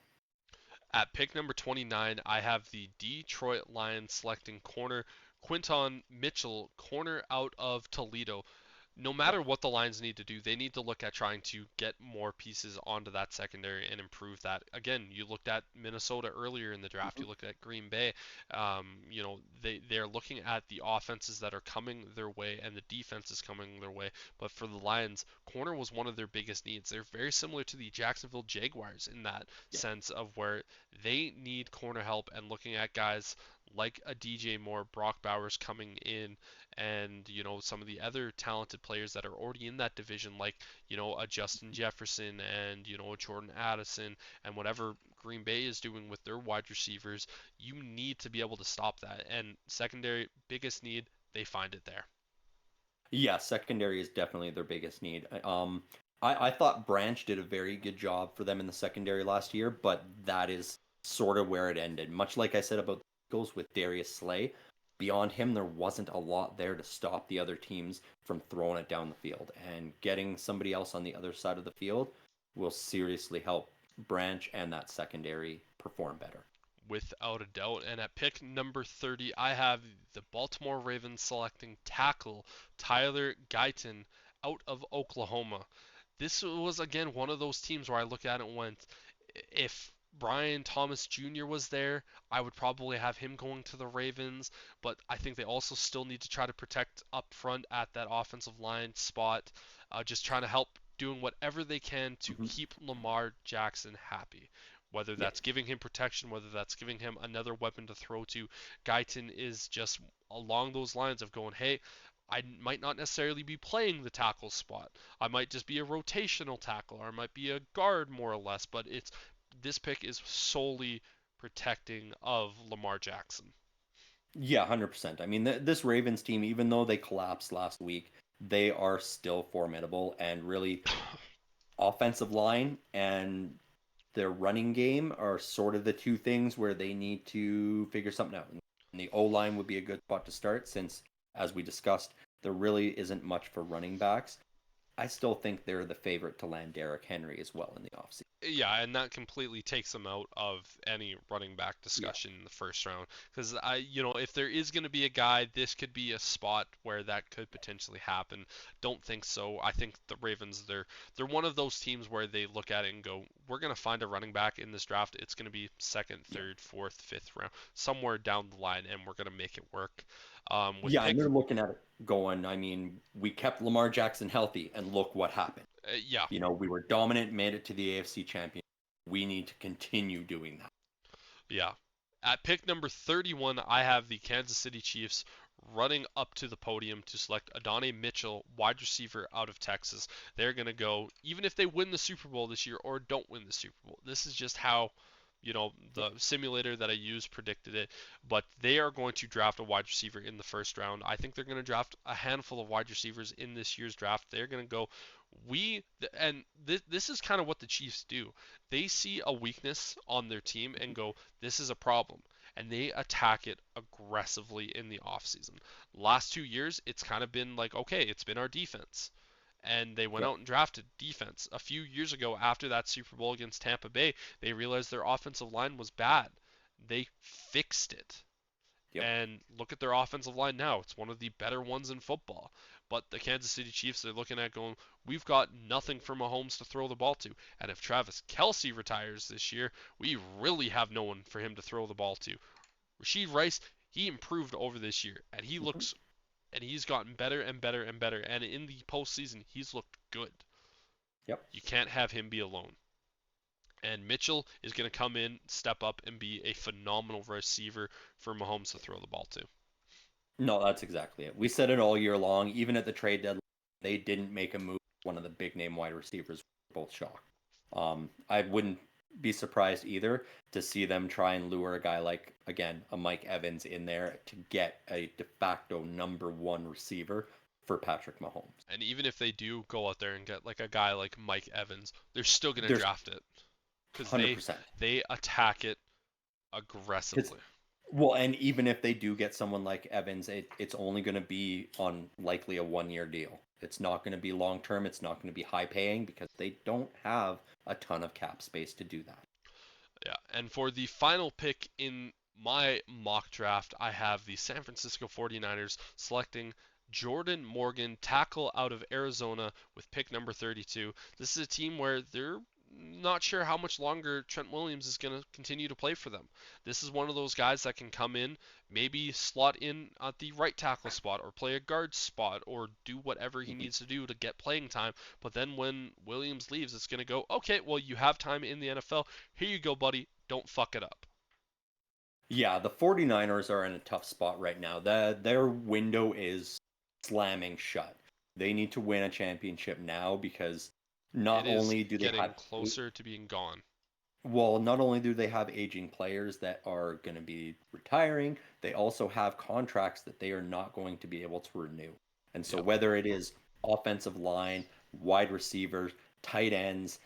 At pick number 29, I have the Detroit Lions selecting corner Quinton Mitchell, corner out of Toledo. No Yep. matter what the Lions need to do, they need to look at trying to get more pieces onto that secondary and improve that. Again, you looked at Minnesota earlier in the draft. Mhm. You looked at Green Bay. They're looking at the offenses that are coming their way and the defense is coming their way. But for the Lions, corner was one of their biggest needs. They're very similar to the Jacksonville Jaguars in that Yeah. sense of where they need corner help, and looking at guys like a DJ Moore, Brock Bowers coming in, and some of the other talented players that are already in that division, like a Justin Jefferson and a Jordan Addison and whatever Green Bay is doing with their wide receivers, you need to be able to stop that. And secondary, biggest need, they find it there. Yeah, secondary is definitely their biggest need. I thought Branch did a very good job for them in the secondary last year, but that is sort of where it ended. Much like I said about the Eagles with Darius Slay, beyond him, there wasn't a lot there to stop the other teams from throwing it down the field. And getting somebody else on the other side of the field will seriously help Branch and that secondary perform better. Without a doubt. And at pick number 30, I have the Baltimore Ravens selecting tackle Tyler Guyton out of Oklahoma. This was, again, one of those teams where I look at it and went, if Brian Thomas Jr. was there, I would probably have him going to the Ravens, but I think they also still need to try to protect up front at that offensive line spot, just trying to help doing whatever they can to Mm-hmm. keep Lamar Jackson happy. Whether Yeah. that's giving him protection, whether that's giving him another weapon to throw to, Guyton is just along those lines of going, hey, I might not necessarily be playing the tackle spot. I might just be a rotational tackle, or I might be a guard more or less. But this pick is solely protecting of Lamar Jackson. Yeah, 100%. I mean, this Ravens team, even though they collapsed last week, they are still formidable and really offensive line and their running game are sort of the two things where they need to figure something out. And the O line would be a good spot to start since, as we discussed, there really isn't much for running backs. I still think they're the favorite to land Derrick Henry as well in the offseason. Yeah, and that completely takes them out of any running back Yeah. discussion in the first round. Because if there is going to be a guy, this could be a spot where that could potentially happen. Don't think so. I think the Ravens, they're one of those teams where they look at it and go, we're going to find a running back in this draft. It's going to be second, Yeah. third, fourth, fifth round, somewhere down the line, and we're going to make it work. With Yeah, and pick, they're looking at it going, I mean, we kept Lamar Jackson healthy, and look what happened. yeah, We were dominant, made it to the AFC champion. We need to continue doing that. Yeah. At pick number 31, I have the Kansas City Chiefs running up to the podium to select Adonai Mitchell, wide receiver out of Texas. They're going to go, even if they win the Super Bowl this year or don't win the Super Bowl. This is just how, Yeah. the simulator that I used predicted it. But they are going to draft a wide receiver in the first round. I think they're going to draft a handful of wide receivers in this year's draft. They're going to go, and this is kind of what the Chiefs do. They see a weakness on their team and go, this is a problem. And they attack it aggressively in the offseason. Last 2 years, it's kind of been like, okay, it's been our defense. And they went Yep. out and drafted defense. A few years ago, after that Super Bowl against Tampa Bay, they realized their offensive line was bad. They fixed it. Yep. And look at their offensive line now. It's one of the better ones in football. But the Kansas City Chiefs are looking at going, we've got nothing for Mahomes to throw the ball to. And if Travis Kelce retires this year, we really have no one for him to throw the ball to. Rashid Rice, he improved over this year. And Mhm. he's gotten better and better and better. And in the postseason, he's looked good. Yep. You can't have him be alone. And Mitchell is going to come in, step up, and be a phenomenal receiver for Mahomes to throw the ball to. No, that's exactly it. We said it all year long. Even at the trade deadline, they didn't make a move. One of the big name wide receivers. We're both shocked. I wouldn't be surprised either to see them try and lure a guy like, again, a Mike Evans in there to get a de facto number one receiver for Patrick Mahomes. And even if they do go out there and get like a guy like Mike Evans, they're still going to There's draft it because 100%. they attack it Because aggressively. Well, and even if they do get someone like Evans, it's only going to be on likely a 1 year deal. It's not going to be long term. It's not going to be high paying because they don't have a ton of cap space to do that. Yeah, and for the final pick in my mock draft, I have the San Francisco 49ers selecting Jordan Morgan, tackle out of Arizona, with pick number 32. This is a team where they're not sure how much longer Trent Williams is going to continue to play for them. This is one of those guys that can come in, maybe slot in at the right tackle spot or play a guard spot or do whatever he Mhm. needs to do to get playing time. But then when Williams leaves, it's going to go, okay, well, you have time in the NFL. Here you go, buddy. Don't fuck it up. Yeah, the 49ers are in a tough spot right now. Their window is slamming shut. They need to win a championship now because It not is only do they getting have closer to being gone. well, not only do they have aging players that are going to be retiring, they also have contracts that they are not going to be able to renew. And so Yep. whether it is offensive line, wide receivers, tight ends,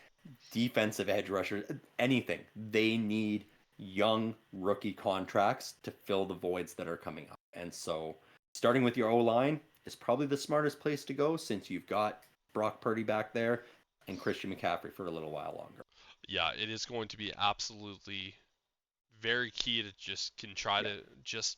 defensive edge rushers, anything. They need young rookie contracts to fill the voids that are coming up. And so starting with your O line is probably the smartest place to go since you've got Brock Purdy back there and Christian McCaffrey for a little while longer. Yeah, it is going to be absolutely very key to just can try Yeah. to just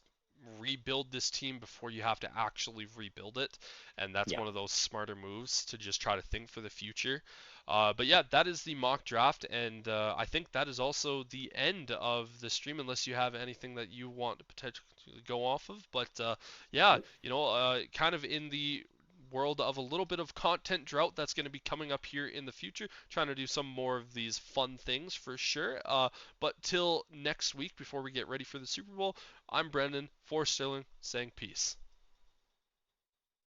rebuild this team before you have to actually rebuild it, and that's Yeah. one of those smarter moves to just try to think for the future. But yeah, that is the mock draft, and I think that is also the end of the stream, unless you have anything that you want to potentially go off of. But yeah, kind of in the world of a little bit of content drought that's going to be coming up here in the future, trying to do some more of these fun things for sure. But till next week, before we get ready for the Super Bowl, I'm Brendan for Sterling saying peace.